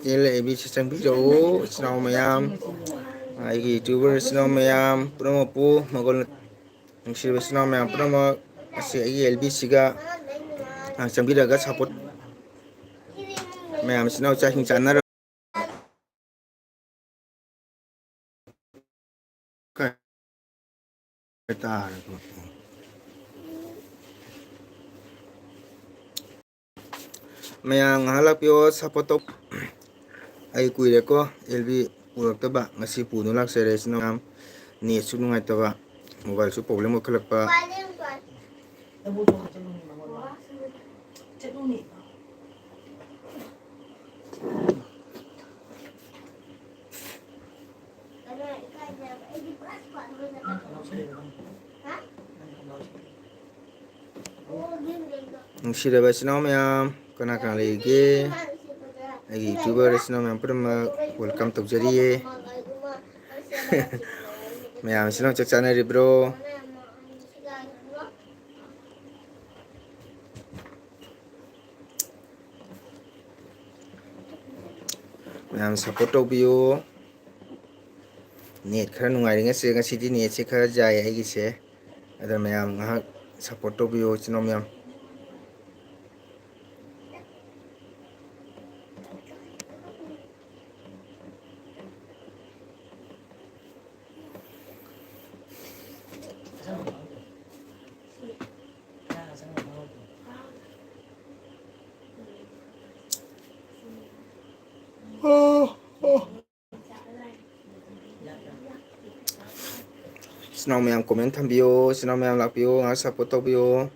LAB changbijo ichinaw mayam aigi youtuber ichinaw mayam punamakpu magol nungsiriba ichinaw mayam punamak asi aigi LB siga changbiraga support mayam ichinaw chahing chanara mayam halapyo support ai kuireko LB puraktaba ngasi puno laksare ichinaw net su nungaitaba mobile su problem okhalakpa nungsiraba ichinaw mayam kana kana leige aigi youtuber ichinaw mayam punamak welcome tawjariye mayam ichinaw chak chanaribro mayam support tawbiyo net khara nungairengase ngasidi net se khara jai aigise ada mayam ngahak support tawbiyo ichinaw mayam ichinaw mayam comment thambiyo ichinaw mayam lakpiyo ngahak support tawbiyo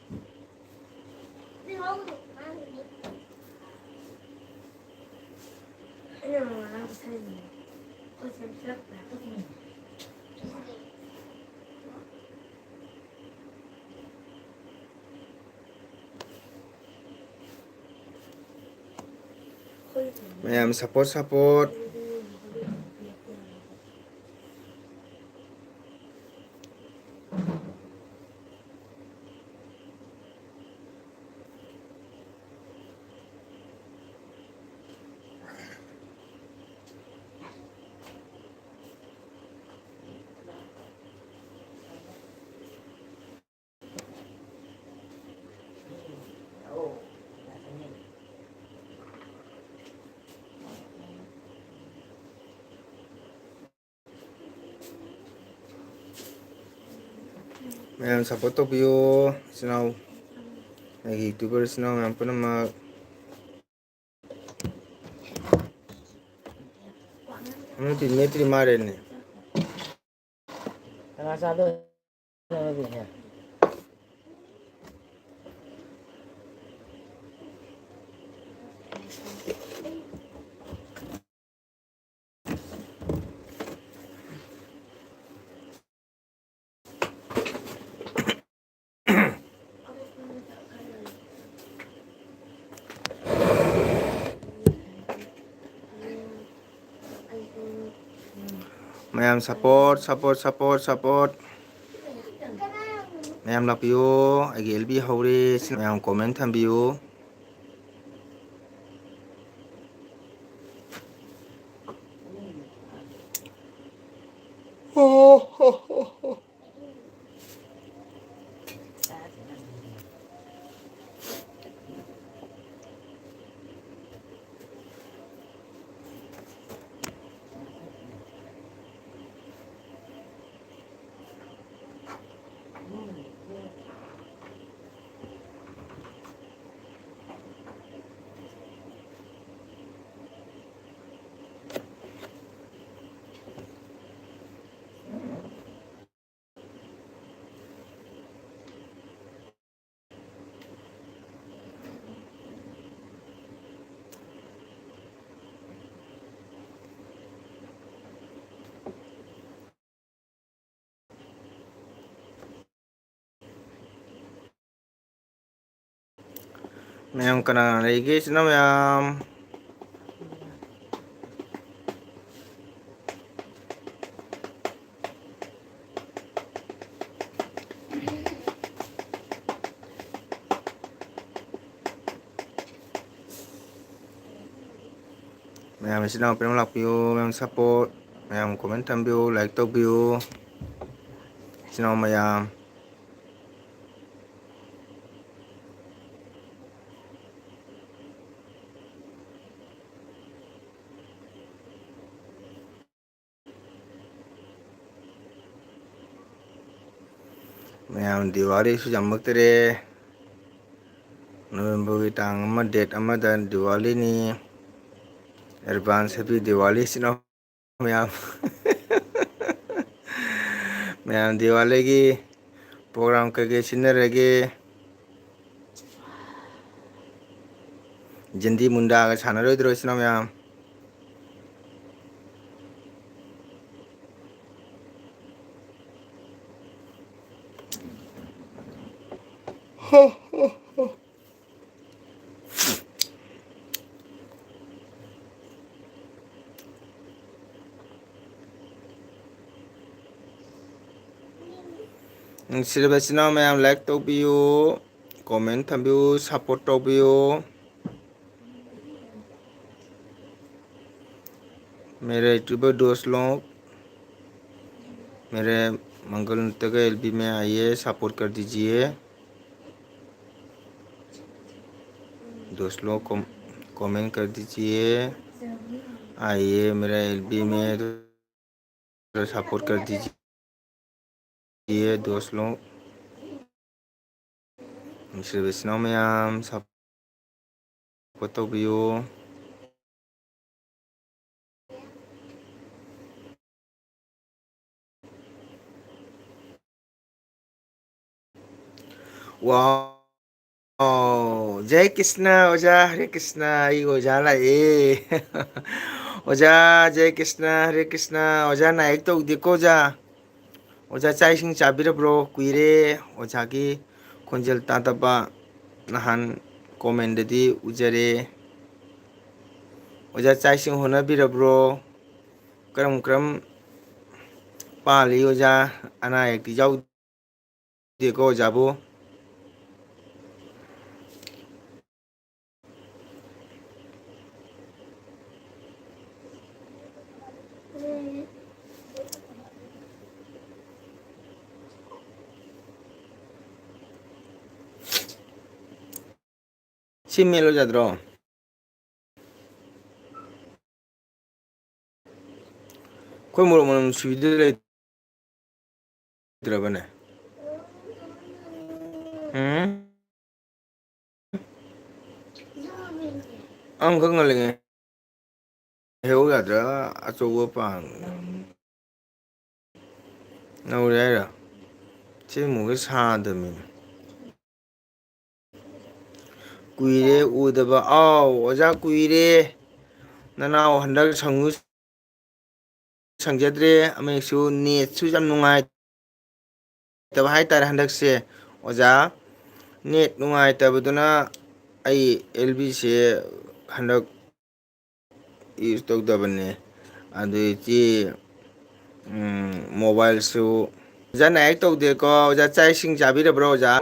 mayam support mayam support tawbiyo ichinaw aigi youtuber ichinaw mayam punamak netri marene mayam support mayam lakpiyo aigi LB hore mayam comment thambiyo mayam kana leige ichinaw mayam ꯃꯌꯥꯝ ꯏꯆꯤꯟ ꯏꯅꯥꯎ ꯄꯦꯔꯪ ꯂꯥꯛꯄꯤꯌꯨ, ꯃꯌꯥꯝ support, ꯃꯌꯥꯝ comment ꯊꯝꯕꯤꯌꯨ, like ꯇꯧꯕꯤꯌꯨ, ꯏꯆꯤꯟ ꯏꯅꯥꯎ ꯃꯌꯥꯝ. ꯃꯌꯥꯝ ꯗꯤꯋꯥꯂꯤꯁꯨ ꯌꯥꯝꯃꯛꯇꯔꯦ. ꯅꯣꯕꯦꯝꯕꯔꯒꯤ ꯇꯥꯡ 1 ꯗꯦꯠ 1ꯗ ꯗꯤꯋꯥꯂꯤꯅꯤ. ꯑꯦꯗꯚꯥꯟꯁ ꯍꯦꯄꯤ ꯗꯤꯋꯥꯂꯤ ꯏꯆꯤꯟ ꯏꯅꯥꯎ ꯃꯌꯥꯝ. ꯃꯌꯥꯝ ꯗꯤꯋꯥꯂꯤꯒꯤ ꯄ꯭ꯔꯣꯒ꯭ꯔꯥꯝ ꯀꯩꯀꯩ ꯁꯤꯟꯅꯔꯒꯦ? ꯖꯤꯟꯗꯤ ꯃꯨꯟꯗꯥꯒ ꯁꯥꯟꯅꯔꯣꯏꯗ꯭ꯔꯣ ꯏꯆꯤꯟ ꯏꯅꯥꯎ ꯃꯌꯥꯝ? ꯅꯨꯡꯁꯤꯔꯕ ꯏꯆꯤꯟ ꯏꯅꯥꯎ ꯃꯌꯥꯝ, ꯂꯥꯏꯛ ꯇꯧꯕꯤꯌꯨ, कमेंट थम्बियु, सपोर्ट तौबियु. मेरे यूट्यूबर दोस्त लोग मेरे मंगल नृत्य के एलबी में आइए, सपोर्ट कर दीजिए. दोस्त लोग कमेंट कर दीजिए, आइए मेरा एलबी में तो सपोर्ट कर दीजिए दोस्त लोग. सर्विसनाव में आम सपोर्ट तौबियु. वाह, जय कृष्ण ओजा, हरे कृष्ण. आई ओजा लाए. ओजा जय कृष्ण हरे कृष्ण. ओजा नायक तो देखो ओजा. ओजा चाय सिंह चाबिरब्रो कुइरे. ओजा की खोंजल तादबा नहान कमेंटदी उजरे. ओजा चाय सिंह होनबिरब्रो. करम करम पाली ओजा. अना एक जाऊ देखो ओजाबो. सिमेलो जाद्रो. कोई मोर मन सुविधे लेद्रबने. ang kangaling हेउ याद्रा अचौबा पान नौरे आइरा चे मुगे सादमी कुइरे उदबा आओ ओजा कुइरे ननाव हंडक संगु संजद्रे अमेसु नेटसु जाम नुंगाइ तब हाइतार हंडक से ओजा नेट नुंगाइ तबदुना आई एलबी से हंडक यूज तौदबने अदुची मोबाइल सु ओजा नायक तौदेको. ओजा चाय सिंह चाबिरब्रो ओजा.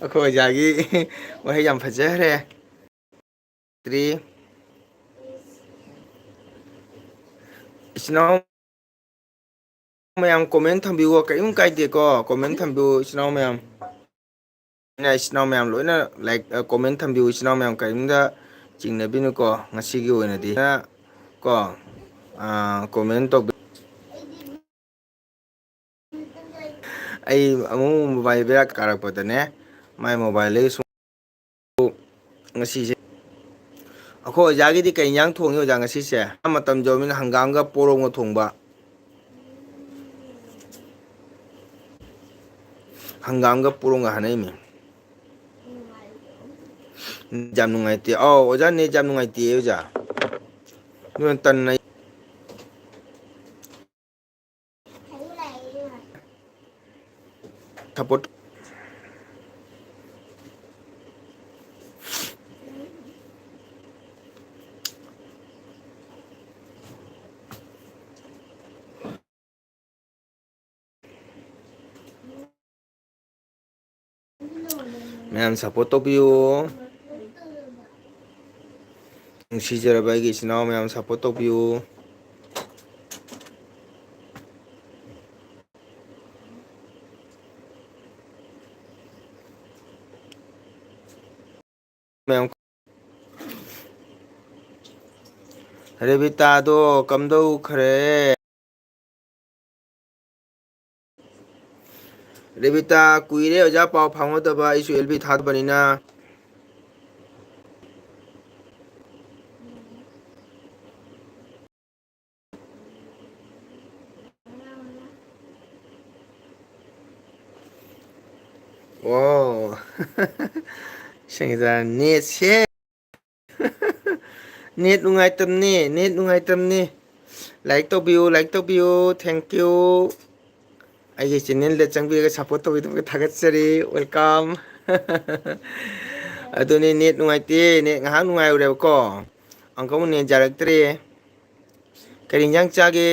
अखो ओजागी वही याम फजहरे. त्रि इचनाव मयाम comment थम्बियो Qayyum काइदेको. Comment थम्बियो इचनाव मयाम. इचनाव मयाम लोइना like comment थम्बियो इचनाव मयाम कयुमदा चिंगनबिनुको ngasiगी ओइनादि को कमेंट तो आई अमु मोबाइल बेरा कारकपदने माय मोबाइल ले सु ngasiसे अखो ओजागिदी कई इंजांग थोंगी ओजा ngasiसे मतम जोमिन हंगामगा पोरोंगा थोंबा. हंगामगा पोरोंगा हनैमी जाम नुंगाइते. आओ ओजा ने जाम नुंगाइते ओजा. नुन तन्नै सपोर्ट मैम सपोर्ट तौबियो. ꯅꯨꯡꯁꯤꯖꯔꯕ ꯑꯩꯒꯤ ꯏꯆꯤꯟ ꯏꯅꯥꯎ ꯃꯌꯥꯝ ꯁꯞꯄꯣꯔꯠ ꯇꯧꯕꯤꯌꯨ. ꯃꯌꯥꯝ ꯔꯦꯕꯤꯇꯥꯗꯣ ꯀꯝꯗꯧꯈ꯭ꯔꯦ? ꯔꯦꯕꯤꯇꯥ ꯀꯨꯏꯔꯦ ꯑꯣꯖꯥ ꯄꯥꯎ ꯐꯥꯎꯅꯗꯕ, ꯑꯩꯁꯨ ꯑꯦꯜꯕꯤ ꯊꯥꯗꯕꯅꯤꯅ. ꯑꯣ ꯁꯦꯡꯖꯥ ꯅꯦꯠꯁꯦ ꯅꯦꯠ ꯅꯨꯡꯉꯥꯏꯇꯕꯅꯤ, ꯅꯦꯠ ꯅꯨꯡꯉꯥꯏꯇꯕꯅꯤ. ꯂꯥꯏꯛ ꯇꯧꯕꯤꯌꯨ, ꯂꯥꯏꯛ ꯇꯧꯕꯤꯌꯨ, ꯊꯦꯡꯀ꯭ꯌꯨ. ꯑꯩꯒꯤ ꯆꯦꯟꯅꯦꯜꯗ ꯆꯪꯕꯤꯔꯒ ꯁꯞꯄꯣꯔꯠ ꯇꯧꯕꯤꯗꯃꯛꯇ ꯊꯥꯒꯠꯆꯔꯤ. ꯋꯦꯜꯀꯝ. ꯑꯗꯨꯅꯤ ꯅꯦꯠ ꯅꯨꯡꯉꯥꯏꯇꯦ, ꯅꯦꯠ ꯉꯥꯏꯍꯥꯛ ꯅꯨꯡꯉꯥꯏꯔꯨꯔꯦꯕꯀꯣ, ꯑꯃꯨꯛꯀ ꯑꯃꯨꯛ ꯅꯦꯠ ꯌꯥꯔꯛꯇ꯭ꯔꯦ. ꯀꯔꯤ ꯏꯟꯖꯥꯡ ꯆꯥꯒꯦ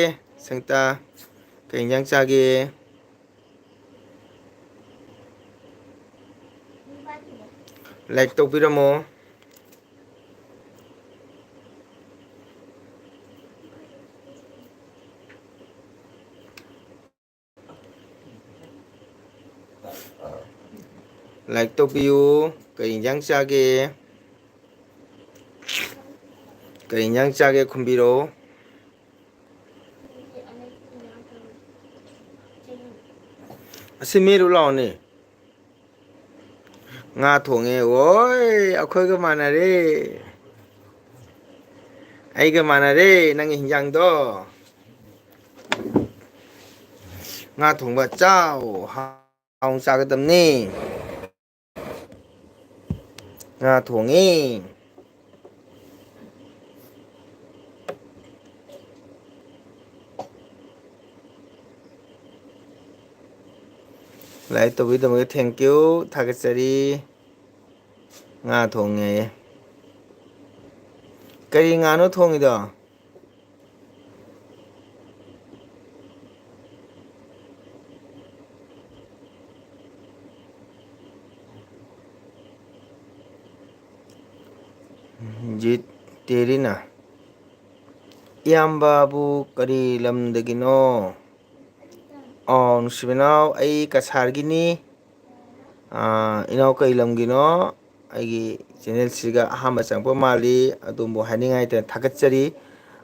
ꯁꯪꯒꯤꯇꯥ? ꯀꯔꯤ ꯏꯟꯖꯥꯡ ꯆꯥꯒꯦ? ꯂꯥꯏꯛ ꯇꯧꯕꯤꯔꯝꯃꯣ. ꯂꯥꯏꯛ ꯇꯧꯕꯤꯌꯨ. ꯀꯔꯤ ꯏꯟꯖꯥꯡ ꯆꯥꯒꯦ? ꯀꯔꯤ ꯏꯟꯖꯥꯡ ꯆꯥꯒꯦ ꯈꯨꯝꯕꯤꯔꯛꯑꯣ. ꯑꯁꯤ ꯃꯦꯠꯂꯨ ꯂꯥꯛꯑꯣꯅꯦ. ꯉꯥ ꯊꯣꯡꯉꯦ. ꯑꯣꯏ ꯑꯩꯈꯣꯏꯒ ꯃꯥꯟꯅꯔꯦ. ꯑꯩꯒ ꯃꯥꯟꯅꯔꯦ ꯅꯪꯒꯤ ꯍꯤꯟꯖꯥꯡꯗꯣ. ꯉꯥ ꯊꯣꯡꯕ ꯆꯥꯎ, ꯍꯥꯎꯅ ꯆꯥꯒꯗꯕꯅꯤ. ꯉꯥ ꯊꯣꯡꯉꯦ. ꯂꯥꯏꯛ ꯇꯧꯕꯤꯗꯃꯛꯇ ꯊꯦꯡꯀ꯭ꯌꯨ, ꯊꯥꯒꯠꯆꯔꯤ. ꯉꯥ ꯊꯣꯡꯉꯦꯌꯦ. ꯀꯔꯤ ꯉꯥꯅꯣ ꯊꯣꯡꯉꯤꯗꯣ? ꯖꯤꯠ ꯇꯦꯔꯤꯅ. ꯏꯌꯥꯝꯕꯕꯨ ꯀꯔꯤ ꯂꯝꯗꯒꯤꯅꯣ? ꯅꯨꯡꯁꯤꯕ ꯏꯅꯥꯎ ꯑꯩ ꯀꯁꯥꯔꯒꯤꯅꯤ. ꯏꯅꯥꯎ ꯀꯩ ꯂꯝꯒꯤꯅꯣ? ꯑꯩꯒꯤ ꯆꯦꯟꯅꯦꯜꯁꯤꯒ ꯑꯍꯥꯟꯕ ꯆꯪꯉꯛꯄ ꯃꯥꯜꯂꯤ, ꯑꯗꯣꯝꯕꯨ ꯍꯥꯏꯅꯤꯡꯉꯥꯏ ꯂꯩꯇꯅ ꯊꯥꯒꯠꯆꯔꯤ.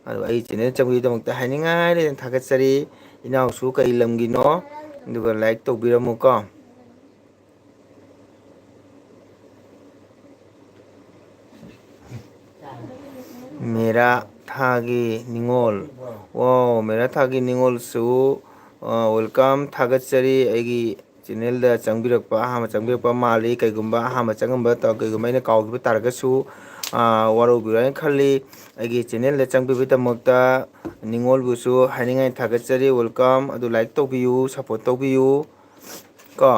ꯑꯗꯣ ꯑꯩ ꯆꯦꯟꯅꯦꯜ ꯆꯪꯕꯒꯤꯗꯃꯛꯇ ꯍꯥꯏꯅꯤꯡꯉꯥꯏ ꯂꯩꯅ ꯊꯥꯒꯠꯆꯔꯤ. ꯏꯅꯥꯎꯁꯨ ꯀꯩ ꯂꯝꯒꯤꯅꯣ? ꯑꯗꯨꯒ ꯂꯥꯏꯛ ꯇꯧꯕꯤꯔꯝꯃꯨꯀꯣ. ꯃꯦꯔꯥ ꯊꯥꯒꯤ ꯅꯤꯡꯉꯣꯜ. ꯋꯥꯎ ꯃꯦꯔꯥ ꯊꯥꯒꯤ ꯅꯤꯡꯉꯣꯜꯁꯨ ꯋꯦꯜꯀꯝ, ꯊꯥꯒꯠꯆꯔꯤ. ꯑꯩꯒꯤ ꯆꯦꯟꯅꯦꯜꯗ ꯆꯪꯕꯤꯔꯛꯄ, ꯑꯍꯥꯟꯕ ꯆꯪꯕꯤꯔꯛꯄ ꯃꯥꯜꯂꯤ. ꯀꯩꯒꯨꯝꯕ ꯑꯍꯥꯟꯕ ꯆꯪꯉꯝꯕ ꯀꯩꯒꯨꯝꯕ ꯑꯩꯅ ꯀꯥꯎꯈꯤꯕ ꯇꯥꯔꯒꯁꯨ ꯋꯥꯔꯧꯕꯤꯔꯣꯏ ꯍꯥꯏꯅ ꯈꯜꯂꯤ. ꯑꯩꯒꯤ ꯆꯦꯟꯅꯦꯜꯗ ꯆꯪꯕꯤꯕꯒꯤꯗꯃꯛꯇ ꯅꯤꯡꯉꯣꯜꯕꯨꯁꯨ ꯍꯥꯏꯅꯤꯡꯉꯥꯏ ꯊꯥꯒꯠꯆꯔꯤ. ꯋꯦꯜꯀꯝ. ꯑꯗꯨ ꯂꯥꯏꯛ ꯇꯧꯕꯤꯌꯨ, ꯁꯞꯄꯣꯔꯠ ꯇꯧꯕꯤꯌꯨ ꯀꯣ.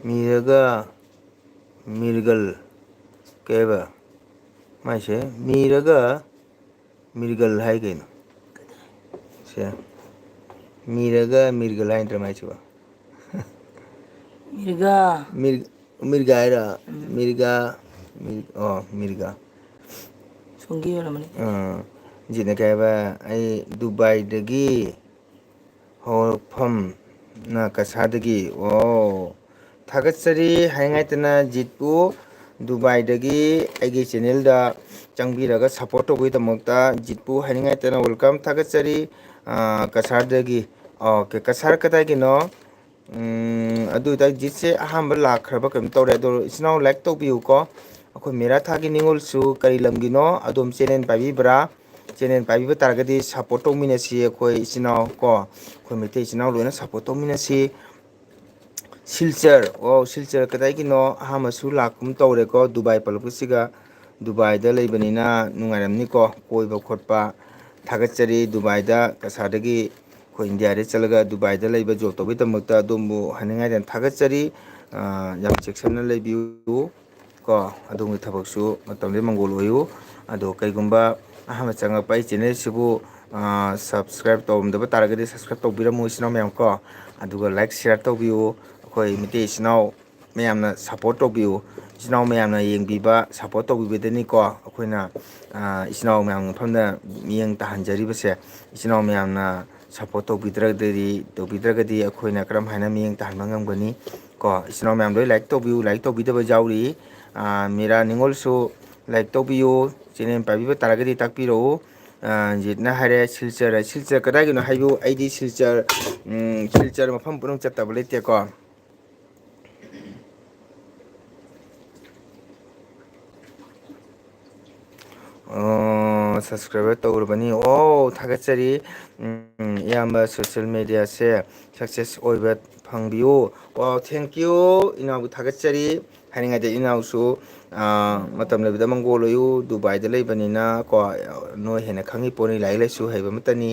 ꯃꯤꯔꯒ ꯃꯤꯔꯒꯜ ꯀꯩꯕ ꯃꯥꯏꯁꯦ? ꯃꯤꯔꯒ ꯃꯤꯔꯒꯜ ꯍꯥꯏ ꯀꯩꯅꯣ ꯁꯦ? ꯃꯤꯔꯒ ꯃꯤꯔꯒꯜ ꯍꯥꯏ ꯅꯠꯇ꯭ꯔ ꯃꯥꯏꯁꯤꯕꯣ? ꯃꯤꯔꯒꯥ ꯍꯥꯏꯔꯣ? ꯃꯤꯔꯒꯥ, ꯃꯤꯔꯒꯥ. ꯁꯣꯝꯒꯤ ꯑꯣꯏꯔꯝꯃꯅꯤ. ꯖꯤꯠꯅ ꯀꯩ ꯍꯥꯏꯕ? ꯑꯩ ꯗꯨꯕꯥꯏꯗꯒꯤ, ꯍꯧꯔꯛꯐꯝꯅ ꯀꯁꯥꯔꯗꯒꯤ. ꯑꯣ ꯊꯥꯒꯠꯆꯔꯤ ꯍꯥꯏꯉꯥꯏꯇꯅ ꯖꯤꯠꯄꯨ ꯗꯨꯕꯥꯏꯗꯒꯤ ꯑꯩꯒꯤ ꯆꯦꯟꯅꯦꯜꯗ ꯆꯪꯕꯤꯔꯒ ꯁꯞꯄꯣꯔꯠ ꯇꯧꯕꯒꯤꯗꯃꯛꯇ ꯖꯤꯠꯄꯨ ꯍꯥꯏꯅꯤꯡꯉꯥꯏꯇꯅ ꯋꯦꯜꯀꯝ, ꯊꯥꯒꯠꯆꯔꯤ. ꯀꯁꯥꯔꯗꯒꯤ. ꯑꯣꯀꯦ, ꯀꯁꯥꯔ ꯀꯗꯥꯏꯒꯤꯅꯣ? ꯑꯗꯨ ꯑꯣꯏꯇꯥꯔꯗꯤ ꯖꯤꯠꯁꯦ ꯑꯍꯥꯟꯕ ꯂꯥꯛꯈ꯭ꯔꯕ ꯀꯩꯅꯣ ꯇꯧꯔꯦ. ꯑꯗꯣ ꯏꯆꯤꯟ ꯏꯅꯥꯎ ꯂꯥꯏꯛ ꯇꯧꯕꯤꯌꯨꯀꯣ. ꯑꯩꯈꯣꯏ ꯃꯦꯔꯥ ꯊꯥꯒꯤ ꯅꯤꯡꯉꯣꯜꯁꯨ ꯀꯔꯤ ꯂꯝꯒꯤꯅꯣ? ꯑꯗꯣꯝ ꯆꯦꯟꯅꯦꯜ ꯄꯥꯏꯕꯤꯕ꯭ꯔꯥ? ꯆꯦꯟꯅꯦꯜ ꯄꯥꯏꯕꯤꯕ ꯇꯥꯔꯒꯗꯤ ꯁꯞꯄꯣꯔꯠ ꯇꯧꯃꯤꯟꯅꯁꯤ ꯑꯩꯈꯣꯏ ꯏꯆꯤꯟ ꯏꯅꯥꯎ ꯀꯣ. ꯑꯩꯈꯣꯏ ꯃꯩꯇꯩ ꯏꯆꯤꯟ ꯏꯅꯥꯎ ꯂꯣꯏꯅ ꯁꯞꯄꯣꯔꯠ ꯇꯧꯃꯤꯟꯅꯁꯤ. ꯁꯤꯜꯆꯔ. ꯁꯤꯜꯆꯔ ꯀꯗꯥꯏꯒꯤꯅꯣ? ꯑꯍꯥꯟꯕꯁꯨ ꯂꯥꯛꯀꯨꯝ ꯇꯧꯔꯦꯀꯣ ꯗꯨꯕꯥꯏ ꯄꯜꯂꯛꯄꯁꯤꯒ. ꯗꯨꯕꯥꯏꯗ ꯂꯩꯕꯅꯤꯅ ꯅꯨꯡꯉꯥꯏꯔꯝꯅꯤꯀꯣ ꯀꯣꯏꯕ ꯈꯣꯠꯄ. ꯊꯥꯒꯠꯆꯔꯤ. ꯗꯨꯕꯥꯏꯗ ꯀꯁꯥꯔꯗꯒꯤ ꯑꯩꯈꯣꯏ ꯏꯟꯗꯤꯌꯥꯗ ꯆꯠꯂꯒ ꯗꯨꯕꯥꯏꯗ ꯂꯩꯕ ꯖꯣꯕ ꯇꯧꯕꯒꯤꯗꯃꯛꯇ ꯑꯗꯣꯝꯕꯨ ꯍꯥꯏꯅꯤꯡꯉꯥꯏ ꯂꯩꯅ ꯊꯥꯒꯠꯆꯔꯤ. ꯌꯥꯝ ꯆꯦꯛꯁꯤꯟꯅ ꯂꯩꯕꯤꯌꯨ ꯀꯣ. ꯑꯗꯣꯝꯒꯤ ꯊꯕꯛꯁꯨ ꯃꯇꯝꯗ ꯃꯪꯒꯣꯜ ꯑꯣꯏꯌꯨ. ꯑꯗꯣ ꯀꯩꯒꯨꯝꯕ ꯑꯍꯥꯟꯕ ꯆꯪꯉꯛꯄ ꯑꯩ ꯆꯦꯟꯅꯦꯜꯁꯤꯕꯨ ꯁꯕꯁꯀ꯭ꯔꯥꯏꯞ ꯇꯧꯔꯝꯗꯕ ꯇꯥꯔꯒꯗꯤ ꯁꯕꯁꯀ꯭ꯔꯥꯏꯞ ꯇꯧꯕꯤꯔꯝꯃꯨ ꯏꯆꯤꯟ ꯏꯅꯥꯎ ꯃꯌꯥꯝ ꯀꯣ. ꯑꯗꯨꯒ ꯂꯥꯏꯛ ꯁꯤꯌꯥꯔ ꯇꯧꯕꯤꯌꯨ. ꯑꯩꯈꯣꯏ ꯃꯩꯇꯩ ꯏꯆꯤꯟ ꯏꯅꯥꯎ ꯃꯌꯥꯝꯅ ꯁꯞꯄꯣꯔꯠ ꯇꯧꯕꯤꯌꯨ, ꯏꯆꯤꯜ ꯏꯅꯥꯎ ꯃꯌꯥꯝꯅ ꯌꯦꯡꯕꯤꯕ ꯁꯞꯄꯣꯔꯠ ꯇꯧꯕꯤꯕꯗꯅꯤꯀꯣ ꯑꯩꯈꯣꯏꯅ ꯏꯆꯤꯜ ꯏꯅꯥꯎ ꯃꯌꯥꯝꯒꯤ ꯃꯐꯝꯗ ꯃꯤꯠꯌꯦꯡ ꯇꯥꯍꯟꯖꯔꯤꯕꯁꯦ. ꯏꯆꯤꯜ ꯏꯅꯥꯎ ꯃꯌꯥꯝꯅ ꯁꯞꯄꯣꯔꯠ ꯇꯧꯕꯤꯗ꯭ꯔꯒꯗꯤ ꯑꯩꯈꯣꯏꯅ ꯀꯔꯝ ꯍꯥꯏꯅ ꯃꯤꯠꯌꯦꯡ ꯇꯥꯍꯟꯕ ꯉꯝꯒꯅꯤ ꯀꯣ. ꯏꯆꯤꯜ ꯏꯅꯥꯎ ꯃꯌꯥꯝ ꯂꯣꯏ ꯂꯥꯏꯛ ꯇꯧꯕꯤꯌꯨ, ꯂꯥꯏꯛ ꯇꯧꯕꯤꯗꯕ ꯌꯥꯎꯔꯤ. ꯃꯤꯔꯥ ꯅꯤꯉꯣꯜꯁꯨ ꯂꯥꯏꯛ ꯇꯧꯕꯤꯌꯨ, ꯆꯦꯅꯦꯜ ꯄꯥꯏꯕꯤꯕ ꯇꯥꯔꯒꯗꯤ ꯇꯥꯛꯄꯤꯔꯛꯎ. ꯖꯤꯠꯅ ꯍꯥꯏꯔꯦ ꯁꯤꯜꯆꯔ, ꯁꯤꯜꯆꯔ ꯀꯗꯥꯏꯒꯤꯅꯣ ꯍꯥꯏꯕꯤꯌꯨ. ꯑꯩꯗꯤ ꯁꯤꯜꯆꯔ ꯃꯐꯝ ꯄꯨꯝꯅꯃꯛ ꯆꯠꯇꯕ ꯂꯩꯇꯦꯀꯣ. ꯁꯕꯁꯀ꯭ꯔꯥꯏꯕꯔ ꯇꯧꯔꯕꯅꯤ. ꯑꯣ ꯊꯥꯒꯠꯆꯔꯤ. ꯏꯌꯥꯝꯕ ꯁꯣꯁꯤꯌꯦꯜ ꯃꯦꯗꯤꯌꯥꯁꯦ ꯁꯛꯁꯦꯁ ꯑꯣꯏꯕ ꯐꯪꯕꯤꯌꯨ. ꯋꯥꯎ ꯊꯦꯡꯀ꯭ꯌꯨ ꯏꯅꯥꯎꯕꯨ ꯊꯥꯒꯠꯆꯔꯤ. ꯍꯥꯏꯅꯤꯡꯉꯥꯏꯗꯤ ꯏꯅꯥꯎꯁꯨ ꯃꯇꯝ ꯂꯩꯕꯗ ꯃꯪꯒꯣꯜ ꯑꯣꯏꯌꯨ. ꯗꯨꯕꯥꯏꯗ ꯂꯩꯕꯅꯤꯅ ꯀꯣ ꯅꯣꯏ ꯍꯦꯟꯅ ꯈꯪꯉꯤ ꯄꯣꯠꯅꯤ, ꯂꯥꯏꯔꯤꯛ ꯂꯥꯏꯁꯨ ꯍꯩꯕ ꯑꯃꯇꯅꯤ.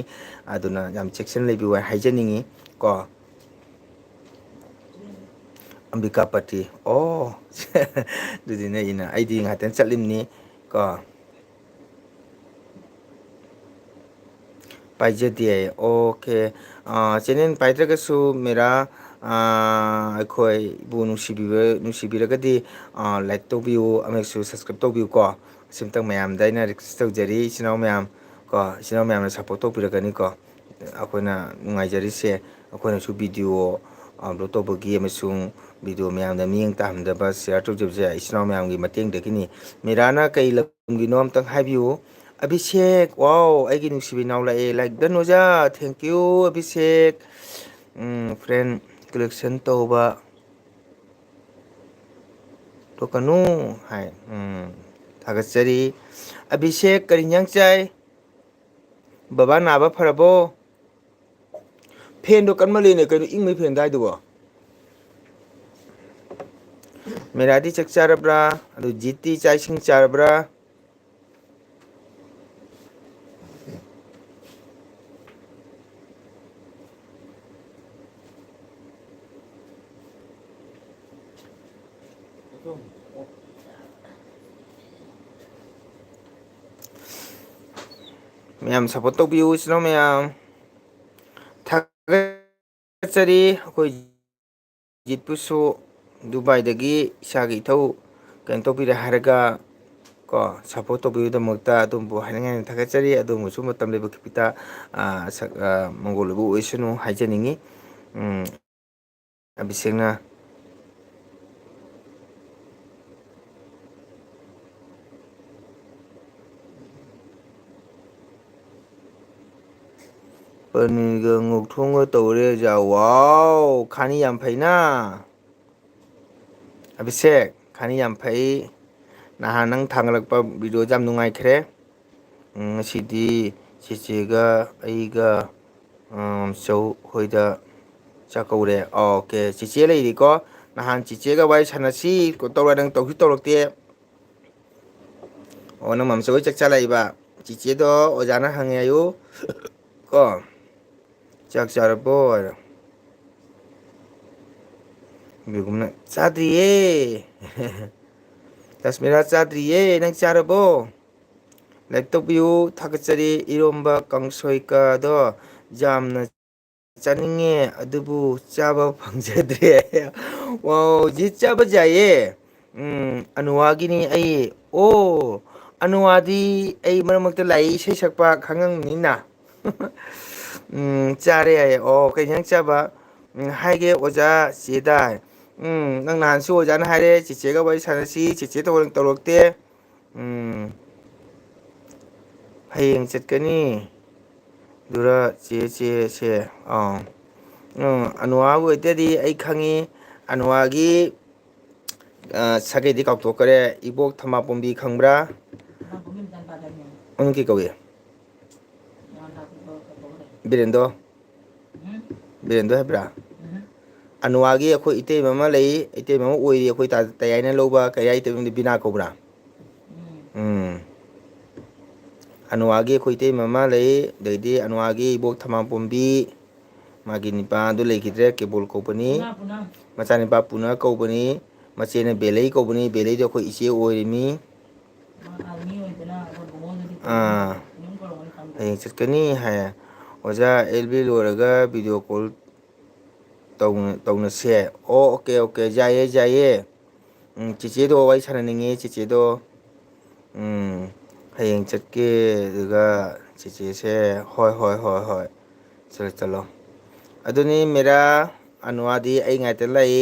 ꯑꯗꯨꯅ ꯌꯥꯝ ꯆꯦꯛꯁꯤꯟꯅ ꯂꯩꯕꯤꯌꯨ ꯍꯥꯏꯖꯅꯤꯡꯉꯤ ꯀꯣ. ꯑꯝꯕꯤꯀꯥꯄꯇꯤ, ꯑꯣ ꯑꯗꯨꯗꯤ ꯅꯛꯏꯅ, ꯑꯩꯗꯤ ꯉꯥꯏꯍꯥꯛꯇꯪ ꯆꯠꯂꯤꯕꯅꯤ ꯀꯣ. ꯄꯥꯏꯖꯗꯦ, ꯑꯣꯀꯦ. ꯆꯦꯅꯦꯜ ꯄꯥꯏꯗ꯭ꯔꯒꯁꯨ ꯃꯦꯔꯥ ꯑꯩꯈꯣꯏꯕꯨ ꯅꯨꯡꯁꯤꯕꯤꯔꯒꯗꯤ ꯂꯥꯏꯛ ꯇꯧꯕꯤꯌꯨ ꯑꯃꯁꯨꯡ ꯁꯕꯁꯀ꯭ꯔꯥꯏꯞ ꯇꯧꯕꯤꯌꯨ ꯀꯣ. ꯑꯁꯤꯃꯇꯪ ꯃꯌꯥꯝꯗ ꯑꯩꯅ ꯔꯤꯀ꯭ꯋꯦꯁ ꯇꯧꯖꯔꯤ. ꯏꯆꯤꯜ ꯏꯅꯥꯎ ꯃꯌꯥꯝ ꯀꯣ, ꯏꯆꯤꯜ ꯏꯅꯥꯎ ꯃꯌꯥꯝꯅ ꯁꯞꯄꯣꯔꯠ ꯇꯧꯕꯤꯔꯛꯀꯅꯤꯀꯣ. ꯑꯩꯈꯣꯏꯅ ꯅꯨꯡꯉꯥꯏꯖꯔꯤꯁꯦ ꯑꯩꯈꯣꯏꯅꯁꯨ ꯚꯤꯗꯤꯑꯣ ꯑꯞꯂꯣꯗ ꯇꯧꯕꯒꯤ ꯑꯃꯁꯨꯡ ꯚꯤꯗꯤꯑꯣ ꯃꯌꯥꯝꯗ ꯃꯤꯠꯌꯦꯡ ꯇꯥꯍꯟꯗꯕ ꯁꯤꯌꯥꯔ ꯇꯧꯖꯕꯁꯦ ꯏꯆꯤꯜ ꯏꯅꯥꯎ ꯃꯌꯥꯝꯒꯤ ꯃꯇꯦꯡꯗꯒꯤꯅꯤ. ꯃꯤꯔꯥꯅ ꯀꯩ ꯂꯝꯒꯤꯅꯣ ꯑꯝꯇꯪ ꯍꯥꯏꯕꯤꯌꯨ. ꯑꯕꯤꯁꯦꯛ, ꯋꯥꯎ ꯑꯩꯒꯤ ꯅꯨꯡꯁꯤꯕ ꯏꯅꯥꯎ ꯂꯥꯛꯑꯦ. ꯂꯥꯏꯛ ꯗꯟ ꯑꯣꯖꯥ, ꯊꯦꯡꯀ꯭ꯌꯨ ꯑꯕꯤꯁꯦꯛ. ꯐ꯭ꯔꯦꯟ ꯀꯂꯦꯛꯁꯟ ꯇꯧꯕ ꯇꯣꯀꯅꯨ ꯍꯥꯏ. ꯊꯥꯒꯠꯆꯔꯤ. ꯑꯕꯤꯁꯦꯛ ꯀꯔꯤ ꯏꯟꯖꯥꯡ ꯆꯥꯏ? ꯕꯕꯥ ꯅꯥꯕ ꯐꯔꯕꯣ? ꯐꯦꯟꯗꯣ ꯀꯟꯃꯜꯂꯦꯅꯦ, ꯀꯩꯅꯣ ꯏꯪꯕꯩ ꯐꯦꯟ ꯊꯥꯏꯗꯨꯕꯣ. ꯃꯦꯔꯥꯗꯤ ꯆꯥꯛ ꯆꯥꯔꯕ꯭ꯔꯥ? ꯑꯗꯨ ꯖꯤꯠꯇꯤ ꯆꯥꯛ ꯏꯁꯤꯡ ꯆꯥꯔꯕ꯭ꯔꯥ? ꯃꯌꯥꯝ ꯁꯞꯄꯣꯔꯠ ꯇꯧꯕꯤꯌꯨ ꯏꯆꯤꯜ ꯏꯅꯥꯎ ꯃꯌꯥꯝ. ꯊꯥꯒꯠꯆꯔꯤ. ꯑꯩꯈꯣꯏ ꯖꯤꯠꯄꯨꯁꯨ ꯗꯨꯕꯥꯏꯗꯒꯤ ꯏꯁꯥꯒꯤ ꯏꯊꯧ ꯀꯩꯅꯣ ꯇꯧꯕꯤꯔꯦ ꯍꯥꯏꯔꯒ ꯀꯣ ꯁꯞꯄꯣꯔꯠ ꯇꯧꯕꯤꯕꯒꯤꯗꯃꯛꯇ ꯑꯗꯣꯝꯕꯨ ꯍꯥꯏꯅꯤꯡꯉꯥꯏ ꯊꯥꯒꯠꯆꯔꯤ. ꯑꯗꯣꯝꯕꯨꯁꯨ ꯃꯇꯝ ꯂꯩꯕ ꯈꯤꯇ ꯃꯪꯒꯣꯜ ꯑꯣꯏꯕ ꯑꯣꯏꯁꯅꯨ ꯍꯥꯏꯖꯅꯤꯡꯉꯤ. ꯑꯕꯤꯁꯦꯛꯅ ꯄꯅꯤꯔꯒ ꯉꯧꯊꯣꯡꯒ ꯇꯧꯔꯦ ꯑꯣꯖꯥ. ꯋꯥꯎ ꯈꯥꯅꯤ ꯌꯥꯝ ꯐꯩꯅ ꯑꯕꯤꯁꯦꯛ, ꯈꯥꯅꯤ ꯌꯥꯝ ꯐꯩ. ꯅꯍꯥꯟ ꯅꯪ ꯊꯥꯒꯠꯂꯛꯄ ꯚꯤꯗꯤꯑꯣꯁꯦ ꯌꯥꯝ ꯅꯨꯡꯉꯥꯏꯈ꯭ꯔꯦ. ꯉꯁꯤꯗꯤ ꯆꯦꯆꯦꯒ ꯑꯩꯒ ꯃꯝꯆꯧ ꯍꯣꯏꯗ ꯆꯥꯛꯀꯧꯔꯦ. ꯑꯣꯀꯦ, ꯆꯦꯆꯦ ꯂꯩꯔꯤꯀꯣ. ꯅꯍꯥꯟ ꯆꯦꯆꯦꯒ ꯋꯥꯔꯤ ꯁꯥꯟꯅꯁꯤ ꯇꯧꯔ ꯅꯪ ꯇꯧꯁꯨ ꯇꯧꯔꯛꯇꯦ. ꯑꯣ ꯅꯪ ꯃꯝꯆꯧ ꯍꯣꯏ ꯆꯥꯛ ꯆꯥ ꯂꯥꯛꯏꯕ. ꯆꯦꯆꯦꯗꯣ ꯑꯣꯖꯥꯅ ꯍꯪꯉꯦ ꯍꯥꯏꯌꯨ ꯀꯣ. ꯆꯥꯛ ꯆꯥꯔꯕꯣ ꯍꯥꯏꯔ. ꯕꯤꯒꯨꯝꯅ ꯆꯥꯗ꯭ꯔꯤꯌꯦ. ꯀꯁꯃꯤꯔꯥ ꯆꯥꯗ꯭ꯔꯤꯌꯦ, ꯅꯪ ꯆꯥꯔꯕꯣ? ꯂꯥꯏꯛ ꯇꯧꯕꯤꯌꯨ. ꯊꯥꯒꯠꯆꯔꯤ. ꯏꯔꯣꯝꯕ ꯀꯥꯡꯁꯣꯏꯀꯗꯣ ꯌꯥꯝꯅ ꯆꯥꯅꯤꯡꯉꯦ ꯑꯗꯨꯕꯨ ꯆꯥꯕ ꯐꯪꯖꯗ꯭ꯔꯦ. ꯋꯥꯎ ꯖꯤꯠ ꯆꯥꯕ ꯌꯥꯏꯌꯦ. ꯑꯅꯨꯋꯥꯒꯤꯅꯤ ꯑꯩ. ꯑꯣ ꯑꯅꯨꯋꯥꯗꯤ ꯑꯩ ꯃꯔꯛ ꯃꯔꯛꯇ ꯂꯥꯛꯏ, ꯏꯁꯩ ꯁꯛꯄ ꯈꯪꯉꯝꯅꯤꯅ. ꯆꯥꯔꯦ ꯍꯥꯏꯌꯦ. ꯑꯣ ꯀꯩ ꯏꯟꯖꯥꯡ ꯆꯥꯕ? ꯍꯥꯏꯒꯦ ꯑꯣꯖꯥ ꯆꯦꯗ. ꯅꯪ ꯅꯍꯥꯟꯁꯨ ꯑꯣꯖꯥꯅ ꯍꯥꯏꯔꯦ ꯆꯦꯆꯦꯒ ꯋꯥꯔꯤ ꯁꯥꯟꯅꯁꯤ, ꯆꯦꯆꯦ ꯇꯧꯔꯛꯇꯦ. ꯍꯌꯦꯡ ꯆꯠꯀꯅꯤ ꯑꯗꯨꯔ ꯆꯦꯁꯦ. ꯑꯅꯨꯋꯥꯕꯨ ꯑꯣꯏꯇꯥꯔꯗꯤ ꯑꯩ ꯈꯪꯉꯤ. ꯑꯅꯨꯋꯥꯒꯤ ꯁꯥꯒꯩꯗꯤ ꯀꯥꯎꯊꯣꯛꯈ꯭ꯔꯦ. ꯏꯕꯣꯛ ꯊꯃꯥꯄꯣꯝꯕꯤ ꯈꯪꯕ꯭ꯔꯥ? ꯃꯃꯤꯡ ꯀꯩ ꯀꯧꯏ? ꯕꯤꯔꯦꯟꯗꯣ. ꯕꯤꯔꯦꯟꯗꯣ ꯍꯥꯏꯕ꯭ꯔꯥ? ꯑꯅꯨꯋꯥꯒꯤ ꯑꯩꯈꯣꯏ ꯏꯇꯩꯃ ꯑꯃ ꯂꯩ, ꯏꯇꯩꯃ ꯑꯃ ꯑꯣꯏꯔꯤ ꯑꯩꯈꯣꯏ ꯇꯌꯥꯏꯅ ꯂꯧꯕ. ꯀꯌꯥ ꯏꯇꯩꯃꯗꯤ ꯕꯤꯅꯥ ꯀꯧꯕ꯭ꯔꯥ? ꯑꯅꯨꯋꯥꯒꯤ ꯑꯩꯈꯣꯏ ꯏꯇꯩꯃ ꯑꯃ ꯂꯩ. ꯑꯗꯩꯗꯤ ꯑꯅꯨꯋꯥꯒꯤ ꯏꯕꯣꯛ ꯊꯃꯥꯄꯣꯝꯕꯤ, ꯃꯥꯒꯤ ꯅꯤꯄꯥꯗꯨ ꯂꯩꯈꯤꯗ꯭ꯔꯦ, ꯀꯦꯕꯣꯜ ꯀꯧꯕꯅꯤ. ꯃꯆꯥꯅꯤꯄꯥ ꯄꯨꯅ ꯀꯧꯕꯅꯤ. ꯃꯆꯦꯅ ꯕꯦꯂꯩ ꯀꯧꯕꯅꯤ. ꯕꯦꯂꯩꯗꯣ ꯑꯩꯈꯣꯏ ꯏꯆꯦ ꯑꯣꯏꯔꯤꯃꯤ. ꯍꯌꯦꯡ ꯆꯠꯀꯅꯤ ꯍꯥꯏ. ꯑꯣꯖꯥ ꯑꯦꯜ ꯕꯤ ꯂꯣꯏꯔꯒ ꯚꯤꯗꯤꯑꯣ ꯀꯣꯜ ꯇꯧꯅꯁꯦ ꯑꯣꯀꯦ ꯑꯣꯀꯦ ꯌꯥꯏꯌꯦ ꯌꯥꯏꯌꯦ ꯆꯤꯆꯦꯗꯣ ꯋꯥꯔꯤ ꯁꯥꯟꯅꯅꯤꯡꯉꯦ ꯆꯤꯆꯦꯗꯣ ꯍꯌꯦꯡ ꯆꯠꯀꯦ ꯑꯗꯨꯒ ꯆꯤꯆꯦꯁꯦ ꯍꯣꯏ ꯍꯣꯏ ꯍꯣꯏ ꯍꯣꯏ ꯆꯠꯂꯣ ꯆꯠꯂꯣ ꯑꯗꯨꯅꯤ ꯃꯦꯔꯥ ꯑꯅꯨꯋꯥꯗꯤ ꯑꯩ ꯉꯥꯏꯇ ꯂꯩ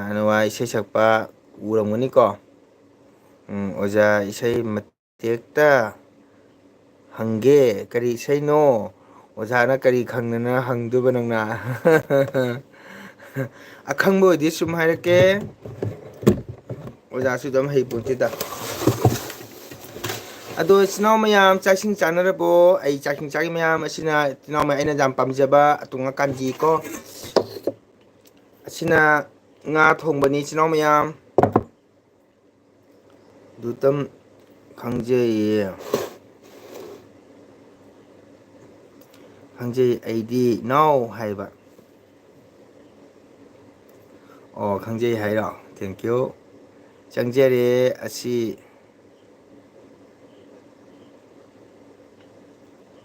ꯑꯅꯨꯋꯥ ꯏꯁꯩ ꯁꯛꯄ ꯎꯔꯝꯒꯅꯤꯀꯣ ꯑꯣꯖꯥ ꯏꯁꯩ ꯃꯇꯦꯛꯇ ꯍꯪꯒꯦ ꯀꯔꯤ ꯏꯁꯩꯅꯣ ꯑꯣꯖꯥꯅ ꯀꯔꯤ ꯈꯪꯗꯅ ꯍꯪꯗꯣꯏꯕ ꯅꯪꯅ ꯑꯈꯪꯕ ꯑꯣꯏꯗꯤ ꯁꯨꯝ ꯍꯥꯏꯔꯛꯀꯦ ꯑꯣꯖꯥꯁꯨ ꯑꯗꯨꯝ ꯍꯩꯄꯣꯠꯇꯦꯗ ꯑꯗꯣ ꯏꯆꯤꯜ ꯏꯅꯥꯎ ꯃꯌꯥꯝ ꯆꯥꯛ ꯏꯁꯤꯡ ꯆꯥꯅꯔꯕꯣ ꯑꯩ ꯆꯥꯛ ꯏꯁꯤꯡ ꯆꯥꯔꯤ ꯃꯌꯥꯝ ꯑꯁꯤꯅ ꯏꯆꯤꯜ ꯏꯅꯥꯎ ꯃꯌꯥꯝ ꯑꯩꯅ ꯌꯥꯝ ꯄꯥꯝꯖꯕ ꯑꯇꯨꯡ ꯑꯀꯥꯟꯖꯤꯀꯣ ꯑꯁꯤꯅ ꯉꯥ ꯊꯣꯡꯕꯅꯤ ꯏꯆꯤꯜ ꯏꯅꯥꯎ ꯃꯌꯥꯝ ꯑꯗꯨꯇꯝ ꯈꯪꯖꯩꯌꯦ ꯈꯪꯖꯩ ꯑꯩꯗꯤ ꯅꯥꯎ ꯍꯥꯏꯕ ꯑꯣ ꯈꯪꯖꯩ ꯍꯥꯏꯔꯣ ꯊꯦꯡꯀ꯭ꯌꯨ ꯆꯪꯖꯔꯦ ꯑꯁꯤ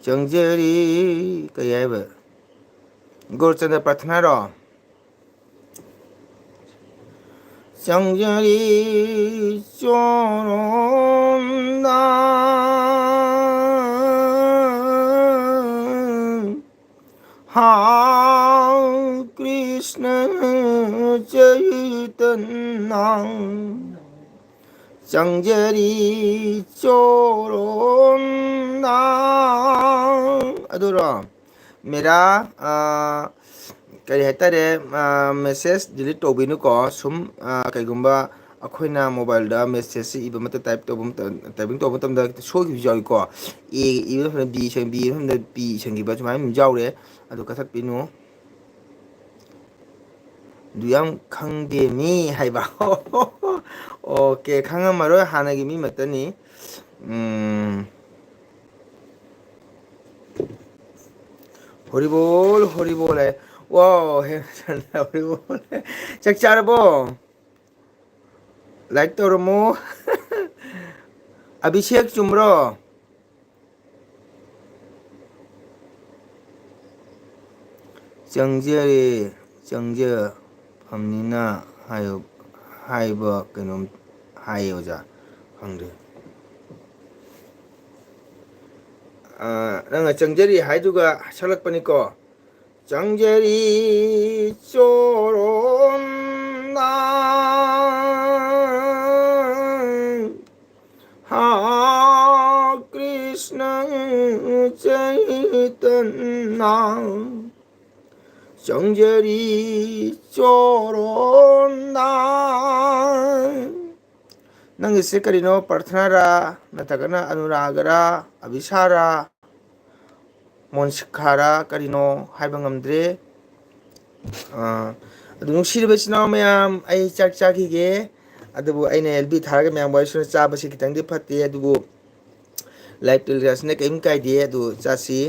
ꯆꯪꯖꯔꯤ ꯀꯩ ꯍꯥꯏꯕ ꯒꯣꯔꯆꯟꯗ꯭ꯔ ꯄ꯭ꯔꯊꯅꯥꯔꯣ ꯆꯪꯖꯔꯤ ꯆꯣꯔꯣꯝꯗꯥ Krishna Chaitanya Changjari Choronda ꯑꯗꯨꯔꯣ ꯃꯦꯔꯥ ꯀꯔꯤ ꯍꯥꯏꯇꯥꯔꯦ ꯃꯦꯁꯦꯖ ꯗꯤꯂꯤꯠ ꯇꯧꯕꯤꯅꯨꯀꯣ ꯁꯨꯝ ꯀꯩꯒꯨꯝꯕ ꯑꯩꯈꯣꯏꯅ ꯃꯣꯕꯥꯏꯜꯗ ꯃꯦꯁꯦꯖꯁꯦꯏꯕ ꯇꯥꯏꯄꯤꯡ ꯇꯧꯕ ꯃꯇꯝꯗ ꯁꯣꯏꯈꯤꯕꯁꯨ ꯌꯥꯎꯏꯀꯣ ꯑꯦ ꯏꯕ ꯃꯇꯝꯗ ꯕꯤ ꯏꯁꯟ ꯕꯤ ꯏꯕ ꯃꯇꯝꯗ ꯄꯤ ꯏꯁꯟꯈꯤꯕ ꯁꯨꯃꯥꯏꯅ ꯑꯗꯨꯝ ꯌꯥꯎꯔꯦ ꯑꯗꯨ ꯀꯛꯊꯠꯄꯤꯅꯨ ꯑꯗꯨ ꯌꯥꯝ ꯈꯪꯗꯦ ꯃꯤ ꯍꯥꯏꯕ ꯑꯣꯀꯦ ꯈꯪꯉꯝꯃꯔꯣꯏ ꯍꯥꯟꯅꯒꯤ ꯃꯤ ꯃꯠꯇꯅꯤ ꯍꯔꯤꯕꯣꯜ ꯍꯔꯤꯕꯣꯜ ꯍꯥꯏ ꯋꯥ ꯍꯔꯤꯕꯣꯜ ꯆꯥꯛ ꯆꯥꯔꯕꯣ ꯂꯥꯏꯛ ꯇꯧꯔꯝꯃꯣ ꯑꯕꯤꯁꯦꯛ ꯆꯨꯝꯕ꯭ꯔꯣ ꯆꯪꯖꯔꯦ ꯆꯪꯖꯐꯝꯅꯤꯅ ꯍꯥꯏꯕ ꯀꯩꯅꯣꯝ ꯍꯥꯏꯌꯦ ꯑꯣꯖꯥ ꯈꯪꯗꯦ ꯅꯪꯅ ꯆꯪꯖꯔꯤ ꯍꯥꯏꯗꯨꯒ ꯁꯛꯂꯛꯄꯅꯤꯀꯣ ꯆꯪꯖꯔꯤ ꯆꯣꯔꯣꯝꯅ Krishna Chaitanya Changjari Choronda ꯅꯪꯒꯤꯁꯦ ꯀꯔꯤꯅꯣ ꯄꯔꯊꯅꯥꯔꯥ ꯅꯠꯇ꯭ꯔꯒꯅ ꯑꯅꯨꯔꯥꯒꯔꯥ ꯑꯕꯤꯁꯥꯔꯥ ꯃꯣꯟꯁꯤꯈꯥꯔꯥ ꯀꯔꯤꯅꯣ ꯍꯥꯏꯕ ꯉꯝꯗ꯭ꯔꯦ ꯑꯗꯨ ꯅꯨꯡꯁꯤꯔꯤꯕ ꯏꯆꯤꯜ ꯏꯅꯥꯎ ꯃꯌꯥꯝ ꯑꯩ ꯆꯥꯛ ꯆꯥꯈꯤꯒꯦ ꯑꯗꯨꯕꯨ ꯑꯩꯅ ꯑꯦꯜꯕꯤ ꯊꯥꯔꯒ ꯃꯌꯥꯝ ꯋꯥꯔꯤ ꯁꯨꯅ ꯆꯥꯕꯁꯤ ꯈꯤꯇꯪꯗꯤ ꯐꯠꯇꯦ ꯑꯗꯨꯕꯨ ꯂꯥꯏꯞ ꯇꯦꯂꯤꯀꯥꯁꯅ ꯀꯔꯤꯝ ꯀꯥꯏꯗꯦ ꯑꯗꯨ ꯆꯥꯁꯤ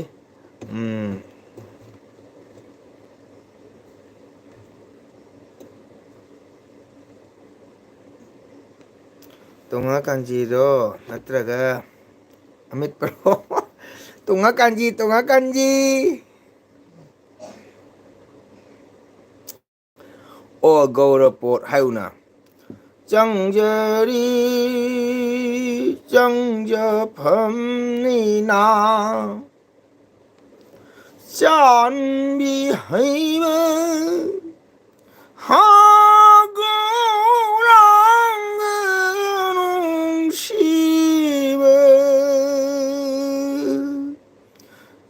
ꯇꯣꯡꯉ ꯀꯥꯟꯖꯤꯔꯣ ꯅꯠꯇ꯭ꯔꯒ ꯑꯃꯤꯠꯄꯔꯣ ꯇꯣꯡꯉ ꯀꯥꯟꯖꯤ ꯑꯣ ꯒꯧꯔ ꯄꯣꯠ ꯍꯥꯏꯌꯨꯅ ꯆꯪꯖꯔꯤ ꯆꯪꯖꯐꯝꯅꯤꯅ ꯆꯥꯟꯕꯤꯍꯩꯕ ꯒꯧꯔꯥꯡꯒ ꯅꯨꯡꯁꯤꯕ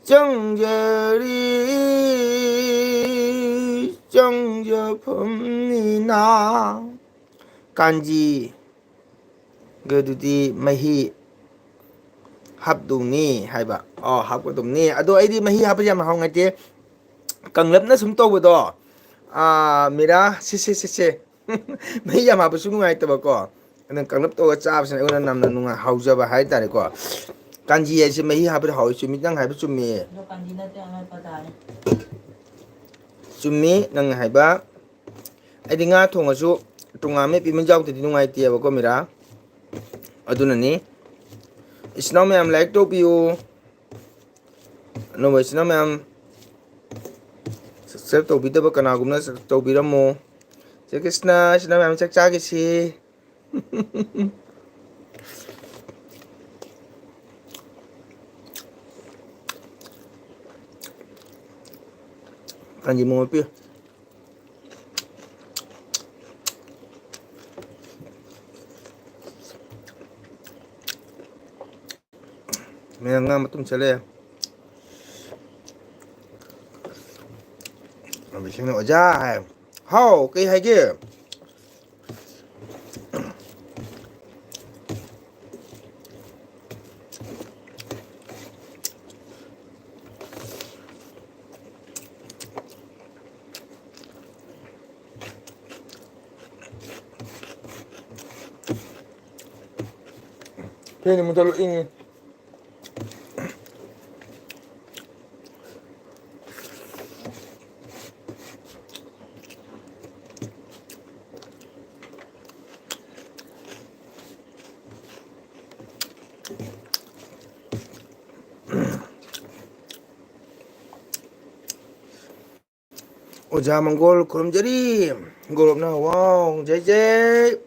ꯆꯪꯖꯔꯤ ꯆꯪꯖꯐꯝꯅꯤꯅ ꯀꯥꯟꯖꯤꯒꯗꯨꯗꯤ ꯃꯍꯤ ꯍꯥꯞꯇꯧꯅꯤ ꯍꯥꯏꯕ ꯍꯥꯞꯀꯗꯧꯅꯤ ꯑꯗꯣ ꯑꯩꯗꯤ ꯃꯍꯤ ꯍꯥꯞꯄꯁꯦ ꯌꯥꯝ ꯍꯥꯎꯅꯇꯦ ꯀꯪꯂꯞꯅ ꯁꯨꯝ ꯇꯧꯕꯗꯣ ꯃꯤꯔꯥ ꯁꯤꯁꯦ ꯃꯍꯤ ꯌꯥꯝ ꯍꯥꯞꯄꯁꯨ ꯅꯨꯡꯉꯥꯏꯇꯕꯀꯣ ꯑꯗꯨꯅ ꯀꯪꯂꯞ ꯇꯧꯔꯒ ꯆꯥꯕꯁꯤꯅ ꯑꯩꯉꯣꯟꯗ ꯅꯝꯅ ꯅꯨꯡꯉꯥꯏ ꯍꯥꯎꯖꯕ ꯍꯥꯏꯇꯥꯔꯦꯀꯣ ꯀꯥꯟꯖꯤ ꯍꯥꯏꯁꯦ ꯃꯍꯤ ꯍꯥꯞꯄꯗ ꯍꯥꯎꯏ ꯆꯨꯝꯃꯤ ꯅꯪ ꯍꯥꯏꯕ ꯆꯨꯝꯃꯤ ꯆꯨꯝꯃꯤ ꯅꯪꯅ ꯍꯥꯏꯕ ꯑꯩꯗꯤ ꯉꯥ ꯊꯣꯡꯉꯁꯨ ꯇꯣꯉꯥꯟ ꯃꯦꯠꯄꯤ ꯃꯟꯖꯥꯎꯇꯗꯤ ꯅꯨꯡꯉꯥꯏꯇꯦꯕꯀꯣ ꯃꯤꯔꯥ ꯑꯗꯨꯅꯅꯤ ꯏꯆꯤꯟ ꯏꯅꯥꯎ ꯃꯌꯥꯝ ꯂꯥꯏꯛ ꯇꯧꯕꯤꯌꯨ ꯑꯅꯧꯕ ꯏꯆꯤꯟ ꯏꯅꯥꯎ ꯃꯌꯥꯝ ꯁꯞꯁꯀ꯭ꯔꯥꯏꯞ ꯇꯧꯕꯤꯗꯕ ꯀꯅꯥꯒꯨꯝꯅ ꯇꯧꯕꯤꯔꯝꯃꯣ ꯆꯦ ꯀ꯭ꯔꯤꯁꯅ ꯁꯤꯅ ꯃꯌꯥꯝ ꯆꯥꯛ ꯆꯥꯒꯤꯁꯤ 간지 뭐 삐. 그냥 나 좀 잘해. 미친놈 어자. 하오 cái hay kia. Thế mình tao in 오자 몽골 구름자리 고롭나 와우 제제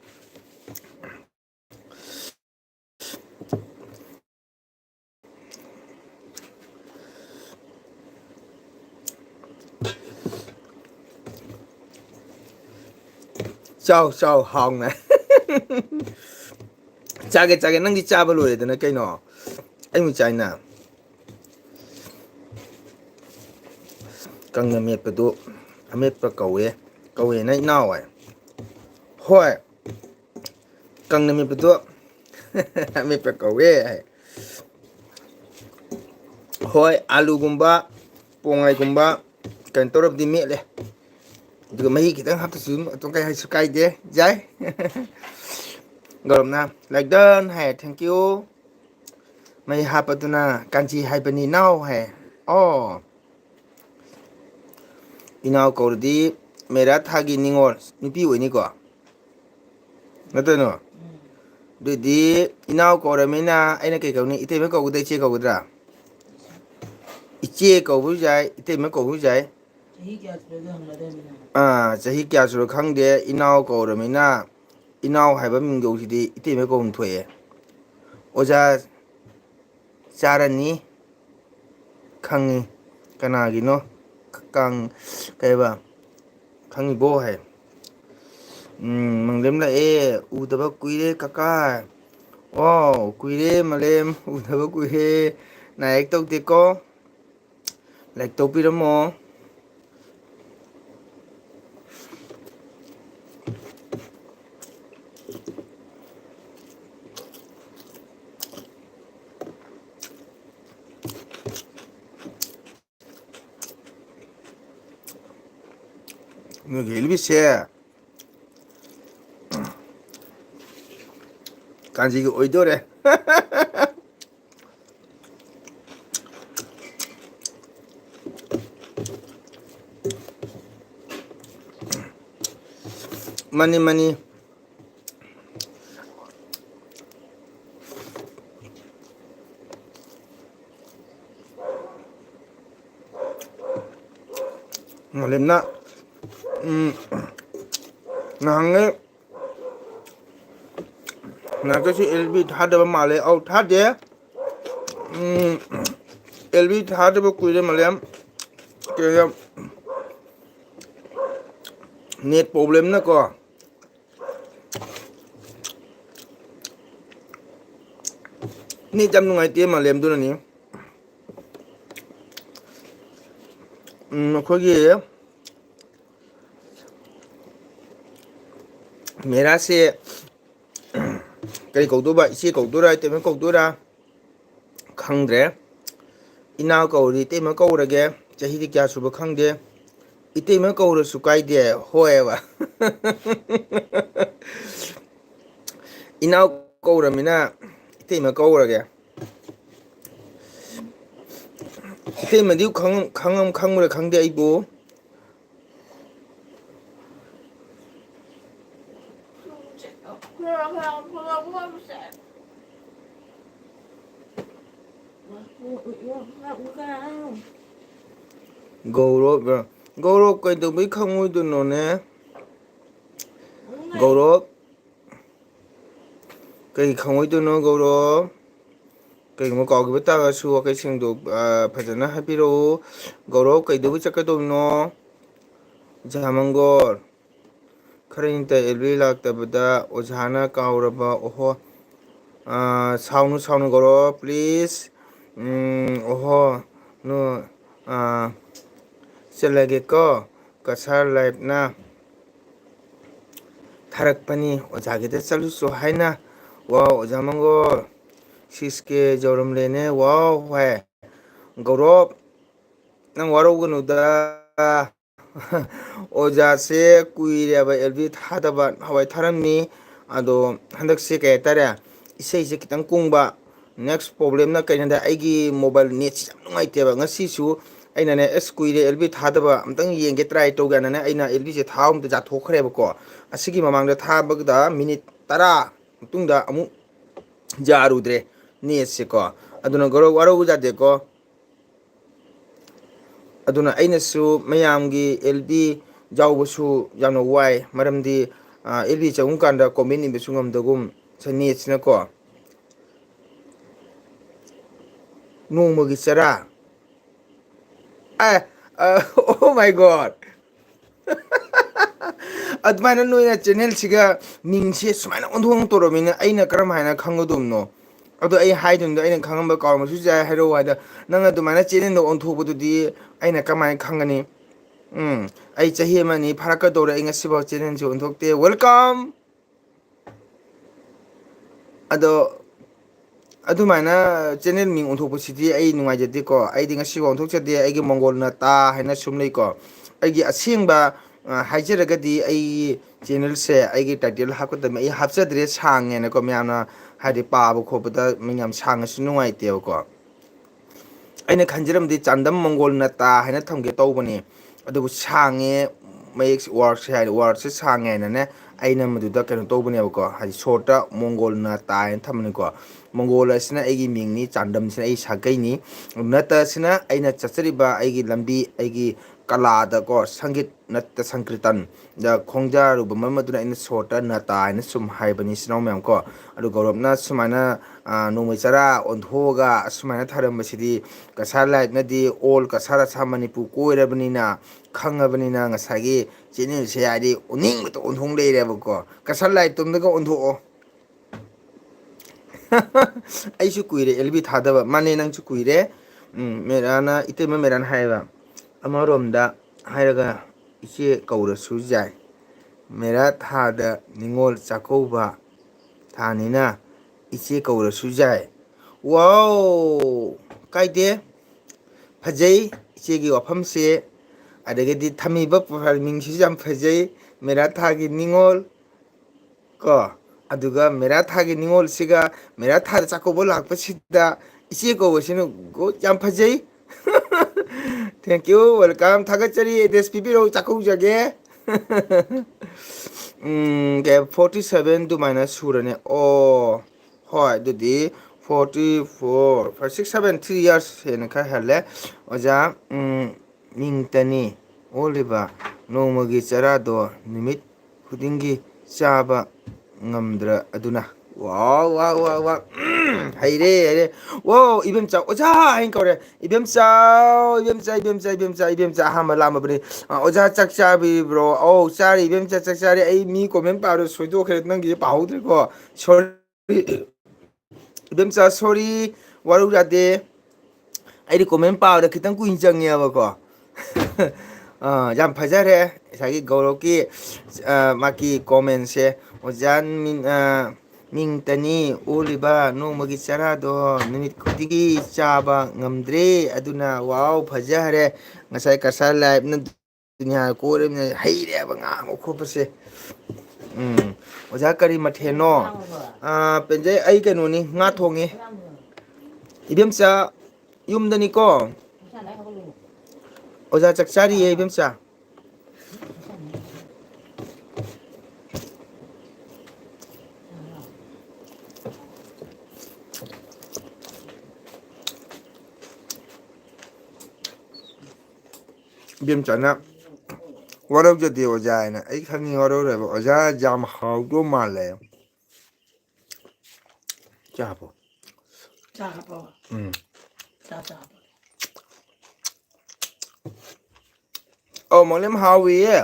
chào chào hồng này 짜게 năng đi cha bao lùi nó cây nọ anh muốn chạy nào căng miệt bự tụ miệt bự cầu ấy này nào vậy thôi căng miệt bự tụ miệt bự cầu ấy thôi alu gumba pongai gumba cần tôi đi miệt đấy từ mấy cái thằng hấp xuống trong cái hay sky đấy giấy gồm na like đơn hay thank you mấy hấp ở đây na kanji hay bên nào hay oh 이나오 거르디 메라 타기 닝올 누피 왜니까 나도노 두디 이나오 거르미나 아이나 개거니 이때면 거고대 제 거고더라 이제 거부자이 이때면 거부자이 아 자히 꺄수로 강데 이나오 거르미나 이나오 하이바 민교시디 이때면 거운 토에 오자 자라니 강이 까나기노 càng cái bà khang bố hay mang lem lại u tập quý đấy kaka wow quý đấy mà lem u tập quý đấy này tao thì có lại tao biết không 여기 일비세 간식이 어디더래 많이 lem나 nangé na cái LB thắt được mà lấy ao thắt đấy LB thắt được quỳ đấy mà lấy cái net problem nó có ni jam ngày tiêm mà làm tôi là nhỉ nó có gì vậy मेरा से कई कौदुबा इसे कौदुरा तेम कौदुरा खंग्रे इनाव कौरी तेम कौरगे चहीदी क्या सुब खंगे item Kaur सुकाइदे होएबा इनाव कौरमिना item कौरगे item दिउ खंगम खंगदे आइबो gầu rồi Gaurav kaidabai khangoidunone. Gaurav kai khangoiduno Gaurav. Kaiguma kawgiba tagasu wakai singdo phajana hapiro. Gaurav kaidabai chakadobno. Jamangor. Kharinta elbi laktabada ojhana kauraba oho. Saunu Gaurav please. Oho no chalage ko kasar life na tharak pani ojagida chaluso haina wow Jamangor 6K joram lene wow hai Gaurav nang warogunu da oja se kuireba elbi thadaba hawai tharamni ado handak se kay tare isei se kitang kungba next problem na kainada aigi mobile net yam nungaiteba ngasi su aina ne es kuire elbi thadaba amtang yenge try to gana ne aina elbi se thaum da ja thokhreba ko asigi mamang da thabagda minute 10 mutungda amu jarudre net se ko aduna Gaurav waro jade ko aduna ainasu mayamgi LB jawbasu yamna wai maramdi LB chagum kanda comment ni besungam dagum sanets na ko nongmagi chara oh my god admaina noina channel siga mingse sumaina ondhong toromina aina karam haina khangodumno ado ai haidun aina khangamba kawma su jai hairo wada nang admaina channel no onthobududi aina kamai khangani ai chahi mani pharaka dore inga siba channel jo onthokte welcome ado adumana channel ming onthopusidi ai nungaijade ko ai dinga siba onthokchade aigi mongol na ta haina sumlei ko aigi asengba hajaragadi ai channel se aigi title hakudam ai hapchadre sange na ko myamna hadi pabu khobada minyam sanga su nungaite ko aina khanjiramdi chandam mongol na ta haina thamge tawbani adu sange mayek words hai words sange na ne aina maduda kano tawbani ko hadi shorta mongol na ta haina thamani ko mongol asina aigi mingni chandam sina ai sagaini nata sina aina chachariba aigi lambi aigi kala da ko sangit natta sankritan da khongja ru mamaduna ina shorta nata ina sum haibani sinaw mem ko adu Gauravna sumana nomaichara onthoga sumana tharam basidi kasar light nadi all kasara sa Manipur koirabnina khangabnina ngasagi channel se yadi uning to onthong leireba ko kasar light tumdaga ontho aisu kuire LB thadaba mane nangchu kuire merana itema meran haiba amaromda hairaga iche kaurasu jai mera thada ningol chakouba thanina iche kaurasu jai wow kaide phajai iche gi wafam se adagedi thamiba farming si jam phajai mera thagi ningol ko aduga mera thagi ningol siga mera thada chakouba lakpa sida iche kawasinu go jam phajai thank you welcome thagachari address pipiro chakou jage ke 47 to minus surane oh hoy dudi 44 for 6 7 3 years hen ka hele oja ningtani oliba nomagi charado nimit khudingi chaba ngamdra aduna wow wow wow wow haire wow ibemcha oja hain kore ibemcha hama lama bri oja chakcha bi bro oh sorry ibemcha chakcha ai mi comment paro soido khere nangi paudre ko sorry ibemcha sorry waru jade ai comment paro kitang kuin changya ba ko jam phajare sagi Gaurav ki maki comment se ojan min mingtani oliba nomagi charado numit khudigi chaba ngamdre aduna wow phajare ngasai kasar live na dunya kore na haire ba nga khopase oja kari matheno penjai ai kanoni nga thonge ibemcha yumdani ko oja chakchari ibemcha ibemcha na ꯋꯥꯔꯧꯖꯗꯦ ꯑꯣꯖꯥ ꯍꯥꯏꯅ ꯑꯩ ꯈꯪꯉꯤ ꯋꯥꯔꯧꯔꯦꯕ ꯑꯣꯖꯥ ꯌꯥꯝ ꯍꯥꯎꯗꯧ ꯃꯥꯜꯂꯦ ꯆꯥꯕꯣ ꯑꯧ ꯃꯣꯂꯦꯝ ꯍꯥꯎꯏꯌꯦ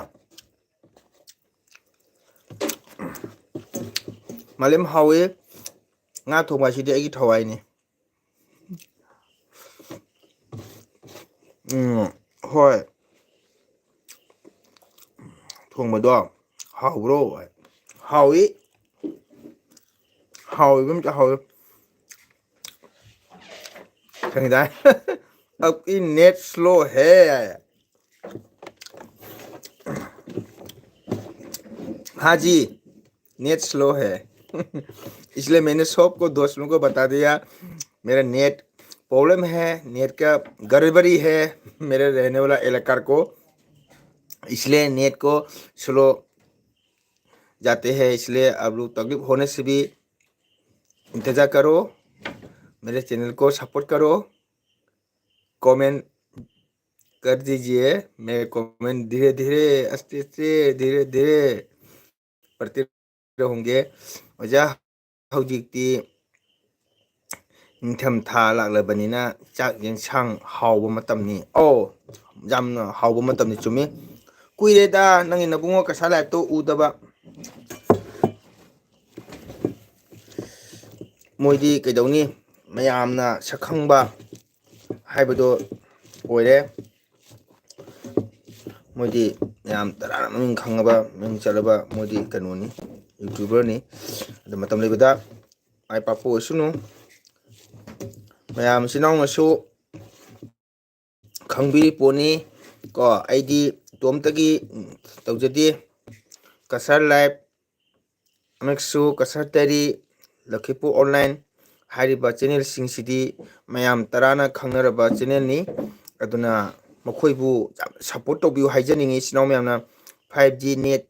ꯃꯥꯂꯦꯝ ꯍꯥꯎꯋꯦ ꯉꯥ ꯊꯣꯡꯕ ꯍꯥꯏꯁꯤꯗꯤ ꯑꯩꯒꯤ ꯊꯋꯥꯏꯅꯤ ꯍꯣꯏ ꯊꯣꯡꯕꯗꯣ ꯍꯥꯎꯕ꯭ꯔꯣ ꯍꯥꯎꯏ ꯍꯥꯎꯏꯕ ꯑꯝꯇ ꯍꯥꯎꯏ ꯈꯪꯉꯤꯗꯥꯏ ꯑꯕꯀꯤ नेट स्लो है हाँ जी नेट स्लो है इसलिए मैंने सबको दोस्त लोगों को बता दिया मेरा नेट प्रॉब्लम है नेट का गड़बड़ी है मेरे रहने वाला इलाका को इसलिए नेट को स्लो जाते हैं इसलिए आप लोग तकलीफ होने से भी इंतज़ार करो मेरे चैनल को सपोर्ट करो कमेंट कर दीजिए मैं कमेंट धीरे धीरे आस्ते आस्ते धीरे धीरे पढ़ते रहूँगे ओजा हौजिक्ति निंथम था लाक्लबनिना चाक येंसांग हाउबा मतमनी ओ जामना हाउबा मतमनी चुमी कुइरेदा नंगी नबुंगो कसा लाइफ तो उदबा मोइदी कैदौनी मयामना सखंबा हाइबदो ओइरे मोदी याम तराना ममिंग खंगबा मिंग चलबा मोदी कनोनी यूट्यूबर नि अद मतम लेबदा आइ पापो ओसुनु मयाम सिनाउनसु खंबी पोनी को आइदी तोमतगी तौजदी कसर लाइव अमेक्सु कसर तरी लखीपु ऑनलाइन हारिबा चैनल सिंगसिदी मयाम तराना खंगरबा चैनल नि अदुना मखोइबु सपोर्ट तौबिउ हाइजनिंगी सिनाउ मयामना 5G नेट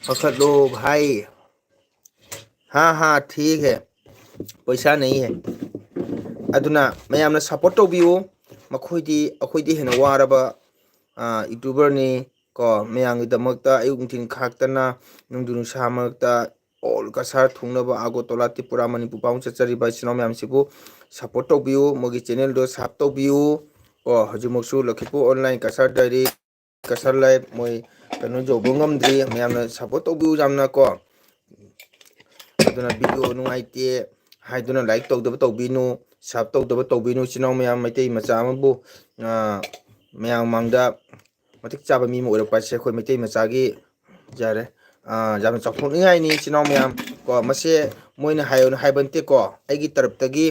पकड़ लो भाई हाँ हाँ ठीक है पैसा नहीं है अदुना मयामना सपोर्ट तौबिउ मखोइदी अखोइदी हेना वारबा यूट्यूबर नि को मयांगी दमकता अयुंथिन खाक्तना नुंदुनु सामकता ऑल कसर थुंगनबा आगो तोला त्रिपुरा मणिपुर पाउं चचरिबा सिनाउ मयामसिबु सपोर्ट तौबिउ मोगी चैनल दो साब तौबिउ को हजुमक्सु लखीपु ऑनलाइन कसर डायरी कसर लाइव मोय कनो जोबो ngamdri मयामना सपोर्ट तौबिउ जामना को अदुना वीडियो नुंगाइते हाइदुना लाइक तौदबा तौबिनु सब तौदबा तौबिनु सिनाउ मयाम मैतै मचा अमबु मयाम मांगदा मतिक चाबा मी म ओरपासे खoi मैतै मचागी जारे जाम चौथोनिङाइनि सिनाउ मयाम को मसे मोइना हाइबनते को आइगी तरफतगी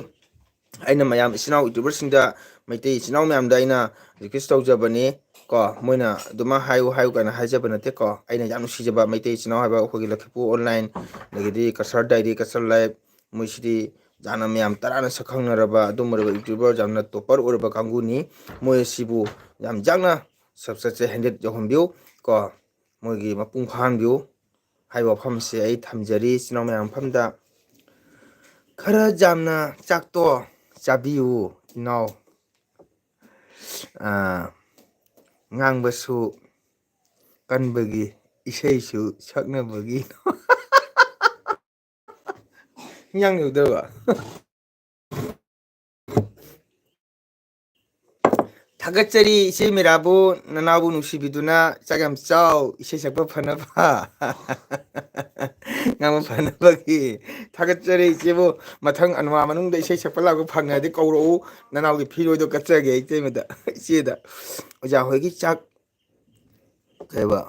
अइना मयाम सिनाउ यूट्यूबर सिंगदा मैतै सिनाउ मयामदा अइना रिक्वेस्ट तौजबनी को मोइना दुमा हायु हायु kana हाइजबा नते को अइना याम नुसिजबा मैतै सिनाउ हाइबा खोगी लखीपु ऑनलाइन लगिदी कसर डायरी कसर लाइव मोइसिदी जाना मयाम तराना सखंगनरबा दुमरबा यूट्यूबर जामना टॉपर ओरबा कांगुनी मोइसिबु याम जांगना सबसे हैंडेड जहमबिउ को मोगी मपुंग फानबिउ हाइबा फमसे आई थमजरी सिनाउ मयाम फमदा खरा जामना चाकतो चाबिउ नाउ ngangbsu kanbagi isaisu saknabagi yang udaba थागतचरी इसे मेराबु ननाबु नुसिबिदुना चागम चाव इसे सकबा फनबा ngang फनबगी थागतचरी इसेबु मथंग अनवा मनुंग इसे सकपा लागो फंगदि कौरो ननाउगी फिरोइदो कच्चगे इतेमदा इसेदा ओजा होगी चाक कैबा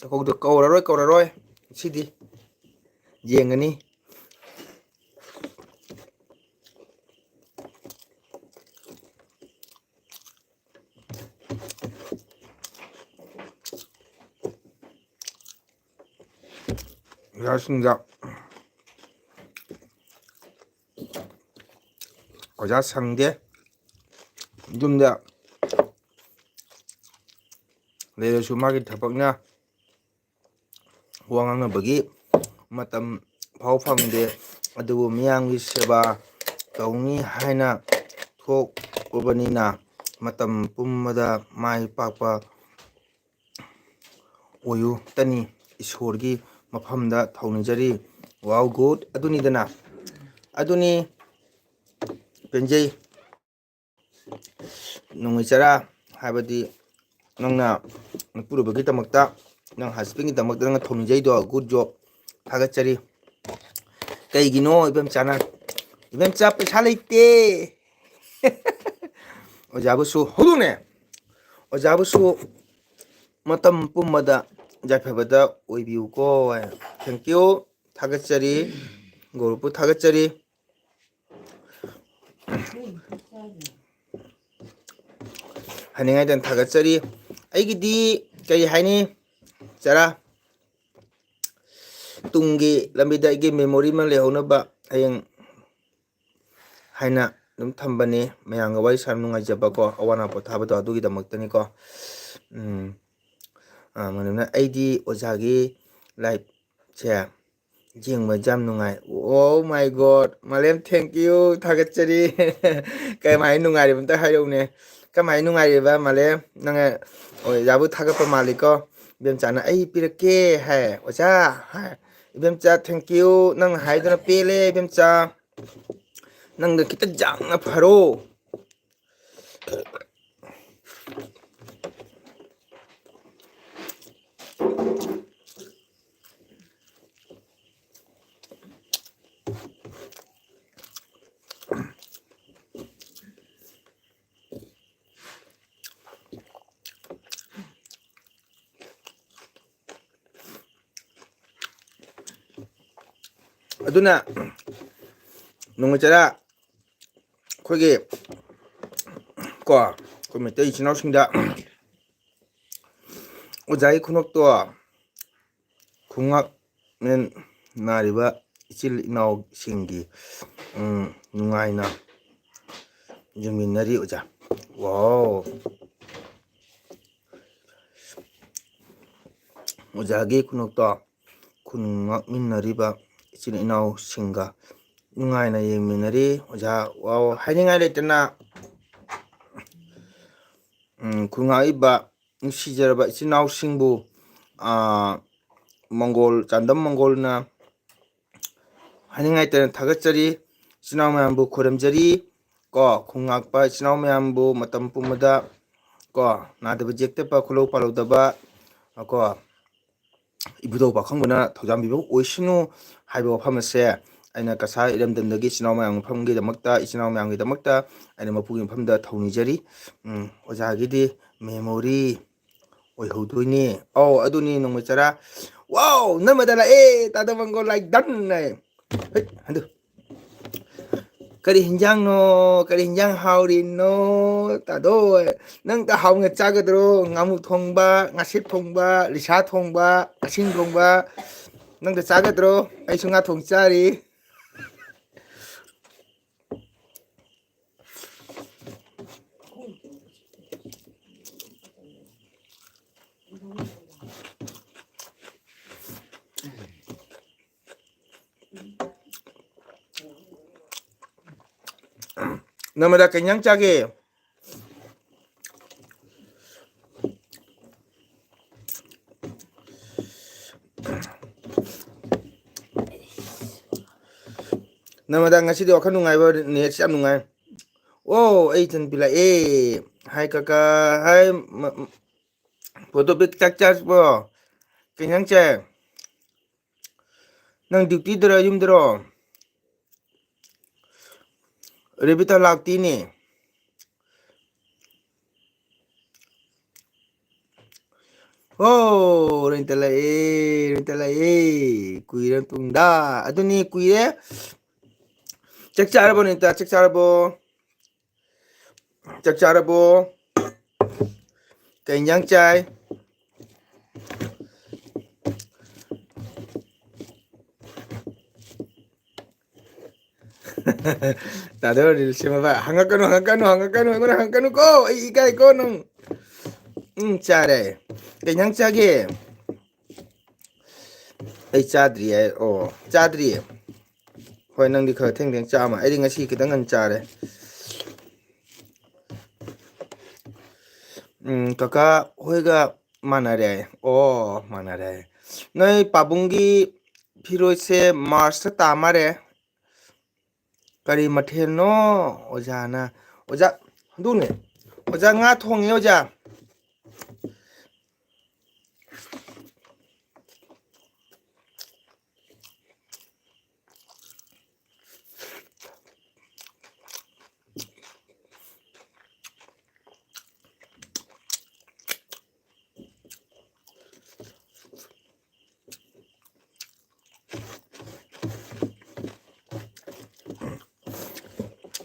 चकौदो कौररोय सिदी येंगनी यासिंगा ओजा संगे जुमदा लेरसु मागी थपकना वांगांगबगी मतम फाव फंगदे अदुबु मियांगी सेवा तौनी हाइना थोक उबनिना ꯃꯇꯝ ꯄꯨꯝꯕꯗ ꯃꯥꯏ ꯄꯥꯛꯄ ꯑꯣꯏꯌꯨ ꯇꯅꯤ ꯏꯁꯣꯔꯒꯤ ꯃꯐꯝꯗ ꯊꯧꯅꯤꯖꯔꯤ ꯋꯥꯎ ꯒꯨꯗ ꯑꯗꯨꯅꯤꯗꯅ ꯑꯗꯨꯅꯤ ꯄꯦꯟꯖꯩ ꯅꯣꯡꯃꯩ ꯆꯔꯥ ꯍꯥꯏꯕꯗꯤ ꯅꯪꯅ ꯅꯄꯨꯔꯣꯏꯕꯒꯤꯗꯃꯛꯇ ꯅꯪ ꯍꯁꯕꯦꯟꯒꯤꯗꯃꯛꯇ ꯅꯪꯅ ꯊꯧꯅꯤꯖꯩꯗꯣ ꯒꯨꯗ ꯖꯣꯕ ꯊꯥꯒꯠꯆꯔꯤ ꯀꯩꯒꯤꯅꯣ ꯏꯕꯦꯝꯆꯥꯅ ꯏꯕꯦꯝꯆꯥ ꯄꯩꯁꯥ ꯂꯩꯇꯦ ꯑꯣꯖꯥꯕꯨꯁꯨ ꯍꯧꯗꯣꯡꯅꯦ ꯑꯣꯖꯥꯕꯨꯁꯨ ꯃꯇꯝ ꯄꯨꯝꯕꯗ ꯌꯥꯏꯐꯕꯗ ꯑꯣꯏꯕꯤꯌꯨꯀꯣ ꯊꯦꯡꯀ꯭ꯌꯨ ꯊꯥꯒꯠꯆꯔꯤ ꯒꯧꯔꯨꯞꯄꯨ ꯊꯥꯒꯠꯆꯔꯤ ꯍꯥꯏꯅꯤꯡꯉꯥꯏꯗꯅ ꯊꯥꯒꯠꯆꯔꯤ ꯑꯩꯒꯤꯗꯤ ꯀꯔꯤ ꯍꯥꯏꯅꯤ ꯆꯔꯥ ꯇꯨꯡꯒꯤ ꯂꯝꯕꯤꯗ ꯑꯩꯒꯤ ꯃꯦꯃꯣꯔꯤ ꯑꯃ ꯂꯩꯍꯧꯅꯕ ꯍꯌꯦꯡ ꯍꯥꯏꯅ ꯑꯗꯨꯝ ꯊꯝꯕꯅꯤ ꯃꯌꯥꯝꯒ ꯋꯥꯔꯤ ꯁꯥꯅ ꯅꯨꯡꯉꯥꯏꯖꯕꯀꯣ ꯑꯋꯥ ꯑꯅꯥ ꯄꯣꯊꯥꯕꯗꯣ ꯑꯗꯨꯒꯤꯗꯃꯛꯇꯅꯤꯀꯣ ꯃꯗꯨꯅ ꯑꯩꯗꯤ ꯑꯣꯖꯥꯒꯤ ꯂꯥꯏꯐꯁꯦ ꯌꯦꯡꯕꯁꯦ ꯌꯥꯝ ꯅꯨꯡꯉꯥꯏ ꯑꯣ ꯃꯥꯏ ꯒꯣꯗ ꯃꯥꯂꯦꯝ ꯊꯦꯡꯀ꯭ꯌꯨ ꯊꯥꯒꯠꯆꯔꯤ ꯀꯃꯥꯏꯅ ꯅꯨꯡꯉꯥꯏꯔꯤꯕ ꯑꯝꯇ ꯍꯥꯏꯔꯛꯎꯅꯦ ꯀꯃꯥꯏꯅ ꯅꯨꯡꯉꯥꯏꯔꯤꯕ ꯃꯥꯂꯦꯝ ꯅꯪ ꯑꯣꯖꯥꯕꯨ ꯊꯥꯒꯠꯄ ꯃꯥꯜꯂꯤꯀꯣ ꯏꯕꯦꯝꯆꯥꯅ ꯑꯩ ꯄꯤꯔꯛꯀꯦ ꯍꯥꯏ ꯑꯣꯖꯥ ꯍꯥꯏ ꯏꯕꯦꯝꯆꯥ ꯊꯦꯡꯀ꯭ꯌꯨ ꯅꯪ ꯍꯥꯏꯗꯨꯅ ꯄꯦꯜꯂꯦ ꯏꯕꯦꯝꯆꯥ ꯅꯪꯗ ꯈꯤꯇ ꯌꯥꯡꯅ ꯐꯔꯣ ꯑꯗꯨꯅ ꯅꯣꯡꯃꯩ ꯆꯔꯥ ꯑꯩꯈꯣꯏꯒꯤ ꯀꯣ ꯑꯩꯈꯣꯏ ꯃꯩꯇꯩ ꯏꯆꯤꯟ ꯏꯅꯥꯎꯁꯤꯡꯗ ꯑꯣꯖꯥꯒꯤ ꯈꯨꯅꯣꯛꯇꯣ ꯈꯨꯉꯥꯛꯃꯦꯟ ꯅꯥꯔꯤꯕ ꯏꯆꯤꯜ ꯏꯅꯥꯎꯁꯤꯡꯒꯤ ꯅꯨꯡꯉꯥꯏꯅ ꯌꯦꯡꯃꯤꯟꯅꯔꯤ ꯑꯣꯖꯥ ꯋꯥꯎ ꯑꯣꯖꯥꯒꯤ ꯈꯨꯅꯣꯛꯇꯣ ꯈꯨꯟ ꯉꯥꯛꯃꯤꯟꯅꯔꯤꯕ ꯏꯆꯤꯜ ꯏꯅꯥꯎꯁꯤꯡꯒ ꯅꯨꯡꯉꯥꯏꯅ ꯌꯦꯡꯃꯤꯟꯅꯔꯤ ꯑꯣꯖꯥ ꯋꯥꯎ ꯍꯥꯏꯅꯤꯡꯉꯥꯏ ꯂꯩꯇꯅ ꯈꯨꯟꯉꯥꯛꯏꯕ ꯅꯨꯡꯁꯤꯖꯔꯕ ꯏꯆꯤꯜ ꯏꯅꯥꯎꯁꯤꯡꯕꯨ ꯃꯪꯒꯣꯜ ꯆꯥꯟꯗꯝ ꯃꯪꯒꯣꯜꯅ ꯍꯥꯏꯅꯤꯡꯉꯥꯏꯇꯅ ꯊꯥꯒꯠꯆꯔꯤ ꯏꯆꯤꯜ ꯏꯅꯥꯎ ꯃꯌꯥꯝꯕꯨ ꯈꯣꯏꯔꯝꯖꯔꯤ ꯀꯣ ꯈꯨꯟꯉꯥꯛꯄ ꯏꯆꯤꯜ ꯏꯅꯥꯎ ꯃꯌꯥꯝꯕꯨ ꯃꯇꯝ ꯄꯨꯝꯕꯗ ꯀꯣ ꯅꯥꯗꯕ ꯌꯦꯛꯇꯕ ꯈꯨꯜꯍꯧ ꯄꯥꯜꯍꯧꯗꯕ ꯀꯣ ꯏꯕꯨꯙꯧ ꯄꯥꯈꯪꯕꯅ ꯊꯧꯖꯥꯝꯕꯤꯕ ꯑꯣꯏꯁꯅꯨ ꯍꯥꯏꯕ ꯋꯥꯐꯝ ꯑꯁꯦ ꯑꯩꯅ ꯀꯁꯥꯔ ꯏꯔꯝꯗꯝꯗꯒꯤ ꯏꯆꯤꯜ ꯏꯅꯥꯎ ꯃꯌꯥꯝ ꯃꯐꯝꯒꯤꯗꯃꯛꯇ ꯏꯆꯤꯜ ꯏꯅꯥꯎ ꯃꯌꯥꯝꯒꯤꯗꯃꯛꯇ ꯑꯩꯅ ꯃꯄꯨꯒꯤ ꯃꯐꯝꯗ ꯊꯧꯅꯤꯖꯔꯤ ꯑꯣꯖꯥꯒꯤꯗꯤ ꯃꯦꯃꯣꯔꯤ ꯑꯣꯏꯍꯧꯗꯣꯏꯅꯤ ꯑꯧ ꯑꯗꯨꯅꯤ ꯅꯣꯡꯃꯩ ꯆꯔꯥ ꯋꯥꯎ ꯅꯝꯃꯗ ꯂꯥꯛꯑꯦ ꯇꯥꯗ ꯃꯪꯒꯣꯜ ꯂꯥꯏꯛ ꯗꯟ ꯍꯟꯗꯨ ꯀꯔꯤ ꯍꯤꯟꯖꯥꯡꯅꯣ ꯀꯔꯤ ꯍꯤꯟꯖꯥꯡ ꯍꯥꯎꯔꯤꯅꯣ ꯇꯥꯗꯣ ꯅꯪꯇ ꯍꯥꯎꯅ ꯆꯥꯒꯗ꯭ꯔꯣ ꯉꯥꯃꯨ ꯊꯣꯡꯕ ꯉꯥꯁꯤꯦꯠ ꯊꯣꯡꯕ ꯂꯤꯁꯥ ꯊꯣꯡꯕ ꯀꯛꯆꯤꯡ ꯊꯣꯡꯕ ꯅꯪꯗ ꯆꯥꯒꯗ꯭ꯔꯣ ꯑꯩꯁꯨ ꯉꯥ ꯊꯣꯡ ꯆꯥꯔꯤ ꯅꯪꯃꯗ ꯀꯩ ꯏꯟꯖꯥꯡ ꯆꯥꯒꯦ ꯅꯪꯃꯗ ꯉꯁꯤꯗꯤ ꯋꯥꯈꯜ ꯅꯨꯡꯉꯥꯏꯕ ꯅꯦꯠꯁꯦ ꯌꯥꯝ ꯅꯨꯡꯉꯥꯏ ꯑꯣ ꯑꯩ ꯏꯊꯟ ꯄꯤꯂꯛꯑꯦ ꯍꯥꯏ ꯀꯀꯥ ꯍꯥꯏ ꯐꯣꯇꯣ ꯄꯤꯛ ꯆꯥꯛ ꯆꯥꯔꯕꯣ ꯀꯩ ꯏꯟꯖꯥꯡ ꯆꯥꯏ ꯅꯪ ꯗ꯭ꯌꯨꯇꯤꯗꯔ ꯌꯨꯝꯗꯔꯣ ꯔꯦꯕꯤꯇꯥ ꯂꯥꯛꯇꯤꯅꯦ ꯑꯣ ꯔꯦꯟꯇ ꯂꯥꯛꯑꯦ ꯀꯨꯏꯔ ꯇꯨꯡꯗ ꯑꯗꯨꯅꯤ ꯀꯨꯏꯔꯦ ꯆꯥꯛ ꯆꯥꯔꯕꯣ ꯅꯦꯟꯇꯥ ꯆꯥꯛ ꯆꯥꯔꯕꯣ ꯆꯥꯛ ꯆꯥꯔꯕꯣ ꯀꯩ ꯏꯟꯖꯥꯡ ꯆꯥꯏ ꯇꯥꯗꯣ ꯔꯤꯜꯁ ꯁꯦꯝꯃꯕ ꯍꯪꯉꯛꯀꯅꯨ ꯑꯩꯉꯣꯟꯗ ꯍꯪꯉꯛꯀꯅꯨꯀꯣ ꯑꯩ ꯏꯀꯥꯏꯀꯣ ꯅꯪ ꯆꯥꯔꯦ ꯀꯩ ꯏꯟꯖꯥꯡ ꯆꯥꯒꯦ ꯑꯩ ꯆꯥꯗ꯭ꯔꯤꯌꯦ ꯑꯣ ꯆꯥꯗ꯭ꯔꯤꯌꯦ ꯍꯣꯏ ꯅꯪꯗꯤ ꯈꯔ ꯊꯦꯡ ꯆꯥꯃ ꯑꯩꯗꯤ ꯉꯁꯤ ꯈꯤꯇꯪ ꯉꯟꯅ ꯆꯥꯔꯦ Kaka hoiga manare. Oh, manare. Noi pabungi 피로세 마스터 따마레 까리 마테노 오자나 오자 누네 오자 nga 통이 오자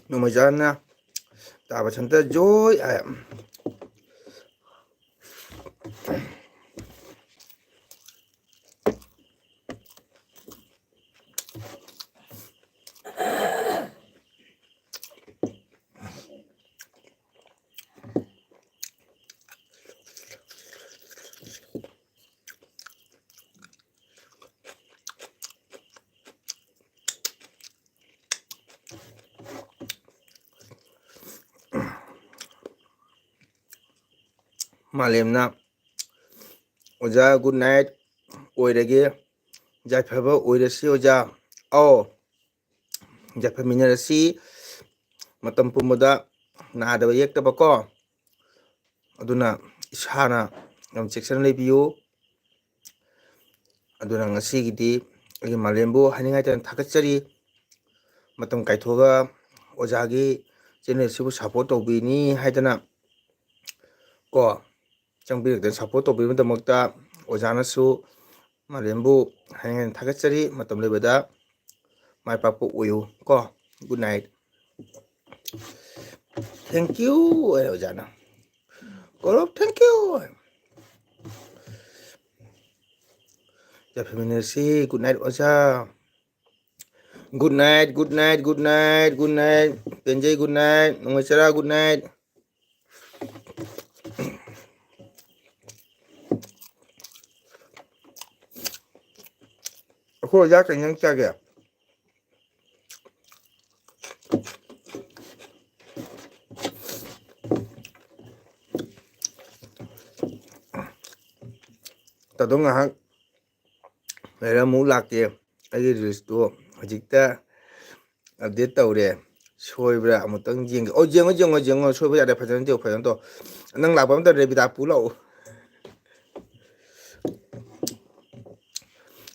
노마자나 따바 찬다 조이 말렘나 오자 굿나잇 오이레게 자파바 오이레시 오자 어 자파미나라시 matam pumada naadaba yektaba ko aduna isana yam section lebiyo aduna ngasigidi agi malembo haningai tan thakachari matam kaithoga ojagi channel sibu support tobini haidana ko changbi den support tobi matamta ojana su malembo haningai thakachari matam lebada mai papu uyu ko good night thank you ojana korop thank you Japanese good night oja good night good night good night good night Benjay good night Nongachara good night Ako oja kanyang chage Tadong ngahak Mera mu lakye agi resto hajikta update tawre soibra amutang jeng o jengo soibra ada phajan teu phajan to nang labam ta rebida pulo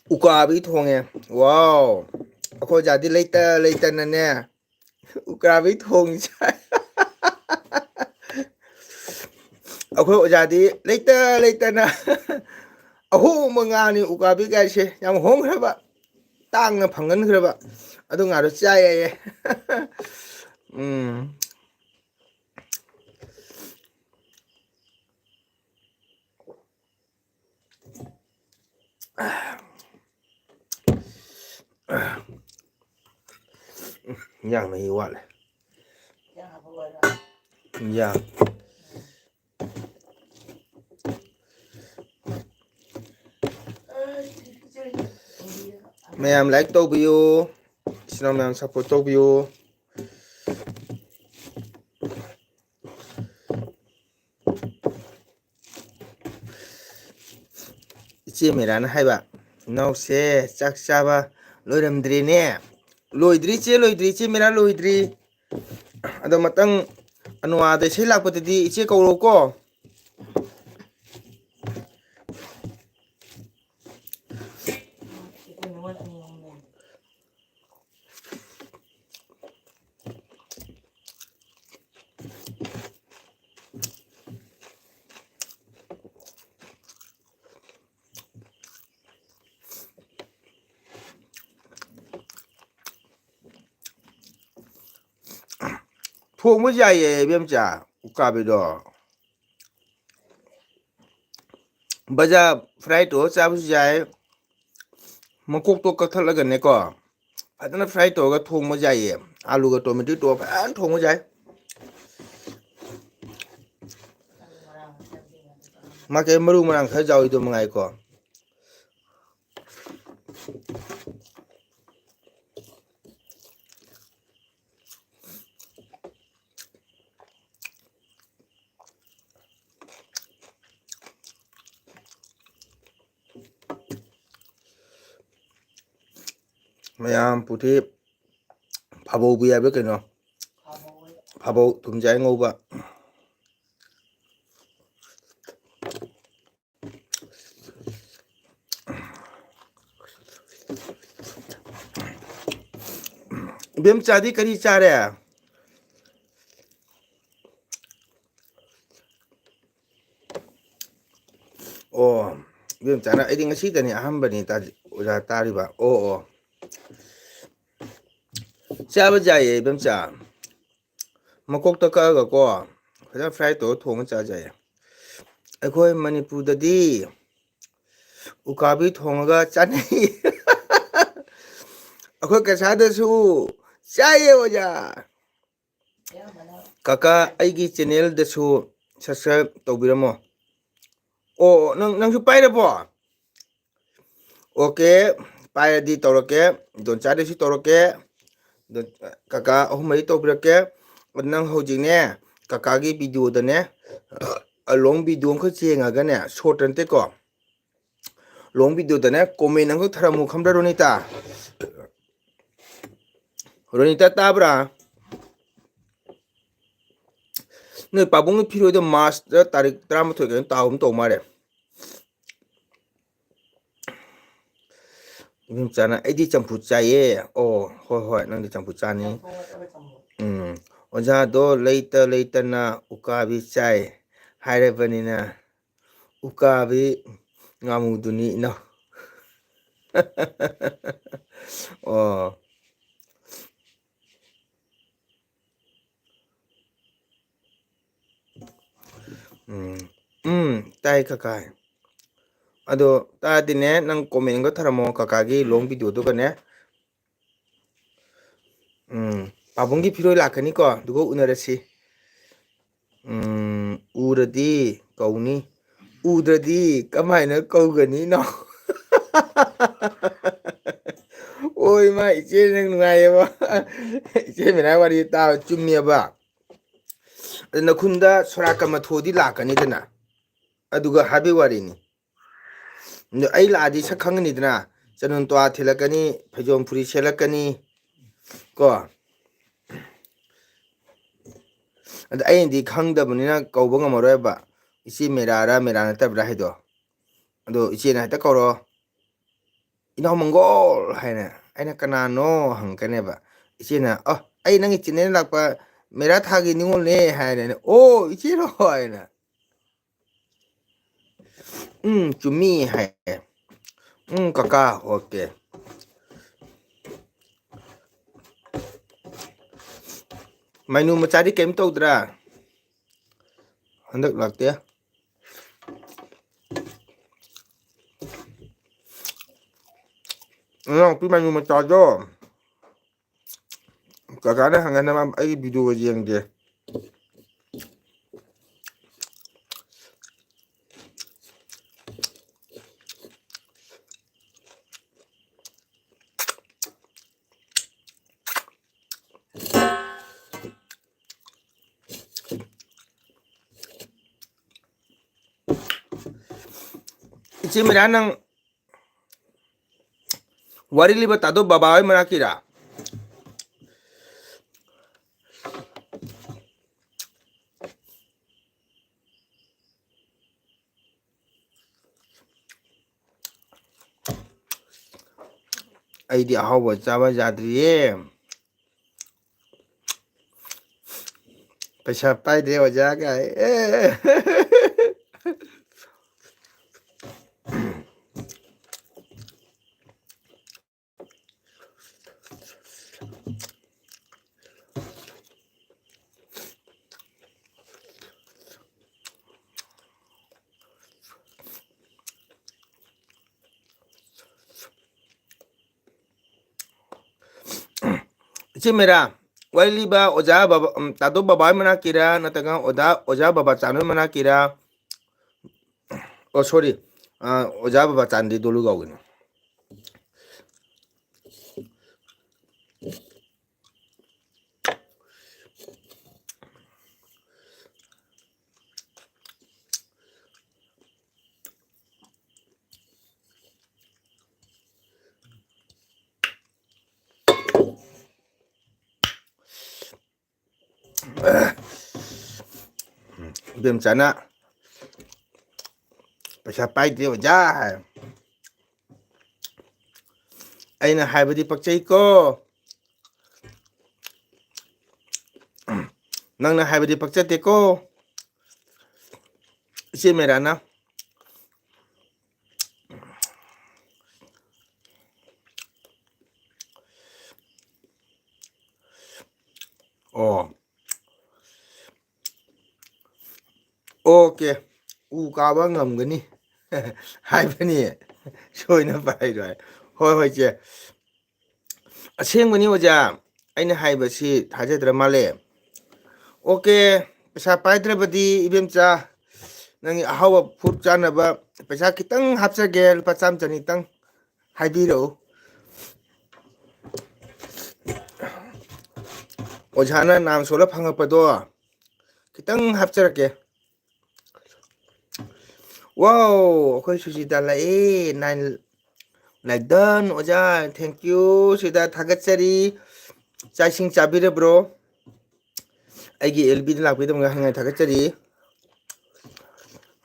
ukabi thonge wow ako jadi leita nane ukabi thong chai ako jadi leita na aho mangani ukabi gaise yam hong khaba tangna phangan khaba adu ngaro chaye yang này what yang ma'am like tobio sino ma'am support tobio ichi merana haiba no se chak chaba loiramdri ne loidri che mera loidri ado matang anwa de sei lakpatidi ichi kawro ko thong ja ye bemcha ukabi do baja fry to chabu jai makok to kathalaga ne ko adana fry to ga thong ja ye alu ga tomato to phan thong ja ma ke maru marang kha jawi to mangai ko ꯃꯌꯥꯝ ꯄꯨꯊꯤ ꯐꯥꯕꯧꯕꯤ ꯍꯥꯏꯕ ꯀꯩꯅꯣ ꯐꯥꯕꯧ ꯊꯨꯝꯖꯥꯏ ꯉꯧꯕ ꯏꯕꯦꯝꯆꯥꯗꯤ ꯀꯔꯤ ꯆꯥꯔꯦ ꯑꯣ ꯏꯕꯦꯝꯆꯥꯅ ꯑꯩꯗꯤ ꯉꯁꯤꯗꯅꯤ ꯑꯍꯥꯟꯕꯅꯤ ꯑꯣꯖꯥ ꯇꯥꯔꯤꯕ ꯑꯣ ꯆꯥꯕ ꯌꯥꯏꯌꯦ ꯏꯕꯦꯝꯆꯥ ꯃꯀꯣꯛꯇ ꯀꯛꯑꯒꯀꯣ ꯐꯖꯅ ꯐ꯭ꯔꯥꯏ ꯇꯧꯔꯒ ꯊꯣꯡꯉ ꯆꯥꯖꯩꯌꯦ ꯑꯩꯈꯣꯏ ꯃꯅꯤꯄꯨꯔꯗꯗꯤ ꯎꯀꯥꯕꯤ ꯊꯣꯡꯉꯒ ꯆꯥꯅꯩ ꯑꯩꯈꯣꯏ ꯀꯁꯥꯔꯗꯁꯨ ꯆꯥꯏꯌꯦ ꯑꯣꯖꯥ ꯀꯀꯥ ꯑꯩꯒꯤ ꯆꯦꯅꯦꯜꯗꯁꯨ ꯁꯕꯁꯀ꯭ꯔꯥꯏꯞ ꯇꯧꯕꯤꯔꯝꯃꯣ ꯑꯣ ꯅꯪꯁꯨ ꯄꯥꯏꯔꯕꯣ ꯑꯣꯀꯦ ꯄꯥꯏꯔꯗꯤ ꯇꯧꯔꯛꯀꯦ ꯗꯣꯟꯆꯥꯏꯗꯁꯨ ꯇꯧꯔꯛꯀꯦ ꯀꯀꯥ ꯑꯍꯨꯝ ꯃꯔꯤ ꯇꯧꯕꯤꯔꯛꯀꯦ ꯅꯪ ꯍꯧꯖꯤꯛꯅꯦ ꯀꯀꯥꯒꯤ ꯚꯤꯗꯤꯑꯣꯗꯅꯦ ꯂꯣꯡ ꯚꯤꯗꯤꯑꯣ ꯑꯃꯈꯛ ꯌꯦꯡꯉꯒꯅꯦ ꯁꯣꯔꯠ ꯅꯠꯇꯦꯀꯣ ꯂꯣꯡ ꯚꯤꯗꯤꯑꯣꯗꯅꯦ ꯀꯣꯃꯦꯟ ꯑꯃꯈꯛ ꯊꯥꯔꯝꯃꯨ ꯈꯪꯕ꯭ꯔꯥ ꯔꯣꯅꯤꯇꯥ ꯔꯣꯅꯤꯇꯥ ꯇꯥꯕ꯭ꯔꯥ ꯅꯣꯏ ꯄꯥꯕꯨꯡꯒꯤ ꯐꯤꯔꯣꯏꯗꯣ ꯃꯥꯔꯁꯇ ꯇꯥꯔꯤꯛ 18 ꯀꯩꯅꯣ ꯇꯥꯒꯨꯝ ꯇꯧ ꯃꯥꯜꯂꯦ ꯏꯕꯦꯝꯆꯥꯅ ꯑꯩꯗꯤ ꯆꯝꯐꯨꯠ ꯆꯥꯏꯌꯦ ꯑꯣ ꯍꯣꯏ ꯍꯣꯏ ꯅꯪꯗꯤ ꯆꯝꯐꯨꯠ ꯆꯥꯅꯤ ꯑꯣꯖꯥꯗꯣ ꯂꯩꯇ ꯂꯩꯇꯅ ꯎꯀꯥꯕꯤ ꯆꯥꯏ ꯍꯥꯏꯔꯕꯅꯤꯅ ꯎꯀꯥꯕꯤ ꯉꯥꯃꯨꯗꯨꯅꯤ ꯏꯅꯥꯎ ꯑꯣ ꯇꯥꯏ ꯀꯀꯥ ꯑꯗꯣ ꯇꯥꯔꯗꯤꯅꯦ ꯅꯪ ꯀꯣꯃꯦꯟꯒ ꯊꯔꯝꯃꯣ ꯀꯀꯥꯒꯤ ꯂꯣꯡ ꯚꯤꯗꯤꯑꯣꯗꯨꯒꯅꯦ ꯄꯥꯕꯨꯡꯒꯤ ꯐꯤꯔꯣꯏ ꯂꯥꯛꯀꯅꯤꯀꯣ ꯑꯗꯨꯒ ꯎꯅꯔꯁꯤ ꯎꯔꯗꯤ ꯀꯧꯅꯤ ꯎꯗ꯭ꯔꯗꯤ ꯀꯃꯥꯏꯅ ꯀꯧꯒꯅꯤꯅꯣ ꯑꯣ ꯏꯃꯥ ꯏꯆꯦ ꯅꯪ ꯅꯨꯡꯉꯥꯏꯌꯦꯕ ꯏꯆꯦ ꯃꯅꯥ ꯋꯥꯔꯤ ꯇꯥꯕ ꯆꯨꯝꯃꯦꯕ ꯑꯗ ꯅꯈꯨꯟꯗ ꯁꯣꯔꯥꯠꯀ ꯃꯊꯣꯗꯤ ꯂꯥꯛꯀꯅꯤꯗꯅ ꯑꯗꯨꯒ ꯍꯥꯏꯕꯩ ꯋꯥꯔꯤꯅꯤ ꯑꯩ ꯂꯥꯛꯑꯗꯤ ꯁꯛ ꯈꯪꯒꯅꯤꯗꯅ ꯆꯅꯣꯟ ꯇꯋꯥ ꯊꯤꯜꯂꯛꯀꯅꯤ ꯐꯩꯖꯣꯝ ꯐꯨꯔꯤ ꯁꯦꯠꯂꯛꯀꯅꯤ ꯀꯣ ꯑꯗ ꯑꯩꯅꯗꯤ ꯈꯪꯗꯕꯅꯤꯅ ꯀꯧꯕ ꯉꯝꯃꯔꯣꯏꯕ ꯏꯆꯦ ꯃꯦꯔꯥꯔꯥ ꯃꯦꯔꯥ ꯅꯠꯇꯕ꯭ꯔꯥ ꯍꯥꯏꯗꯣ ꯑꯗꯣ ꯏꯆꯦꯅ ꯍꯦꯛꯇ ꯀꯧꯔꯛꯑꯣ ꯏꯅꯥꯎ ꯃꯪꯒꯣꯜ ꯍꯥꯏꯅ ꯑꯩꯅ ꯀꯅꯥꯅꯣ ꯍꯪꯉꯛꯀꯅꯦꯕ ꯏꯆꯦꯅ ꯑꯩ ꯅꯪꯒꯤ ꯆꯦꯅꯦꯜ ꯂꯥꯛꯄ ꯃꯦꯔꯥ ꯊꯥꯒꯤ ꯅꯤꯉꯣꯜꯅꯦ ꯍꯥꯏꯔꯦꯅꯦ ꯑꯣ ꯏꯆꯦꯔꯣ ꯍꯥꯏꯅ ꯆꯨꯝꯃꯤ ꯍꯥꯏ ꯀꯀꯥ ꯑꯣꯀꯦ ꯃꯩꯅꯨ ꯃꯆꯥꯗꯤ ꯀꯩꯝ ꯇꯧꯗ꯭ꯔꯥ ꯍꯟꯗꯛ ꯂꯥꯛꯇꯦ ꯅꯅꯥꯎꯄꯤ ꯃꯩꯅꯨ ꯃꯆꯥꯗꯣ ꯀꯀꯥꯅ ꯍꯪꯒꯥꯟꯅ ꯑꯩꯒꯤ ꯚꯤꯗꯤꯑꯣ ꯌꯦꯡꯗꯦ ꯏꯆꯦ ꯃꯤꯔꯥ ꯅꯪ ꯋꯥꯔꯤ ꯂꯤꯕ ꯇꯥꯗꯣ ꯕꯕꯥ ꯍꯣꯏ ꯃꯅꯥꯛꯀꯤꯔꯥ ꯑꯩꯗꯤ ꯑꯍꯥꯎꯕ ꯆꯥꯕ ꯌꯥꯗ꯭ꯔꯤꯌꯦ ꯄꯩꯁꯥ ꯄꯥꯏꯗꯦ ꯑꯣꯖꯥ ꯀꯥꯏ ꯏꯆꯦ ꯃꯦꯔꯥ ꯋꯥꯔꯤ ꯂꯤꯕ ꯑꯣꯖꯥ ꯕꯕꯥ ꯇꯥꯗꯣ ꯕꯕꯥ ꯃꯅꯥꯛꯀꯤꯔꯥ ꯅꯠꯇ꯭ꯔꯒ ꯑꯣꯖꯥ ꯕꯕꯥ ꯆꯥꯅꯣꯏ ꯃꯅꯥꯛꯀꯤꯔꯥ ꯑꯣ ꯁꯣꯔꯤ ꯑꯣꯖꯥ ꯕꯕꯥ ꯆꯥꯟꯗꯤ ꯗꯣꯂꯨ ꯀꯧꯒꯅꯤ ꯏꯕꯦꯝꯆꯥꯅ ꯄꯩꯁꯥ ꯄꯥꯏꯗꯦ ꯑꯣꯖꯥ ꯍꯥꯏ ꯑꯩꯅ ꯍꯥꯏꯕꯗꯤ ꯄꯛꯆꯩꯀꯣ ꯅꯪꯅ ꯍꯥꯏꯕꯗꯤ ꯄꯛꯆꯗꯦꯀꯣ ꯏꯆꯦ ꯃꯦꯔꯥꯅ ꯑꯣ ꯑꯣꯀꯦ ꯎ ꯀꯥꯕ ꯉꯝꯒꯅꯤ ꯍꯥꯏꯕꯅꯤ ꯁꯣꯏꯅ ꯄꯥꯏꯔꯣꯏ ꯍꯣꯏ ꯍꯣꯏ ꯏꯆꯦ ꯑꯁꯦꯡꯕꯅꯤ ꯑꯣꯖꯥ ꯑꯩꯅ ꯍꯥꯏꯕꯁꯤ ꯊꯥꯖꯗ꯭ꯔ ꯃꯥꯜꯂꯦ ꯑꯣꯀꯦ ꯄꯩꯁꯥ ꯄꯥꯏꯗ꯭ꯔꯕꯗꯤ ꯏꯕꯦꯝꯆꯥ ꯅꯪꯒꯤ ꯑꯍꯥꯎꯕ ꯐꯨꯗ ꯆꯥꯅꯕ ꯄꯩꯁꯥ ꯈꯤꯇꯪ ꯍꯥꯞꯆꯒꯦ ꯂꯨꯄꯥ 100 ꯆꯅꯤꯇꯪ ꯍꯥꯏꯕꯤꯔꯛꯎ ꯑꯣꯖꯥꯅ ꯅꯥꯝ ꯁꯣꯜꯂ ꯐꯪꯉꯛꯄꯗꯣ ꯈꯤꯇꯪ ꯍꯥꯞꯆꯔꯛꯀꯦ ꯋꯥꯎ ꯑꯩꯈꯣꯏ ꯁꯨꯖꯤꯇꯥ ꯂꯥꯛꯑꯦ 9 ꯂꯥꯏꯛꯗꯟ ꯑꯣꯖꯥ ꯊꯦꯡꯀ꯭ꯌꯨ ꯁꯤꯗ ꯊꯥꯒꯠꯆꯔꯤ ꯆꯥꯛ ꯏꯁꯤꯡ ꯆꯥꯕꯤꯔꯕ꯭ꯔꯣ ꯑꯩꯒꯤ LBꯗ ꯂꯥꯛꯄꯤꯗꯕ ꯍꯪꯉꯥꯏ ꯊꯥꯒꯠꯆꯔꯤ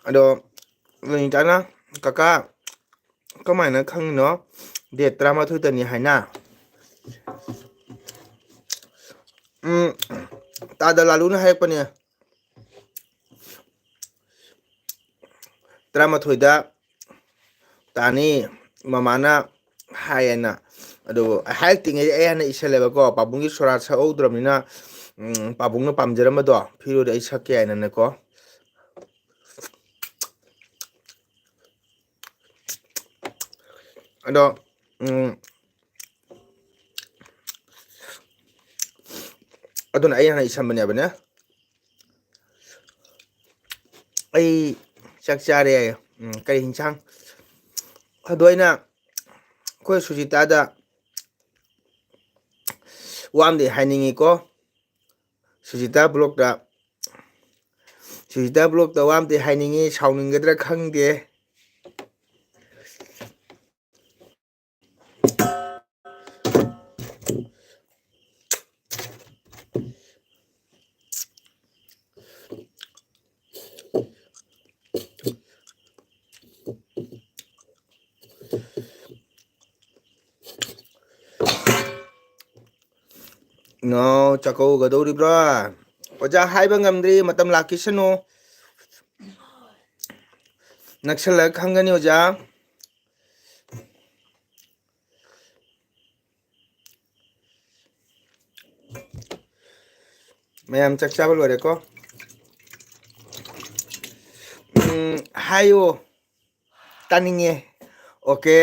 ꯑꯗꯣ ꯂꯣꯏꯅꯤꯇꯥꯅ ꯀꯀꯥ ꯀꯃꯥꯏꯅ ꯈꯪꯉꯤꯅꯣ ꯗꯦꯠ 18ꯗꯅꯤ ꯍꯥꯏꯅ ꯇꯥꯗ ꯂꯥꯂꯨꯅ ꯍꯥꯏꯔꯛꯄꯅꯦ 18ꯗ ꯇꯥꯅꯤ ꯃꯃꯥꯅ ꯍꯥꯏꯌꯦꯅ ꯑꯗꯨ ꯍꯥꯏꯔꯛꯇ꯭ꯔꯤꯉꯩꯗ ꯑꯩ ꯍꯥꯟꯅ ꯏꯁꯜꯂꯦꯕꯀꯣ ꯄꯥꯕꯨꯡꯒꯤ ꯁꯣꯔꯥꯠ ꯁꯛꯍꯧꯗ꯭ꯔꯕꯅꯤꯅ ꯄꯥꯕꯨꯡꯅ ꯄꯥꯝꯖꯔꯝꯕꯗꯣ ꯐꯤꯔꯣꯗ ꯑꯩ ꯁꯛꯀꯦ ꯍꯥꯏꯅꯅꯦꯀꯣ ꯑꯗꯣ ꯑꯗꯨꯅ ꯑꯩ ꯍꯥꯟꯅ ꯏꯁꯟꯕꯅꯦꯕꯅꯦ ꯑꯩ ꯆꯥꯛ ꯆꯥꯔꯦ ꯀꯔꯤ ꯌꯦꯟꯁꯥꯡ ꯑꯗꯣ ꯑꯩꯅ ꯑꯩꯈꯣꯏ ꯁꯨꯖꯤꯇꯥꯗ ꯋꯥ ꯑꯃꯗꯤ ꯍꯥꯏꯅꯤꯡꯉꯤꯀꯣ ꯁꯨꯖꯤꯇꯥ ꯕ꯭ꯂꯣꯛꯇ ꯋꯥ ꯑꯃꯗꯤ ꯍꯥꯏꯅꯤꯡꯉꯤ ꯁꯥꯎꯅꯤꯡꯒꯗ꯭ꯔꯥ ꯈꯪꯗꯦ ꯏꯅꯥꯎ ꯆꯥꯛꯀꯧꯒꯗꯧꯔꯤꯕ꯭ꯔꯥ ꯑꯣꯖꯥ ꯍꯥꯏꯕ ꯉꯝꯗ꯭ꯔꯤ ꯃꯇꯝ ꯂꯥꯛꯈꯤꯁꯅꯨ ꯅꯛꯁꯜꯂꯒ ꯈꯪꯒꯅꯤ ꯑꯣꯖꯥ ꯃꯌꯥꯝ ꯆꯥꯛ ꯆꯥꯕ ꯂꯣꯏꯔꯦꯀꯣ ꯍꯥꯏꯌꯣ ꯇꯥꯅꯤꯡꯉꯦ ꯑꯣꯀꯦ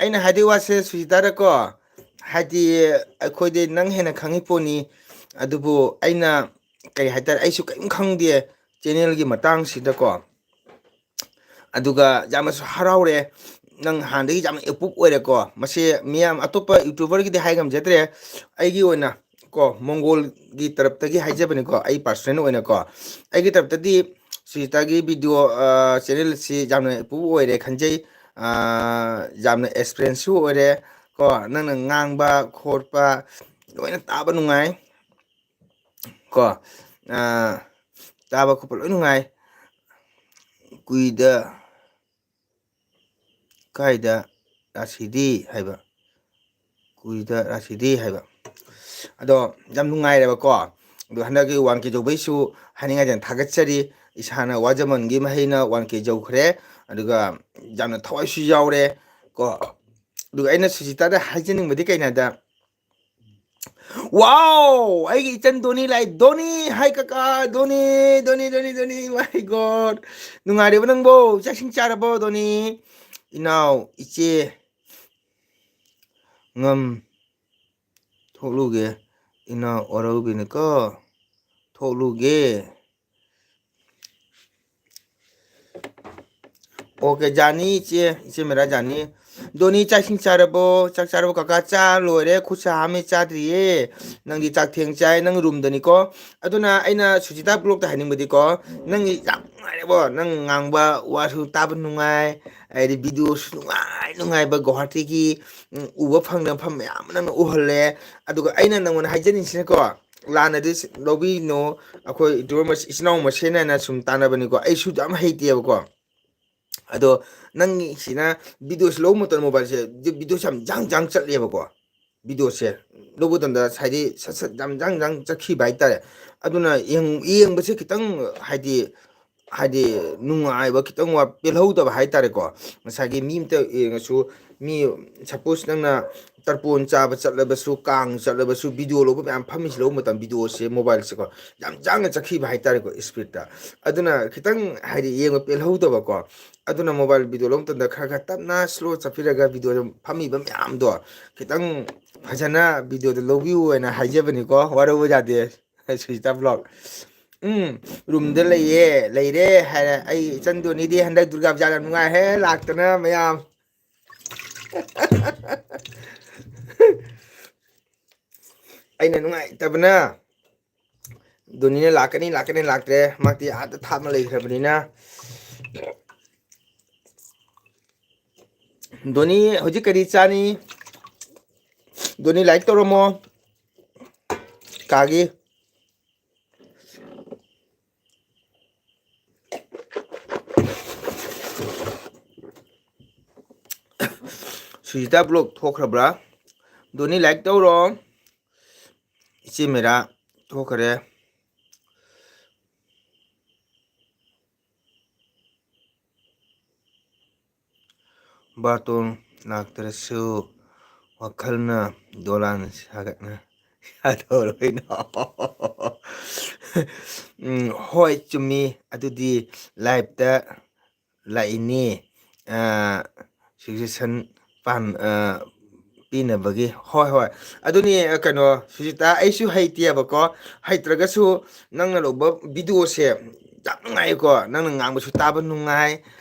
ꯑꯩꯅ ꯍꯥꯏꯗꯣꯏ ꯋꯥꯁꯦ ꯁꯨꯖꯤꯇꯥꯗꯀꯣ ꯍꯥꯏꯗꯤ ꯑꯩꯈꯣꯏꯗꯤ ꯅꯪ ꯍꯦꯟꯅ ꯈꯪꯉꯤ ꯄꯣꯠꯅꯤ ꯑꯗꯨꯕꯨ ꯑꯩꯅ ꯀꯩ ꯍꯥꯏꯇꯥꯔꯦ ꯑꯩꯁꯨ ꯀꯔꯤꯝ ꯈꯪꯗꯦ ꯆꯦꯟꯅꯦꯜꯒꯤ ꯃꯇꯥꯡꯁꯤꯗꯀꯣ ꯑꯗꯨꯒ ꯌꯥꯝꯅꯁꯨ ꯍꯔꯥꯎꯔꯦ ꯅꯪ ꯍꯥꯟꯅꯗꯒꯤ ꯌꯥꯝꯅ ꯑꯦꯄ꯭ꯔꯨꯞ ꯑꯣꯏꯔꯦꯀꯣ ꯃꯁꯤ ꯃꯤꯌꯥꯝ ꯑꯇꯣꯞꯄ ꯌꯨꯇꯨꯕꯔꯒꯤꯗꯤ ꯍꯥꯏ ꯉꯝꯖꯗ꯭ꯔꯦ ꯑꯩꯒꯤ ꯑꯣꯏꯅ ꯀꯣ ꯃꯣꯡꯒꯣꯜꯒꯤ ꯇꯔꯞꯇꯒꯤ ꯍꯥꯏꯖꯕꯅꯤꯀꯣ ꯑꯩ ꯄꯥꯔꯁꯣꯅꯦꯜ ꯑꯣꯏꯅꯀꯣ ꯑꯩꯒꯤ ꯇꯔꯞꯇꯗꯤ ꯁꯨꯖꯤꯇꯥꯒꯤ ꯚꯤꯗꯤꯑꯣ ꯆꯦꯅꯦꯜ ꯑꯁꯤ ꯌꯥꯝꯅ ꯑꯦꯄ꯭ꯔꯨꯞ ꯑꯣꯏꯔꯦ ꯈꯟꯖꯩ ꯌꯥꯝꯅ ꯑꯦꯛꯁꯄꯔꯦꯟꯁꯁꯨ ꯑꯣꯏꯔꯦ ꯀꯣ ꯅꯪꯅ ꯉꯥꯡꯕ ꯈꯣꯠꯄ ꯂꯣꯏꯅ ꯇꯥꯕ ꯅꯨꯡꯉꯥꯏ ꯀꯣ ꯇꯥꯕ ꯈꯣꯠꯄ ꯂꯣꯏ ꯅꯨꯡꯉꯥꯏ ꯀꯨꯏꯗ ꯀꯥꯏꯗ ꯔꯥꯁꯤꯗꯤ ꯍꯥꯏꯕ ꯀꯨꯏꯗ ꯔꯥꯁꯤꯗꯤ ꯍꯥꯏꯕ ꯑꯗꯣ ꯌꯥꯝ ꯅꯨꯡꯉꯥꯏꯔꯦꯕꯀꯣ ꯑꯗꯣ ꯍꯟꯗꯛꯀꯤ 1K ꯌꯧꯕꯩꯁꯨ ꯍꯥꯏꯅꯤꯡꯉꯥꯏꯗꯅ ꯊꯥꯒꯠꯆꯔꯤ ꯏꯁꯥꯅ ꯋꯥꯖꯃꯟꯒꯤ ꯃꯍꯩꯅ 1K ꯌꯧꯈ꯭ꯔꯦ ꯑꯗꯨꯒ ꯌꯥꯝꯅ ꯊꯋꯥꯏꯁꯨ ꯌꯥꯎꯔꯦ ꯀꯣ ꯑꯗꯨꯒ ꯑꯩꯅ ꯁꯨꯖꯤꯇꯥꯗ ꯍꯥꯏꯖꯅꯤꯡꯕꯗꯤ ꯀꯩꯅꯣꯗ ꯋꯥꯎ ꯑꯩꯒꯤ ꯏꯆꯟ ꯗꯣꯅꯤ ꯂꯥꯛꯏ ꯗꯣꯅꯤ ꯍꯥꯏ ꯀꯀꯥ ꯗꯣꯅꯤ ꯃꯥꯏ ꯒꯣꯗ ꯅꯨꯡꯉꯥꯏꯔꯤꯕ ꯅꯪꯕꯣ ꯆꯥꯛ ꯏꯁꯤꯡ ꯆꯥꯔꯕꯣ ꯗꯣꯅꯤ ꯏꯅꯥꯎ ꯏꯆꯦ ꯉꯝ ꯊꯣꯛꯂꯨꯒꯦ ꯏꯅꯥꯎ ꯋꯥꯔꯧꯕꯤꯅꯨꯀꯣ ꯊꯣꯛꯂꯨꯒꯦ ꯑꯣꯀꯦ ꯖꯥꯅꯤ ꯏꯆꯦ ꯃꯦꯔꯥ ꯖꯥꯅꯤ ꯗꯣꯅꯤ ꯆꯥꯛ ꯏꯁꯤꯡ ꯆꯥꯔꯕꯣ ꯆꯥꯛ ꯆꯥꯔꯕꯣ ꯀꯀꯥ ꯆꯥ ꯂꯣꯏꯔꯦ ꯈꯨꯠ ꯁꯥ ꯍꯥꯝꯃꯤ ꯆꯥꯗ꯭ꯔꯤꯌꯦ ꯅꯪꯗꯤ ꯆꯥꯛ ꯊꯦꯡ ꯆꯥꯏ ꯅꯪ ꯔꯨꯝꯗꯅꯤꯀꯣ ꯑꯗꯨꯅ ꯑꯩꯅ ꯁꯨꯖꯤꯇꯥ ꯕ꯭ꯂꯣꯛꯇ ꯍꯥꯏꯅꯤꯡꯕꯗꯤꯀꯣ ꯅꯪꯒꯤ ꯌꯥꯝ ꯅꯨꯡꯉꯥꯏꯔꯦꯕꯣ ꯅꯪ ꯉꯥꯡꯕ ꯋꯥꯁꯨ ꯇꯥꯕ ꯅꯨꯡꯉꯥꯏ ꯍꯥꯏꯗꯤ ꯚꯤꯗꯤꯑꯣꯁꯨ ꯅꯨꯡꯉꯥꯏꯕ ꯒꯧꯍꯥꯇꯤꯒꯤ ꯎꯕ ꯐꯪꯗꯕ ꯃꯐꯝ ꯃꯌꯥꯝ ꯑꯃ ꯅꯪꯅ ꯎꯍꯜꯂꯦ ꯑꯗꯨꯒ ꯑꯩꯅ ꯅꯪꯉꯣꯟꯗ ꯍꯥꯏꯖꯅꯤꯡꯉꯤꯁꯤꯅꯀꯣ ꯂꯥꯟꯅꯗꯤ ꯂꯧꯕꯤꯅꯣ ꯑꯩꯈꯣꯏ ꯌꯨꯇ꯭ꯌꯨꯕꯔ ꯏꯆꯤꯟ ꯏꯅꯥꯎ ꯃꯁꯦꯟ ꯍꯥꯏꯅ ꯁꯨꯝ ꯇꯥꯟꯅꯕꯅꯤꯀꯣ ꯑꯩꯁꯨ ꯌꯥꯝ ꯍꯩꯇꯦꯕꯀꯣ ꯑꯗꯣ ꯅꯪꯒꯤꯁꯤꯅ ꯚꯤꯗꯤꯑꯣꯁꯤ ꯂꯧꯕ ꯃꯇꯝꯗ ꯃꯣꯕꯥꯏꯜꯁꯦ ꯚꯤꯗꯤꯑꯣꯁꯦ ꯌꯥꯝ ꯖꯥꯡ ꯖꯥꯡ ꯆꯠꯂꯦꯕꯀꯣ ꯚꯤꯗꯤꯑꯣꯁꯦ ꯂꯧꯕ ꯃꯇꯝꯗ ꯍꯥꯏꯗꯤ ꯁꯠ ꯁꯠ ꯌꯥꯝ ꯖꯥꯡ ꯖꯥꯡ ꯆꯠꯈꯤꯕ ꯍꯥꯏꯇꯥꯔꯦ ꯑꯗꯨꯅ ꯌꯦꯡꯕꯁꯦ ꯈꯤꯇꯪ ꯍꯥꯏꯗꯤ ꯅꯨꯡꯉꯥꯏꯕ ꯈꯤꯇꯪ ꯄꯦꯜꯍꯧꯗꯕ ꯍꯥꯏꯇꯥꯔꯦꯀꯣ ꯉꯁꯥꯏꯒꯤ ꯃꯤ ꯑꯃꯇ ꯌꯦꯡꯉꯁꯨ ꯃꯤ ꯁꯄꯣꯁ ꯅꯪꯅ ꯇꯔꯄꯣꯟ ꯆꯥꯕ ꯆꯠꯂꯕꯁꯨ ꯀꯥꯡ ꯆꯠꯂꯕꯁꯨ ꯚꯤꯗꯤꯑꯣ ꯂꯧꯕ ꯃꯌꯥꯝ ꯐꯝꯃꯤꯁꯤ ꯂꯧꯕ ꯃꯇꯝ ꯚꯤꯗꯤꯑꯣꯁꯦ ꯃꯣꯕꯥꯏꯜꯁꯦꯀꯣ ꯌꯥꯝ ꯖꯥꯡꯅ ꯆꯠꯈꯤꯕ ꯍꯥꯏꯇꯥꯔꯦꯀꯣ ꯏꯁꯄꯤꯠꯇ ꯑꯗꯨꯅ ꯈꯤꯇꯪ ꯍꯥꯏꯗꯤ ꯌꯦꯡꯕ ꯄꯦꯜꯍꯧꯗꯕꯀꯣ ꯑꯗꯨꯅ ꯃꯣꯕꯥꯏꯜ ꯚꯤꯗꯤꯑꯣ ꯂꯧꯕ ꯃꯇꯝꯗ ꯈꯔ ꯈꯔ ꯇꯞꯅ ꯁ꯭ꯂꯣ ꯆꯠꯄꯤꯔꯒ ꯚꯤꯗꯤꯑꯣꯗ ꯐꯝꯃꯤꯕ ꯃꯌꯥꯝꯗꯣ ꯈꯤꯇꯪ ꯐꯖꯅ ꯚꯤꯗꯤꯑꯣꯗꯣ ꯂꯧꯕꯤꯌꯨ ꯍꯥꯏꯅ ꯍꯥꯏꯖꯕꯅꯤꯀꯣ ꯋꯥꯔꯧꯕ ꯌꯥꯗꯦ ꯁꯨꯁꯤꯇꯥ ꯕ꯭ꯂꯣꯛ ꯔꯨꯝꯗ ꯂꯩꯔꯦ ꯍꯥꯏꯔ ꯑꯩ ꯏꯆꯟꯗꯣꯅꯤꯗꯤ ꯍꯟꯗꯛ ꯗꯨꯔꯒꯥ ꯄꯨꯖꯥ ꯌꯥꯝ ꯅꯨꯡꯉꯥꯏꯍꯦ ꯂꯥꯛꯇꯅ ꯃꯌꯥꯝ ꯑꯩꯅ ꯅꯨꯡꯉꯥꯏꯇꯕꯅ ꯗꯣꯅꯤꯅ ꯂꯥꯛꯀꯅꯤ ꯂꯥꯛꯇ꯭ꯔꯦ ꯃꯥꯗꯤ ꯑꯥꯗ ꯊꯥꯞꯅ ꯂꯩꯈ꯭ꯔꯕꯅꯤꯅ ꯗꯣꯅꯤ ꯍꯧꯖꯤꯛ ꯀꯔꯤ ꯆꯥꯅꯤ ꯗꯣꯅꯤ ꯂꯥꯏꯛ ꯇꯧꯔꯝꯃꯣ ꯀꯥꯒꯤ ꯁꯨꯖꯤꯇꯥ ꯕ꯭ꯂꯣꯛ ꯊꯣꯛꯈ꯭ꯔꯕ꯭ꯔꯥ ꯗꯣꯅꯤ ꯂꯥꯏꯛ ꯇꯧꯔꯣ ꯏꯆꯦ ꯃꯦꯔꯥ ꯊꯣꯛꯈꯔꯦ ꯕꯥꯔꯇꯣꯟ ꯂꯥꯛꯇ꯭ꯔꯁꯨ ꯋꯥꯈꯜꯅ ꯗꯣꯂꯥꯟ ꯁꯥꯒꯠꯅ ꯌꯥꯗꯧꯔꯣꯏꯅ ꯍꯣꯏ ꯆꯨꯝꯃꯤ ꯑꯗꯨꯗꯤ ꯂꯥꯏꯞꯇ ꯂꯥꯛꯏꯅꯤ ꯁꯤꯆꯨꯋꯦꯁꯟ ꯄꯤꯅꯕꯒꯤ ꯍꯣꯏ ꯑꯗꯨꯅꯤ ꯀꯩꯅꯣ ꯁꯨꯖꯤꯇꯥ ꯑꯩꯁꯨ ꯍꯩꯇꯦꯕꯀꯣ ꯍꯩꯇ꯭ꯔꯒꯁꯨ ꯅꯪꯅ ꯂꯧꯕ ꯚꯤꯗꯤꯑꯣꯁꯦ ꯌꯥꯝ ꯅꯨꯡꯉꯥꯏꯀꯣ ꯅꯪꯅ ꯉꯥꯡꯕꯁꯨ ꯇꯥꯕ ꯅꯨꯡꯉꯥꯏ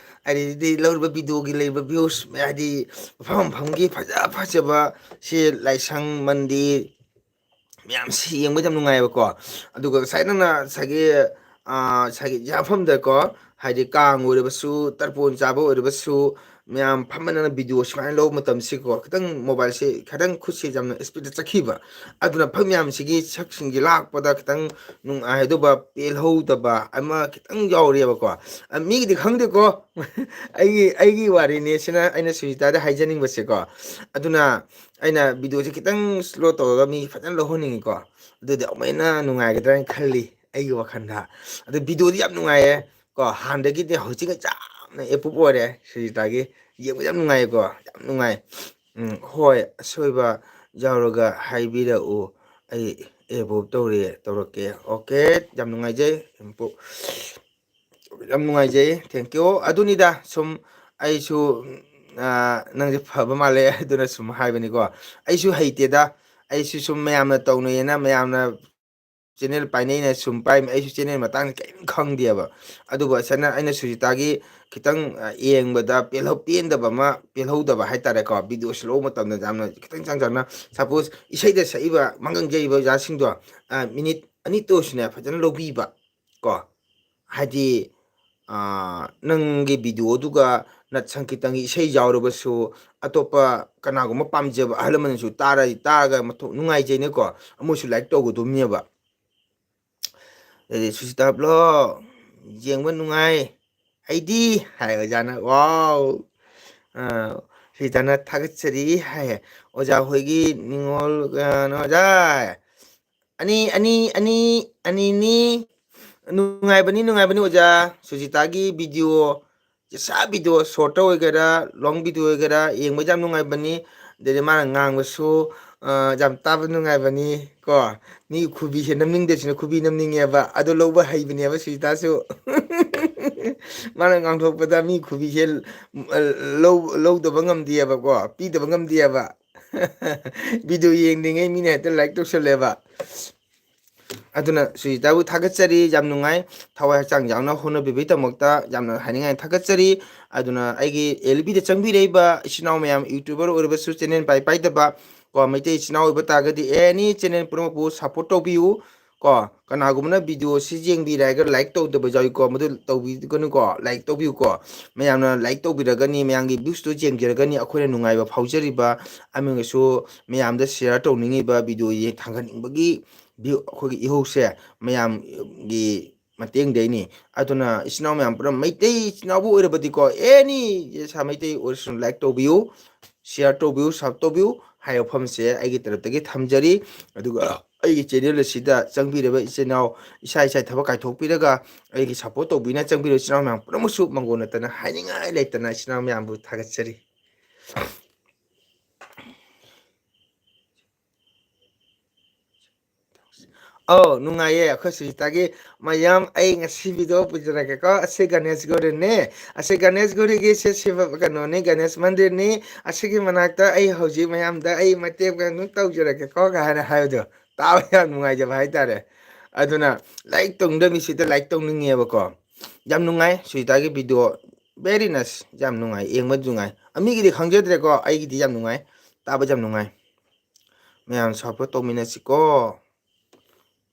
ꯑꯗꯩꯗꯤ ꯂꯧꯔꯤꯕ ꯚꯤꯗꯤꯑꯣꯒꯤ ꯂꯩꯔꯤꯕ ꯚ꯭ꯌꯨꯁ ꯍꯥꯏꯗꯤ ꯃꯐꯝ ꯃꯐꯝꯒꯤ ꯐꯖꯕ ꯁꯤ ꯂꯥꯏꯁꯪ ꯃꯟꯗꯤꯔ ꯃꯌꯥꯝꯁꯤ ꯌꯦꯡꯕꯗ ꯌꯥꯝ ꯅꯨꯡꯉꯥꯏꯕꯀꯣ ꯑꯗꯨꯒ ꯉꯁꯥꯏ ꯅꯪꯅ ꯉꯁꯥꯏꯒꯤ ꯌꯥꯐꯝꯗꯀꯣ ꯍꯥꯏꯗꯤ ꯀꯥꯡ ꯑꯣꯏꯔꯕꯁꯨ ꯇꯔꯄꯣꯟ ꯆꯥꯕ ꯑꯣꯏꯔꯕꯁꯨ ꯃꯌꯥꯝ ꯐꯝꯕꯅꯅ ꯚꯤꯗꯤꯑꯣ ꯁꯨꯃꯥꯏꯅ ꯂꯧꯕ ꯃꯇꯝꯁꯤꯀꯣ ꯈꯤꯇꯪ ꯃꯣꯕꯥꯏꯜꯁꯦ ꯈꯤꯇꯪ ꯈꯨꯠꯁꯦ ꯌꯥꯝꯅ ꯏꯁꯄꯤꯠꯇ ꯆꯠꯈꯤꯕ ꯑꯗꯨꯅ ꯐꯛ ꯃꯌꯥꯝꯁꯤꯒꯤ ꯁꯛꯁꯤꯡꯁꯤ ꯂꯥꯛꯄꯗ ꯈꯤꯇꯪ ꯅꯨꯡꯉꯥꯏꯗꯧꯕ ꯄꯦꯜꯍꯧꯗꯕ ꯑꯃ ꯈꯤꯇꯪ ꯌꯥꯎꯔꯤꯑꯕꯀꯣ ꯃꯤꯒꯤꯗꯤ ꯈꯪꯗꯦꯀꯣ ꯑꯩꯒꯤ ꯋꯥꯔꯤꯅꯤ ꯁꯤꯅ ꯑꯩꯅ ꯁꯨꯖꯤꯇꯥꯗ ꯍꯥꯏꯖꯅꯤꯡꯕꯁꯦꯀꯣ ꯑꯗꯨꯅ ꯑꯩꯅ ꯚꯤꯗꯤꯑꯣꯁꯦ ꯈꯤꯇꯪ ꯁ꯭ꯂꯣ ꯇꯧꯔꯒ ꯃꯤ ꯐꯖꯅ ꯂꯧꯍꯟꯅꯤꯡꯉꯤꯀꯣ ꯑꯗꯨꯗꯤ ꯑꯃꯨꯛꯅ ꯅꯨꯡꯉꯥꯏꯒꯗ꯭ꯔꯥꯅ ꯈꯜꯂꯤ ꯑꯩꯒꯤ ꯋꯥꯈꯜꯗ ꯑꯗꯨ ꯚꯤꯗꯤꯑꯣꯗꯤ ꯌꯥꯝ ꯅꯨꯡꯉꯥꯏꯌꯦ ꯀꯣ ꯍꯥꯟꯅꯗꯒꯤꯗꯤ ꯍꯧꯖꯤꯛꯀ ꯌꯥꯝꯅ ꯑꯦꯄ꯭ꯔꯨꯞ ꯑꯣꯏꯔꯦ ꯁꯨꯖꯤꯇꯥꯒꯤ ꯌꯦꯡꯕ ꯌꯥꯝ ꯅꯨꯡꯉꯥꯏꯌꯦꯀꯣ ꯌꯥꯝ ꯅꯨꯡꯉꯥꯏ ꯍꯣꯏ ꯑꯁꯣꯏꯕ ꯌꯥꯎꯔꯒ ꯍꯥꯏꯕꯤꯔꯛꯎ ꯑꯩ ꯑꯦꯕꯣꯞ ꯇꯧꯔꯛꯀꯦ ꯑꯣꯀꯦ ꯌꯥꯝ ꯅꯨꯡꯉꯥꯏꯖꯩ ꯌꯥꯝ ꯅꯨꯡꯉꯥꯏꯖꯩ ꯊꯦꯡꯀ꯭ꯌꯨ ꯑꯗꯨꯅꯤꯗ ꯁꯨꯝ ꯑꯩꯁꯨ ꯅꯪꯁꯦ ꯐꯕ ꯃꯥꯜꯂꯦ ꯑꯗꯨꯅ ꯁꯨꯝ ꯍꯥꯏꯕꯅꯤꯀꯣ ꯑꯩꯁꯨ ꯍꯩꯇꯦꯗ ꯑꯩꯁꯨ ꯁꯨꯝ ꯃꯌꯥꯝꯅ ꯇꯧꯅꯩꯌꯦꯅ ꯃꯌꯥꯝꯅ ꯆꯦꯟꯅꯦꯜ ꯄꯥꯏꯅꯩꯅ ꯁꯨꯝ ꯄꯥꯏ ꯑꯩꯁꯨ ꯆꯦꯟꯅꯦꯜ ꯃꯇꯥꯡꯗ ꯀꯔꯤꯝ ꯈꯪꯗꯦꯕ ꯑꯗꯨꯕꯨ ꯏꯁꯥꯅ ꯑꯩꯅ ꯁꯨꯖꯤꯇꯥꯒꯤ ꯈꯤꯇꯪ ꯌꯦꯡꯕꯗ ꯄꯦꯟꯗꯕ ꯑꯃ ꯄꯦꯜꯍꯧꯗꯕ ꯍꯥꯏꯇꯥꯔꯦꯀꯣ ꯚꯤꯗꯤꯑꯣꯁꯤ ꯂꯧꯕ ꯃꯇꯝꯗ ꯌꯥꯝꯅ ꯈꯤꯇꯪ ꯆꯪ ꯆꯪꯅ ꯁꯄꯣꯁ ꯏꯁꯩꯗ ꯁꯛꯏꯕ ꯃꯪꯒꯪꯖꯩꯕ ꯑꯣꯖꯥꯁꯤꯡꯗꯣ ꯃꯤꯅꯤꯠ ꯑꯅꯤ ꯇꯣꯁꯨꯅꯦ ꯐꯖꯅ ꯂꯧꯕꯤꯕ ꯀꯣ ꯍꯥꯏꯗꯤ ꯅꯪꯒꯤ ꯚꯤꯗꯤꯑꯣꯗꯨꯒ ꯅꯠ ꯁꯪꯀꯤ꯭ꯔꯤꯇꯪꯒꯤ ꯏꯁꯩ ꯌꯥꯎꯔꯕꯁꯨ ꯑꯇꯣꯞꯄ ꯀꯅꯥꯒꯨꯝꯕ ꯄꯥꯝꯖꯕ ꯑꯍꯜ ꯂꯃꯟꯅꯁꯨ ꯇꯥꯔꯒ ꯅꯨꯡꯉꯥꯏꯖꯩꯅꯦꯀꯣ ꯑꯃꯁꯨ ꯂꯥꯏꯛ ꯇꯧꯒꯗꯧꯅꯦꯕ ꯑꯗꯩ ꯁꯨꯁꯤꯇꯥꯞꯂꯣ ꯌꯦꯡꯕ ꯅꯨꯡꯉꯥꯏ ꯑꯩꯗꯤ ꯍꯥꯏ ꯑꯣꯖꯥꯅ ꯋꯥꯎ ꯁꯨꯁꯤꯇꯥꯅ ꯊꯥꯒꯠꯆꯔꯤ ꯍꯥꯏ ꯑꯣꯖꯥ ꯍꯣꯏꯒꯤ ꯅꯤꯡꯉꯣꯜ ꯀꯌꯥꯅꯣ ꯑꯣꯖꯥ ꯑꯅꯤꯅꯤ ꯅꯨꯡꯉꯥꯏꯕꯅꯤ ꯑꯣꯖꯥ ꯁꯨꯖꯤꯇꯥꯒꯤ ꯚꯤꯗꯤꯑꯣ ꯁꯣꯔꯠꯇ ꯑꯣꯏꯒꯦꯔꯥ ꯂꯣꯡ ꯚꯤꯗꯤꯑꯣ ꯑꯣꯏꯒꯦꯔꯥ ꯌꯦꯡꯕꯁꯨ ꯌꯥꯝ ꯅꯨꯡꯉꯥꯏꯕꯅꯤ ꯑꯗꯩꯗꯤ ꯃꯥꯅ ꯉꯥꯡꯕꯁꯨ ꯌꯥꯝ ꯇꯥꯕ ꯅꯨꯡꯉꯥꯏꯕꯅꯤ ꯀꯣ ꯃꯤ ꯈꯨꯕꯤꯁꯦ ꯅꯝꯅꯤꯡꯗꯦꯁꯤꯅ ꯈꯨꯕꯤ ꯅꯝꯅꯤꯡꯉꯦꯕ ꯑꯗꯨ ꯂꯧꯕ ꯍꯩꯕꯅꯦꯕ ꯁꯨꯖꯤꯇꯥꯁꯨ ꯃꯥꯅ ꯉꯥꯡꯊꯣꯛꯄꯗ ꯃꯤ ꯈꯨꯕꯤꯁꯦ ꯂꯧꯗꯕ ꯉꯝꯗꯦꯕꯀꯣ ꯄꯤꯗꯕ ꯉꯝꯗꯦꯕ ꯚꯤꯗꯤꯑꯣ ꯌꯦꯡꯗ꯭ꯔꯤꯉꯩ ꯃꯤꯅ ꯍꯦꯛꯇ ꯂꯥꯏꯛ ꯇꯧꯁꯜꯂꯦꯕ ꯑꯗꯨꯅ ꯁꯨꯖꯤꯇꯥꯕꯨ ꯊꯥꯒꯠꯆꯔꯤ ꯌꯥꯝ ꯅꯨꯡꯉꯥꯏ ꯊꯋꯥꯏ ꯍꯛꯆꯥꯡ ꯌꯥꯎꯅ ꯍꯣꯠꯅꯕꯤꯕꯒꯤꯗꯃꯛꯇ ꯌꯥꯝꯅ ꯍꯥꯏꯅꯤꯡꯉꯥꯏ ꯊꯥꯒꯠꯆꯔꯤ ꯑꯗꯨꯅ ꯑꯩꯒꯤ ꯑꯦꯜ ꯕꯤꯗ ꯆꯪꯕꯤꯔꯛꯏꯕ ꯏꯆꯤꯟ ꯏꯅꯥꯎ ꯃꯌꯥꯝ ꯌꯨꯇ꯭ꯌꯨꯕꯔ ꯑꯣꯏꯔꯕꯁꯨ ꯆꯦꯟꯅꯦꯜ ꯄꯥꯏꯗꯕ ꯀꯣ ꯃꯩꯇꯩ ꯏꯆꯤꯟ ꯏꯅꯥꯎ ꯑꯣꯏꯕ ꯇꯥꯔꯒꯗꯤ ꯑꯦꯅꯤ ꯆꯦꯟꯅꯦꯜ ꯄꯨꯝꯅꯃꯛꯄꯨ ꯁꯞꯄꯣꯔꯠ ꯇꯧꯕꯤꯌꯨ ꯀꯣ ꯀꯅꯥꯒꯨꯝꯕꯅ ꯚꯤꯗꯤꯑꯣꯁꯤ ꯌꯦꯡꯕꯤꯔꯦ ꯍꯥꯏꯔꯒ ꯂꯥꯏꯛ ꯇꯧꯗꯕ ꯌꯥꯎꯏꯀꯣ ꯃꯗꯨ ꯇꯧꯕꯤꯒꯅꯨꯀꯣ ꯂꯥꯏꯛ ꯇꯧꯕꯤꯌꯨꯀꯣ ꯃꯌꯥꯝꯅ ꯂꯥꯏꯛ ꯇꯧꯕꯤꯔꯒꯅꯤ ꯃꯌꯥꯝꯒꯤ ꯚ꯭ꯌꯨꯁꯇꯨ ꯌꯦꯡꯖꯔꯒꯅꯤ ꯑꯩꯈꯣꯏꯅ ꯅꯨꯡꯉꯥꯏꯕ ꯐꯥꯎꯖꯔꯤꯕ ꯑꯃꯒꯁꯨ ꯃꯌꯥꯝꯗ ꯁꯤꯌꯥꯔ ꯇꯧꯅꯤꯡꯉꯤꯕ ꯚꯤꯗꯤꯑꯣ ꯊꯥꯡꯒꯠꯅꯤꯡꯕꯒꯤ ꯚ꯭ꯌꯨ ꯑꯩꯈꯣꯏꯒꯤ ꯏꯍꯧꯁꯦ ꯃꯌꯥꯝꯒꯤ ꯃꯇꯦꯡꯗꯩꯅꯤ ꯑꯗꯨꯅ ꯏꯆꯤꯟ ꯏꯅꯥꯎ ꯃꯌꯥꯝ ꯄꯨꯔꯥ ꯃꯩꯇꯩ ꯏꯆꯤꯟ ꯏꯅꯥꯎꯕꯨ ꯑꯣꯏꯔꯕꯗꯤꯀꯣ ꯑꯦꯅꯤ ꯁꯥ ꯃꯩꯇꯩ ꯑꯣꯏꯔꯁꯨ ꯂꯥꯏꯛ ꯇꯧꯕꯤꯌꯨ ꯁꯤꯌꯥꯔ ꯇꯧꯕꯤꯌꯨ ꯁꯕ ꯇꯧꯕꯤꯌꯨ ꯍꯥꯏꯕ ꯋꯥꯐꯝꯁꯦ ꯑꯩꯒꯤ ꯇꯔꯞꯇꯒꯤ ꯊꯝꯖꯔꯤ ꯑꯗꯨꯒ ꯑꯩꯒꯤ ꯆꯦꯅꯦꯜ ꯑꯁꯤꯗ ꯆꯪꯕꯤꯔꯕ ꯏꯆꯤꯟ ꯏꯅꯥꯎ ꯏꯁꯥ ꯏꯁꯥ ꯊꯕꯛ ꯀꯥꯏꯊꯣꯛꯄꯤꯔꯒ ꯑꯩꯒꯤ ꯁꯞꯄꯣꯔꯠ ꯇꯧꯕꯤꯅ ꯆꯪꯕꯤꯔꯕ ꯏꯆꯤꯟ ꯏꯅꯥꯎ ꯃꯌꯥꯝ ꯄꯨꯝꯅꯃꯛꯁꯨ ꯃꯪꯒꯣꯜ ꯅꯠꯇꯅ ꯍꯥꯏꯅꯤꯡꯉꯥꯏ ꯂꯩꯇꯅ ꯏꯆꯤꯟ ꯏꯅꯥꯎ ꯃꯌꯥꯝꯕꯨ ꯊꯥꯒꯠꯆꯔꯤ ꯑꯧ ꯅꯨꯡꯉꯥꯏꯌꯦ ꯑꯩꯈꯣꯏ ꯁꯨꯖꯤꯇꯥꯒꯤ ꯃꯌꯥꯝ ꯑꯩ ꯉꯁꯤ ꯚꯤꯗꯤꯑꯣ ꯄꯨꯖꯔꯛꯒꯦꯀꯣ ꯑꯁꯤ ꯒꯅꯦꯁ ꯒꯧꯔꯤꯅꯦ ꯑꯁꯤ ꯒꯅꯦꯁ ꯒꯧꯔꯤꯒꯤ ꯁꯤꯕ ꯀꯩꯅꯣꯅꯤ ꯒꯅꯦꯁ ꯃꯟꯗꯤꯔꯅꯤ ꯑꯁꯤꯒꯤ ꯃꯅꯥꯛꯇ ꯑꯩ ꯍꯧꯖꯤꯛ ꯃꯌꯥꯝꯗ ꯑꯩ ꯃꯇꯦꯡ ꯑꯗꯨꯝ ꯇꯧꯖꯔꯛꯀꯦꯀꯣ ꯍꯥꯏꯅ ꯍꯥꯏꯕꯗꯣ ꯇꯥꯕ ꯌꯥꯝ ꯅꯨꯡꯉꯥꯏꯖꯕ ꯍꯥꯏꯇꯥꯔꯦ ꯑꯗꯨꯅ ꯂꯥꯏꯛ ꯇꯧꯅꯤꯡꯗꯕ ꯃꯤꯁꯤꯗ ꯂꯥꯏꯛ ꯇꯧꯅꯤꯡꯉꯦꯕꯀꯣ ꯌꯥꯝ ꯅꯨꯡꯉꯥꯏ ꯁꯨꯖꯤꯇꯥꯒꯤ ꯚꯤꯗꯤꯑꯣ ꯕꯦꯔꯤ ꯅꯥꯏꯁ ꯌꯥꯝ ꯅꯨꯡꯉꯥꯏ ꯌꯦꯡꯕ ꯅꯨꯡꯉꯥꯏ ꯃꯤꯒꯤꯗꯤ ꯈꯪꯖꯗ꯭ꯔꯦꯀꯣ ꯑꯩꯒꯤꯗꯤ ꯌꯥꯝ ꯅꯨꯡꯉꯥꯏ ꯇꯥꯕ ꯌꯥꯝ ꯅꯨꯡꯉꯥꯏ ꯃꯌꯥꯝ ꯁꯞꯄꯣꯔꯠ ꯇꯧꯃꯤꯟꯅꯁꯤꯀꯣ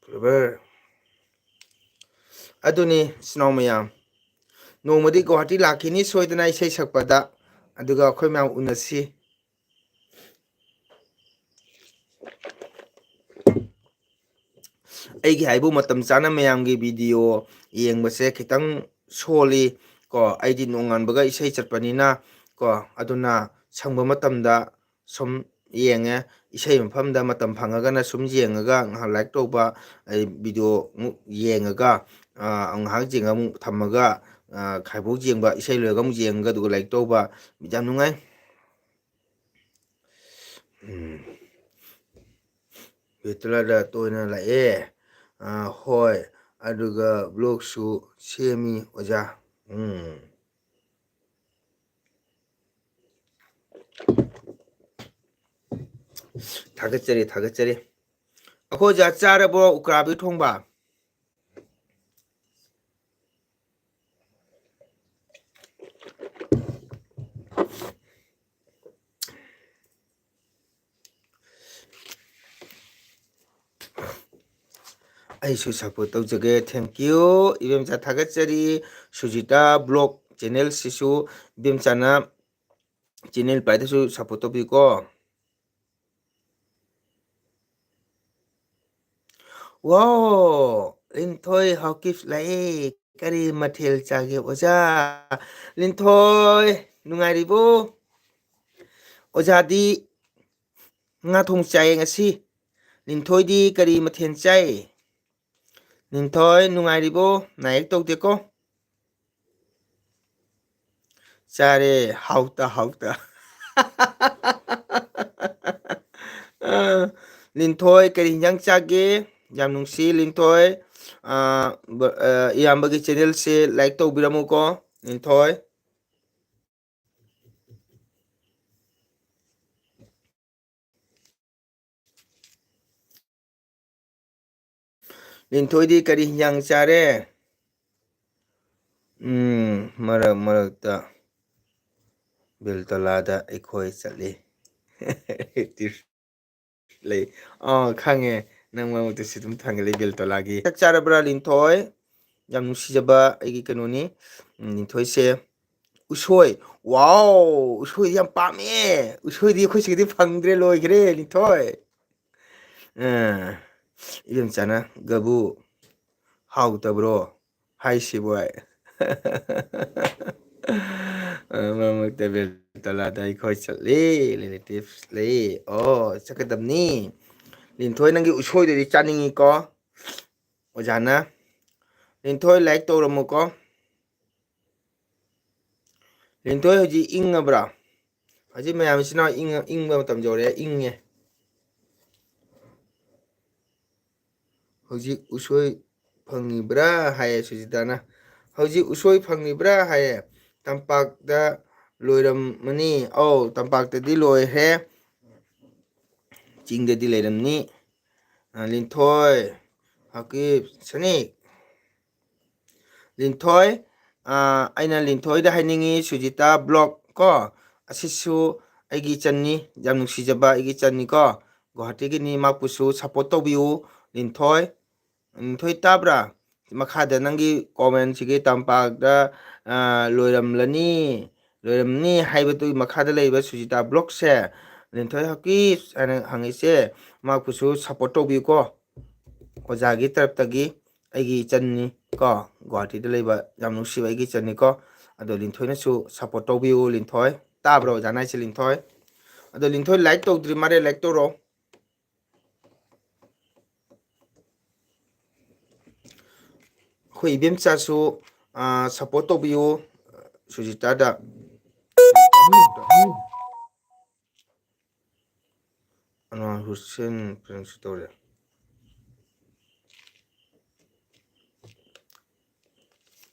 ꯕ꯭ꯔꯗꯔ ꯑꯗꯨꯅꯤ ꯏꯆꯤꯟ ꯏꯅꯥꯎ ꯃꯌꯥꯝ ꯅꯣꯡꯃꯗꯤ ꯒꯧꯍꯥꯇꯤ ꯂꯥꯛꯈꯤꯅꯤ ꯁꯣꯏꯗꯅ ꯏꯁꯩ ꯁꯛꯄꯗ ꯑꯗꯨꯒ ꯑꯩꯈꯣꯏ ꯃꯌꯥꯝ ꯎꯅꯁꯤ ꯑꯩꯒꯤ ꯍꯥꯏꯕꯨ ꯃꯇꯝ ꯆꯥꯅ ꯃꯌꯥꯝꯒꯤ ꯚꯤꯗꯤꯑꯣ ꯌꯦꯡꯕꯁꯦ ꯈꯤꯇꯪ ꯁꯣꯜꯂꯤ ꯀꯣ ꯑꯩꯗꯤ ꯅꯣꯡꯉꯥꯟꯕꯒ ꯏꯁꯩ ꯆꯠꯄꯅꯤꯅ ꯀꯣ ꯑꯗꯨꯅ ꯁꯪꯕ ꯃꯇꯝꯗ ꯁꯨꯝ ꯌꯦꯡꯉꯦ ꯏꯁꯩ ꯃꯐꯝꯗ ꯃꯇꯝ ꯐꯪꯉꯒꯅ ꯁꯨꯝ ꯌꯦꯡꯉꯒ ꯉꯥꯏꯍꯥꯛ ꯂꯥꯏꯛ ꯇꯧꯕ ꯑꯩ ꯚꯤꯗꯤꯑꯣ ꯑꯃꯨꯛ ꯌꯦꯡꯉꯒ ꯉꯥꯏꯍꯥꯛ ꯌꯦꯡꯉ ꯑꯃꯨꯛ ꯊꯝꯃꯒ ꯈꯥꯏꯕꯣꯛ ꯌꯦꯡꯕ ꯏꯁꯩ ꯂꯣꯏꯔꯒ ꯑꯃꯨꯛ ꯌꯦꯡꯉꯒ ꯑꯗꯨꯒ ꯂꯥꯏꯔꯤꯛ ꯇꯧꯕ ꯌꯥꯝ ꯅꯨꯡꯉꯥꯏ ꯕꯤꯇꯂꯗ ꯇꯣꯏꯅ ꯂꯥꯛꯑꯦ ꯍꯣꯏ ꯑꯗꯨꯒ ꯕ꯭ꯂꯣꯛꯁꯨ ꯁꯦꯝꯃꯤ ꯑꯣꯖꯥ ꯊꯥꯒꯠꯆꯔꯤ ꯊꯥꯒꯠꯆꯔꯤ ꯑꯩꯈꯣꯏ ꯑꯣꯖꯥ ꯆꯥꯔꯕꯣ ꯎꯀꯥꯕꯤ ꯊꯣꯡꯕ ꯑꯩꯁꯨ ꯁꯞꯄꯣꯔꯠ ꯇꯧꯖꯒꯦ ꯊꯦꯡꯀ꯭ꯌꯨ ꯏꯕꯦꯝꯆꯥ ꯊꯥꯒꯠꯆꯔꯤ ꯁꯨꯖꯤꯇꯥ ꯕ꯭ꯂꯣꯛ ꯆꯦꯅꯦꯜꯁꯤꯁꯨ ꯏꯕꯦꯝꯆꯥꯅ ꯆꯦꯅꯦꯜ ꯄꯥꯏꯗꯁꯨ ꯁꯞꯄꯣꯔꯠ ꯇꯧꯕꯤꯌꯨꯀꯣ ꯋꯥꯎ ꯂꯤꯟꯊꯣꯏ ꯍꯥꯎꯀꯤꯞ ꯂꯥꯛꯑꯦ ꯀꯔꯤ ꯃꯊꯦꯜ ꯆꯥꯒꯦ ꯑꯣꯖꯥ ꯂꯤꯟꯊꯣꯏ ꯅꯨꯡꯉꯥꯏꯔꯤꯕꯣ ꯑꯣꯖꯥꯗꯤ ꯉꯥ ꯊꯣꯡ ꯆꯥꯏꯌꯦ ꯉꯁꯤ ꯅꯤꯡꯊꯣꯏꯗꯤ ꯀꯔꯤ ꯃꯊꯦꯜ ꯆꯥꯏ ꯅꯤꯡꯊꯣꯏ ꯅꯨꯡꯉꯥꯏꯔꯤꯕꯣ ꯅꯥꯌꯦꯛ ꯇꯧꯗꯦꯀꯣ ꯆꯥꯔꯦ ꯍꯥꯎꯇ ꯍꯥꯎꯇ ꯂꯤꯟꯊꯣꯏ ꯀꯔꯤ ꯍꯤꯟꯖꯥꯡ ꯆꯥꯒꯦ ꯌꯥꯝ ꯅꯨꯡꯁꯤ ꯂꯤꯟꯊꯣꯏ ꯏꯌꯥꯝꯕꯒꯤ ꯆꯦꯅꯦꯜꯁꯦ ꯂꯥꯏꯛ ꯇꯧꯕꯤꯔꯝꯃꯨꯀꯣ ꯂꯤꯟꯊꯣꯏ ꯂꯤꯟꯊꯣꯏꯗꯤ ꯀꯔꯤ ꯍꯤꯟꯖꯥꯡ ꯆꯥꯔꯦ ꯃꯔꯛ ꯃꯔꯛꯇ ꯕꯤꯜꯇꯣꯂꯥꯗ ꯑꯩꯈꯣꯏ ꯆꯠꯂꯤ ꯂꯩ ꯈꯪꯉꯦ ꯅꯪ ꯃꯔꯛꯃꯛꯇꯁꯨ ꯑꯗꯨꯝ ꯊꯥꯒꯠꯂꯤ ꯕꯦꯜꯇꯣꯂꯥꯒꯤ ꯆꯥꯛ ꯆꯥꯔꯕ꯭ꯔꯥ ꯂꯤꯟꯊꯣꯏ ꯌꯥꯝ ꯅꯨꯡꯁꯤꯖꯕ ꯑꯩꯒꯤ ꯀꯩꯅꯣꯅꯤ ꯅꯤꯡꯊꯣꯏꯁꯦ ꯎꯁꯣꯏ ꯋꯥꯎ ꯎꯁꯣꯏꯗꯤ ꯌꯥꯝ ꯄꯥꯝꯃꯦ ꯎꯁꯣꯏꯗꯤ ꯑꯩꯈꯣꯏ ꯁꯤꯒꯗꯤ ꯐꯪꯗ꯭ꯔꯦ ꯂꯣꯏꯈ꯭ꯔꯦ ꯂꯤꯟꯊꯣꯏ ꯏꯕꯦꯝꯆꯥꯅ ꯒꯕꯨ ꯍꯥꯎꯇꯕ꯭ꯔꯣ ꯍꯥꯏꯁꯤꯕꯣꯏ ꯃꯔꯛ ꯃꯔꯛꯇ ꯕꯦꯜꯇꯣꯂꯥꯗ ꯑꯩꯈꯣꯏ ꯆꯠꯂꯤ ꯔꯤꯂꯦꯇꯤꯞꯁ ꯂꯩ ꯑꯣ ꯆꯠꯀꯗꯕꯅꯤ ꯂꯤꯟꯊꯣꯏ ꯅꯪꯒꯤ ꯎꯁꯣꯏꯗꯨꯗꯤ ꯆꯥꯅꯤꯡꯉꯤꯀꯣ ꯑꯣꯖꯥꯅ ꯂꯤꯟꯊꯣꯏ ꯂꯥꯏꯛ ꯇꯧꯔꯝꯃꯨꯀꯣ ꯂꯤꯟꯊꯣꯏ ꯍꯧꯖꯤꯛ ꯏꯪꯉꯕ꯭ꯔꯥ ꯍꯧꯖꯤꯛ ꯃꯌꯥꯝꯁꯤꯅ ꯏꯪꯕ ꯃꯇꯝ ꯌꯧꯔꯛꯑꯦ ꯏꯪꯉꯦ ꯍꯧꯖꯤꯛ ꯎꯁꯣꯏ ꯐꯪꯉꯤꯕ꯭ꯔꯥ ꯍꯥꯏꯌꯦ ꯁꯨꯖꯤꯇꯥꯅ ꯍꯧꯖꯤꯛ ꯎꯁꯣꯏ ꯐꯪꯉꯤꯕ꯭ꯔꯥ ꯍꯥꯏꯌꯦ ꯇꯝꯄꯥꯛꯇ ꯂꯣꯏꯔꯝꯃꯅꯤ ꯑꯧ ꯇꯝꯄꯥꯛꯇꯗꯤ ꯂꯣꯏꯈ꯭ꯔꯦ ꯆꯤꯡꯗꯗꯤ ꯂꯩꯔꯝꯅꯤ ꯂꯤꯟꯊꯣꯏ ꯍꯀꯤꯞ ꯁꯅꯤꯛ ꯂꯤꯟꯊꯣꯏ ꯑꯩꯅ ꯂꯤꯟꯊꯣꯏꯗ ꯍꯥꯏꯅꯤꯡꯉꯤ ꯁꯨꯖꯤꯇꯥ ꯕ꯭ꯂꯣꯛ ꯀꯣ ꯑꯁꯤꯁꯨ ꯑꯩꯒꯤ ꯏꯆꯟꯅꯤ ꯌꯥꯝ ꯅꯨꯡꯁꯤꯖꯕ ꯑꯩꯒꯤ ꯏꯆꯟꯅꯤꯀꯣ ꯒꯨꯍꯥꯇꯤꯒꯤꯅꯤ ꯃꯍꯥꯛꯄꯨꯁꯨ ꯁꯞꯄꯣꯔꯠ ꯇꯧꯕꯤꯌꯨ ꯂꯤꯟꯊꯣꯏ ꯂꯤꯟꯊꯣꯏ ꯇꯥꯕ꯭ꯔꯥ ꯃꯈꯥꯗ ꯅꯪꯒꯤ ꯀꯣꯃꯦꯟꯁꯤꯒꯤ ꯇꯝꯄꯥꯛꯇ ꯂꯣꯏꯔꯝꯂꯅꯤ ꯂꯣꯏꯔꯝꯅꯤ ꯍꯥꯏꯕꯗꯨꯒꯤ ꯃꯈꯥꯗ ꯂꯩꯔꯤꯕ ꯁꯨꯖꯤꯇꯥ ꯕ꯭ꯂꯣꯛꯁꯦ ꯂꯤꯟꯊꯣꯏ ꯍꯀꯤ ꯍꯥꯏꯅ ꯍꯪꯉꯤꯁꯦ ꯃꯍꯥꯛꯄꯨꯁꯨ ꯁꯞꯄꯣꯔꯠ ꯇꯧꯕꯤꯌꯨꯀꯣ ꯑꯣꯖꯥꯒꯤ ꯇꯔꯞꯇꯒꯤ ꯑꯩꯒꯤ ꯏꯆꯟꯅꯤ ꯀꯣ ꯒꯨꯋꯥꯍꯥꯇꯤꯗ ꯂꯩꯕ ꯌꯥꯝ ꯅꯨꯡꯁꯤꯕ ꯑꯩꯒꯤ ꯏꯆꯟꯅꯤ ꯀꯣ ꯑꯗꯣ ꯂꯤꯟꯊꯣꯏꯅꯁꯨ ꯁꯞꯄꯣꯔꯠ ꯇꯧꯕꯤꯌꯨ ꯂꯤꯟꯊꯣꯏ ꯇꯥꯕ꯭ꯔꯣ ꯑꯣꯖꯥꯅ ꯍꯥꯏꯁꯦ ꯂꯤꯟꯊꯣꯏ ꯑꯗꯣ ꯂꯤꯟꯊꯣꯏ ꯂꯥꯏꯛ ꯇꯧꯗ꯭ꯔꯤ ꯃꯥꯜꯂꯦ ꯂꯥꯏꯛ ꯇꯧꯔꯣ ꯑꯩꯈꯣꯏ ꯏꯕꯦꯝꯆꯥꯁꯨ ꯁꯞꯄꯣꯔꯠ ꯇꯧꯕꯤꯌꯨ ꯁꯨꯖꯤꯇꯥꯗ ꯑꯅꯋꯥꯔ ꯍꯨꯁꯦꯟ ꯐ꯭ꯔꯦꯟꯁꯨ ꯇꯧꯔꯦ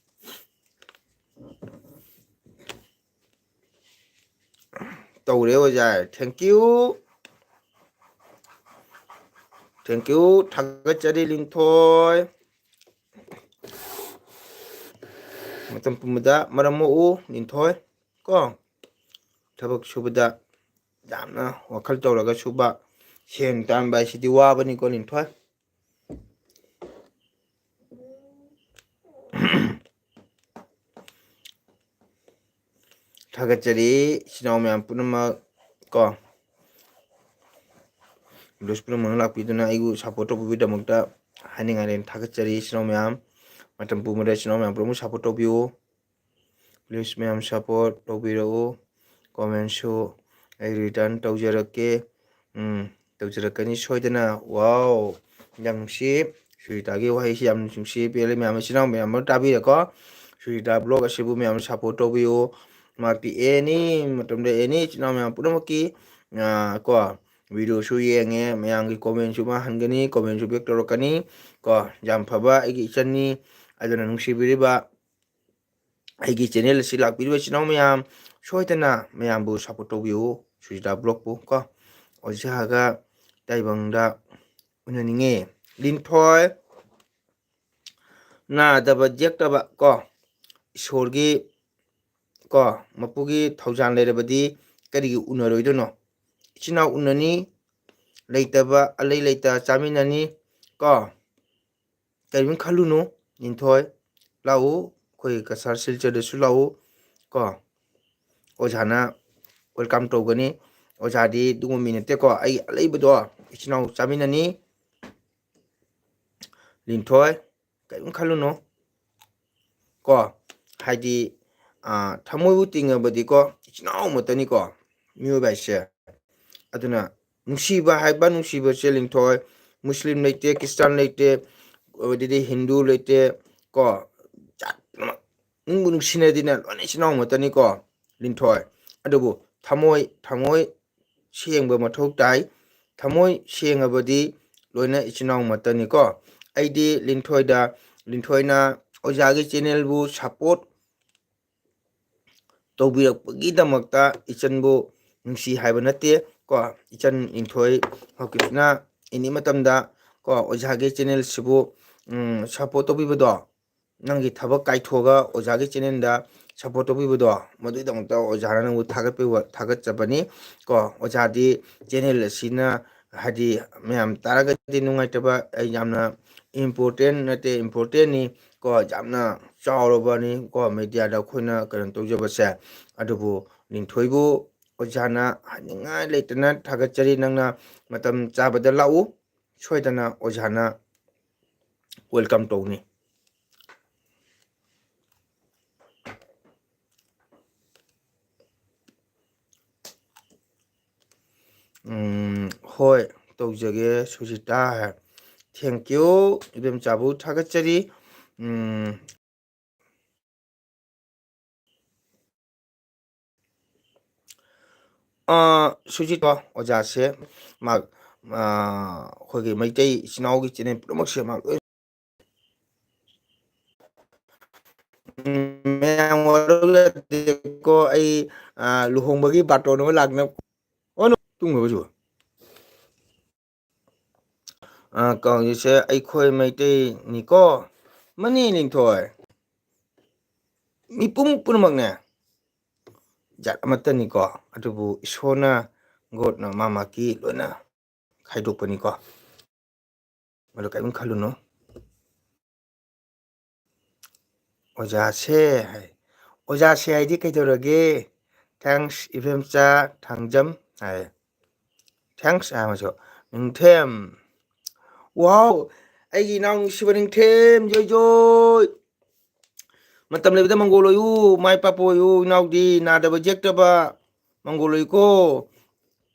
ꯇꯧꯔꯦ ꯑꯣꯖꯥ ꯊꯦꯡꯀ꯭ꯌꯨ ꯊꯦꯡꯀ꯭ꯌꯨ ꯊꯥꯒꯠꯆꯔꯤ ꯂꯤꯟꯊꯣꯏ ꯃꯇꯝ ꯄꯨꯝꯕꯗ ꯃꯔꯝ ꯃꯣꯛꯎ ꯂꯤꯟꯊꯣꯏ ꯀꯣ ꯊꯕꯛ ꯁꯨꯕꯗ ꯌꯥꯝꯅ ꯋꯥꯈꯜ ꯇꯧꯔꯒ ꯁꯨꯕ ꯁꯦꯟ ꯇꯥꯟꯕ ꯍꯥꯏꯁꯤꯗꯤ ꯋꯥꯕꯅꯤꯀꯣ ꯂꯤꯟꯊꯣꯏ ꯊꯥꯒꯠꯆꯔꯤ ꯏꯆꯤꯜ ꯏꯅꯥꯎ ꯃꯌꯥꯝ ꯄꯨꯝꯅꯃꯛ ꯀꯣ ꯚꯤꯗꯤꯑꯣꯁ ꯄꯨꯝꯅꯃꯛ ꯂꯥꯛꯄꯤꯗꯨꯅ ꯑꯩꯕꯨ ꯁꯞꯄꯣꯔꯠ ꯇꯧꯕꯤꯕꯒꯤꯗꯃꯛꯇ ꯍꯥꯏꯅꯤꯡꯉꯥꯏ ꯊꯥꯒꯠꯆꯔꯤ ꯏꯆꯤꯜ ꯏꯅꯥꯎ ꯃꯌꯥꯝ ꯃꯇꯝ ꯄꯨꯝꯕꯗ ꯏꯆꯤꯜ ꯏꯅꯥꯎ ꯃꯌꯥꯝ ꯄꯨꯝꯅꯃꯛ ꯁꯞꯄꯣꯔꯠ ꯇꯧꯕꯤꯌꯨ ꯄ꯭ꯂꯤꯖ ꯃꯌꯥꯝ ꯁꯞꯄꯣꯔꯠ ꯇꯧꯕꯤꯔꯛꯎ ꯀꯣꯃꯦꯟꯁꯨ ꯑꯩ ꯔꯤꯇꯔꯟ ꯇꯧꯖꯔꯛꯀꯦ ꯇꯧꯖꯔꯛꯀꯅꯤ ꯁꯣꯏꯗꯅ ꯋꯥꯎ ꯌꯥꯝ ꯅꯨꯡꯁꯤ ꯁꯨꯔꯤꯇꯥꯒꯤ ꯋꯥꯍꯩꯁꯤ ꯌꯥꯝ ꯅꯨꯡꯁꯤ ꯄꯦꯜꯂꯤ ꯃꯌꯥꯝ ꯏꯆꯤꯜ ꯏꯅꯥꯎ ꯃꯌꯥꯝ ꯑꯃ ꯇꯥꯕꯤꯔꯦꯀꯣ ꯁꯨꯔꯤꯇꯥ ꯕ꯭ꯂꯣꯛ ꯑꯁꯤꯕꯨ ꯃꯌꯥꯝ ꯁꯞꯄꯣꯔꯠ ꯇꯧꯕꯤꯌꯨ ꯃꯍꯥꯛꯀꯤ ꯑꯦꯅꯤ ꯃꯇꯝꯗ ꯑꯦꯅꯤ ꯏꯆꯤꯜ ꯏꯅꯥꯎ ꯃꯌꯥꯝ ꯄꯨꯝꯅꯃꯛꯀꯤ ꯀꯣ ꯚꯤꯗꯤꯑꯣꯁꯨ ꯌꯦꯡꯉꯦ ꯃꯌꯥꯝꯒꯤ ꯀꯣꯃꯦꯟꯁꯨ ꯃꯥ ꯍꯟꯒꯅꯤ ꯀꯣꯃꯦꯟꯁꯨ ꯕꯦꯛ ꯇꯧꯔꯛꯀꯅꯤ ꯀꯣ ꯌꯥꯝ ꯐꯕ ꯑꯩꯒꯤ ꯏꯆꯟꯅꯤ ꯑꯗꯨꯅ ꯅꯨꯡꯁꯤꯕꯤꯔꯤꯕ ꯑꯩꯒꯤ ꯆꯦꯅꯦꯜ ꯑꯁꯤ ꯂꯥꯛꯄꯤꯔꯤꯕ ꯏꯆꯤꯜ ꯏꯅꯥꯎ ꯃꯌꯥꯝ ꯁꯣꯏꯗꯅ ꯃꯌꯥꯝꯕꯨ ꯁꯞꯄꯣꯔꯠ ꯇꯧꯕꯤꯌꯨ ꯁꯨꯖꯤꯇꯥ ꯕ꯭ꯂꯣꯛꯄꯨ ꯀꯣ ꯑꯣꯖꯥꯒ ꯇꯥꯏꯕꯪꯗ ꯎꯅꯅꯤꯡꯉꯤ ꯂꯤꯟꯊꯣꯏ ꯅꯥꯗꯕ ꯌꯦꯛꯇꯕ ꯀꯣ ꯏꯁꯣꯔꯒꯤ ꯀꯣ ꯃꯄꯨꯒꯤ ꯊꯧꯖꯥꯜ ꯂꯩꯔꯕꯗꯤ ꯀꯔꯤꯒꯤ ꯎꯅꯔꯣꯏꯗꯣꯏꯅꯣ ꯏꯆꯤꯟ ꯏꯅꯥꯎ ꯎꯅꯅꯤ ꯂꯩꯇꯕ ꯑꯂꯩ ꯂꯩꯇ ꯆꯥꯃꯤꯟꯅꯅꯤ ꯀꯣ ꯀꯔꯤꯝ ꯈꯜꯂꯨꯅꯨ ꯂꯤꯟꯊꯣꯏ ꯂꯥꯛꯎ ꯑꯩꯈꯣꯏ ꯀꯁꯥꯔ ꯁꯤꯜꯆꯔꯗꯁꯨ ꯂꯥꯛꯎ ꯀꯣ ꯑꯣꯖꯥꯅ ꯋꯦꯜꯀꯝ ꯇꯧꯒꯅꯤ ꯑꯣꯖꯥꯗꯤ ꯑꯗꯨꯒꯨꯝꯕ ꯃꯤ ꯅꯠꯇꯦꯀꯣ ꯑꯩ ꯑꯂꯩꯕꯗꯣ ꯏꯆꯤꯟ ꯏꯅꯥꯎ ꯆꯥꯃꯤꯟꯅꯅꯤ ꯂꯤꯟꯊꯣꯏ ꯀꯔꯤꯝ ꯈꯜꯂꯨꯅꯨ ꯀꯣ ꯍꯥꯏꯗꯤ ꯊꯃꯣꯏꯕꯨ ꯇꯤꯡꯉꯕꯗꯤꯀꯣ ꯏꯆꯤꯟ ꯏꯅꯥꯎ ꯑꯃꯠꯇꯅꯤꯀꯣ ꯃꯤꯑꯣꯏꯕ ꯍꯥꯏꯁꯦ ꯑꯗꯨꯅ ꯅꯨꯡꯁꯤꯕ ꯍꯥꯏꯕ ꯅꯨꯡꯁꯤꯕꯁꯦ ꯂꯤꯟꯊꯣꯏ ꯃꯨꯁꯂꯤꯝ ꯂꯩꯇꯦ ꯈ꯭ꯔꯤꯁꯇꯥꯟ ꯂꯩꯇꯦ ꯑꯗꯨꯗꯤ ꯍꯤꯟꯗꯨ ꯂꯩꯇꯦ ꯀꯣ ꯖꯥꯠ ꯄꯨꯝꯅꯃꯛ ꯅꯨꯡꯕꯨ ꯅꯨꯡꯁꯤꯅꯔꯗꯤꯅꯦ ꯂꯣꯏꯅ ꯏꯆꯤꯟ ꯏꯅꯥꯎ ꯑꯃꯠꯇꯅꯤꯀꯣ ꯂꯤꯟꯊꯣꯏ ꯑꯗꯨꯕꯨ ꯊꯃꯣꯏ ꯁꯦꯡꯕ ꯃꯊꯧ ꯇꯥꯏ ꯊꯃꯣꯏ ꯁꯦꯡꯉꯕꯗꯤ ꯂꯣꯏꯅ ꯏꯆꯤꯟ ꯏꯅꯥꯎ ꯑꯃꯠꯇꯅꯤꯀꯣ ꯑꯩꯗꯤ ꯂꯤꯟꯊꯣꯏꯅ ꯑꯣꯖꯥꯒꯤ ꯆꯦꯅꯦꯜꯕꯨ ꯁꯞꯄꯣꯔꯠ ꯇꯧꯕꯤꯔꯛꯄꯒꯤꯗꯃꯛꯇ ꯏꯆꯟꯕꯨ ꯅꯨꯡꯁꯤ ꯍꯥꯏꯕ ꯅꯠꯇꯦ ꯀꯣ ꯏꯆꯟ ꯂꯤꯟꯊꯣꯏ ꯍꯧꯀꯤꯞꯁꯤꯅ ꯑꯦꯅꯤ ꯃꯇꯝꯗ ꯀꯣ ꯑꯣꯖꯥꯒꯤ ꯆꯦꯅꯦꯜꯁꯤꯕꯨ ꯁꯞꯄꯣꯔꯠ ꯇꯧꯕꯤꯕꯗꯣ ꯅꯪꯒꯤ ꯊꯕꯛ ꯀꯥꯏꯊꯣꯛꯑꯒ ꯑꯣꯖꯥꯒꯤ ꯆꯦꯅꯦꯜꯗ ꯁꯞꯄꯣꯔꯠ ꯇꯧꯕꯤꯕꯗꯣ ꯃꯗꯨꯒꯤꯗꯃꯛꯇ ꯑꯣꯖꯥꯅ ꯅꯪꯕꯨ ꯊꯥꯒꯠꯆꯕꯅꯤ ꯀꯣ ꯑꯣꯖꯥꯗꯤ ꯆꯦꯅꯦꯜ ꯑꯁꯤꯅ ꯍꯥꯏꯗꯤ ꯃꯌꯥꯝ ꯇꯥꯔꯒꯗꯤ ꯅꯨꯡꯉꯥꯏꯇꯕ ꯑꯩ ꯌꯥꯝꯅ ꯏꯝꯄꯣꯔꯇꯦꯟ ꯅꯠꯇꯦ ꯏꯝꯄꯣꯔꯇꯦꯟꯅꯤ ꯀꯣ ꯌꯥꯝꯅ ꯆꯥꯎꯔꯕꯅꯤ ꯀꯣ ꯃꯦꯗꯤꯌꯥꯗ ꯑꯩꯈꯣꯏꯅ ꯀꯩꯅꯣ ꯇꯧꯖꯕꯁꯦ ꯑꯗꯨꯕꯨ ꯂꯤꯟꯊꯣꯏꯕꯨ ꯑꯣꯖꯥꯅ ꯍꯥꯏꯅꯤꯡꯉꯥꯏ ꯂꯩꯇꯅ ꯊꯥꯒꯠꯆꯔꯤ ꯅꯪꯅ ꯃꯇꯝ ꯆꯥꯕꯗ ꯂꯥꯛꯎ ꯁꯣꯏꯗꯅ ꯑꯣꯖꯥꯅ ꯋꯦꯜꯀꯝ ꯇꯧꯅꯤ ꯍꯣꯏ ꯇꯧꯖꯒꯦ ꯁꯨꯖꯤꯇꯥ ꯊꯦꯡꯀ꯭ꯌꯨ ꯏꯕꯦꯝꯆꯥꯕꯨ ꯊꯥꯒꯠꯆꯔꯤ ꯁꯨꯖꯤꯠ ꯑꯣꯖꯥꯁꯦ ꯃꯍꯥꯛ ꯑꯩꯈꯣꯏꯒꯤ ꯃꯩꯇꯩ ꯏꯆꯤꯟ ꯏꯅꯥꯎꯒꯤ ꯆꯦꯅꯦꯜ ꯄꯨꯝꯅꯃꯛꯁꯦ ꯃꯍꯥꯛ ꯂꯣꯏ ꯃꯌꯥꯝ ꯋꯥꯔꯧꯅꯗꯦꯀꯣ ꯑꯩ ꯂꯨꯍꯣꯡꯕꯒꯤ ꯕꯥꯇꯣꯟ ꯑꯃ ꯂꯥꯛꯅꯕ ꯇꯨꯡꯈ꯭ꯔꯕꯁꯨ ꯀꯧꯒꯤꯁꯦ ꯑꯩꯈꯣꯏ ꯃꯩꯇꯩꯅꯤꯀꯣ ꯃꯅꯤ ꯂꯤꯡꯊꯣꯏ ꯃꯤꯄꯨꯝ ꯄꯨꯝꯅꯃꯛꯅꯦ ꯖꯥꯠ ꯑꯃꯠꯇꯅꯤꯀꯣ ꯑꯗꯨꯕꯨ ꯏꯁꯣꯔꯅ ꯒꯣꯠꯅ ꯃꯥꯒꯤ ꯂꯣꯏꯅ ꯈꯥꯏꯗꯣꯛꯄꯅꯤꯀꯣ ꯃꯗꯨ ꯀꯔꯤꯝ ꯈꯜꯂꯨꯅꯨ ꯑꯣꯖꯥꯁꯦ ꯑꯣꯖꯥꯁꯦ ꯍꯥꯏꯗꯤ ꯀꯩꯗꯧꯔꯒꯦ ꯊꯦꯡꯛꯁ ꯏꯕꯦꯝꯆꯥ ꯊꯥꯡꯖꯝ ꯍꯥꯏ ꯊꯦꯡꯛꯁ ꯍꯥꯏꯃꯁꯨ ꯅꯤꯡꯊꯦꯝ ꯋꯥꯎ ꯑꯩꯒꯤ ꯏꯅꯥꯎ ꯅꯨꯡꯁꯤꯕ ꯅꯤꯡꯊꯦꯝ ꯖꯣꯏ ꯖꯣꯏ ꯃꯇꯝ ꯂꯩꯕꯗ ꯃꯪꯒꯣꯜ ꯑꯣꯏꯌꯨ ꯃꯥꯏ ꯄꯥꯛꯄ ꯑꯣꯏꯌꯨ ꯏꯅꯥꯎꯗꯤ ꯅꯥꯗꯕ ꯌꯦꯛꯇꯕ ꯃꯪꯒꯣꯜ ꯑꯣꯏꯀꯣ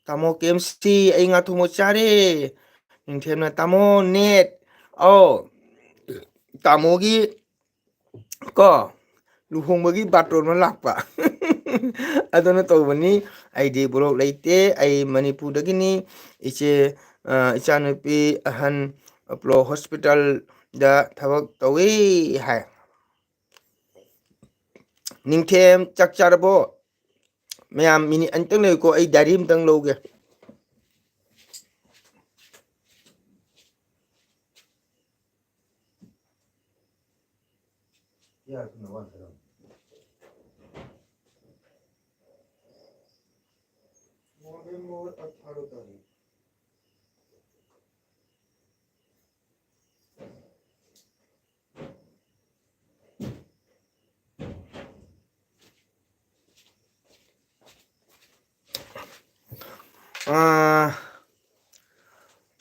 ꯇꯥꯃꯣ ꯀꯦꯝꯁꯇꯤ ꯑꯩ ꯉꯥ ꯊꯣꯡꯕ ꯆꯥꯔꯦ ꯅꯤꯡꯊꯦꯝꯅ ꯇꯥꯃꯣ ꯅꯦꯠ ꯑꯧ ꯇꯥꯃꯣꯒꯤ ꯀꯣ ꯂꯨꯍꯣꯡꯕꯒꯤ ꯕꯥꯇꯣꯟ ꯑꯃ ꯂꯥꯛꯄ ꯑꯗꯨꯅ ꯇꯧꯕꯅꯤ ꯑꯩꯗꯤ ꯕꯣꯂꯣꯛ ꯂꯩꯇꯦ ꯑꯩ ꯃꯅꯤꯄꯨꯔꯗꯒꯤꯅꯤ ꯏꯆꯦ ꯏꯆꯥꯅꯨꯄꯤ ꯑꯍꯟ ꯑꯄꯣꯂꯣ ꯍꯣꯁꯄꯤꯇꯥꯜꯗ ꯊꯕꯛ ꯇꯧꯋꯤ ꯍꯥꯏ ꯅꯤꯡꯊꯦꯝ ꯆꯥꯛ ꯆꯥꯔꯕꯣ ꯃꯌꯥꯝ ꯃꯤꯅꯤꯠ ꯑꯅꯤꯇꯪ ꯂꯩꯌꯨꯀꯣ ꯑꯩ ꯗꯥꯏꯔꯤ ꯑꯃꯇꯪ ꯂꯧꯒꯦ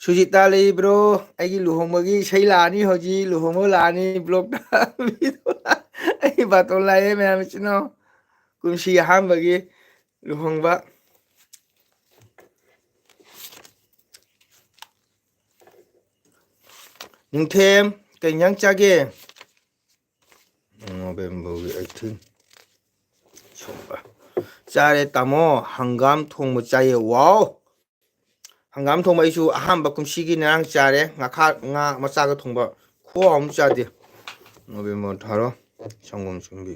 ꯁꯨꯖꯤꯇꯥ ꯂꯩꯕ꯭ꯔꯣ ꯑꯩꯒꯤ ꯂꯨꯍꯣꯡꯕꯒꯤ ꯏꯁꯩ ꯂꯥꯛꯑꯅꯤ ꯍꯧꯖꯤꯛ ꯂꯨꯍꯣꯡꯕ ꯂꯥꯛꯑꯅꯤ ꯕ꯭ꯂꯣꯛꯇ ꯑꯩ ꯕꯥꯇꯣꯟ ꯂꯥꯛꯑꯦ ꯃꯌꯥꯝ ꯏꯆꯤꯟ ꯏꯅꯥꯎ ꯀꯨꯝꯁꯤ ꯑꯍꯥꯟꯕꯒꯤ ꯂꯨꯍꯣꯡꯕ ꯅꯤꯡꯊꯦꯝ ꯀꯩ ꯏꯟꯖꯥꯡ ꯆꯥꯒꯦ ꯅꯣꯕꯦꯝꯕꯔꯒꯤ 18 ꯆꯥꯔꯦ ꯇꯥꯃꯣ ꯍꯪꯒꯥꯝ ꯊꯣꯡꯕ ꯆꯥꯏꯌꯦ ꯋꯥꯎ ꯍꯪꯒꯥꯝ ꯊꯣꯡꯕ ꯑꯩꯁꯨ ꯑꯍꯥꯟꯕ ꯀꯨꯝꯁꯤꯒꯤ ꯉꯔꯥꯡ ꯆꯥꯔꯦ ꯉꯥ ꯃꯆꯥꯒ ꯊꯣꯡꯕ ꯈꯨꯍꯥꯎ ꯑꯃ ꯆꯥꯗꯦ ꯅꯣꯕꯦꯝꯕꯔ ꯊꯥꯔꯣ ꯁꯪꯒꯣꯝ ꯁꯨꯝꯕꯤ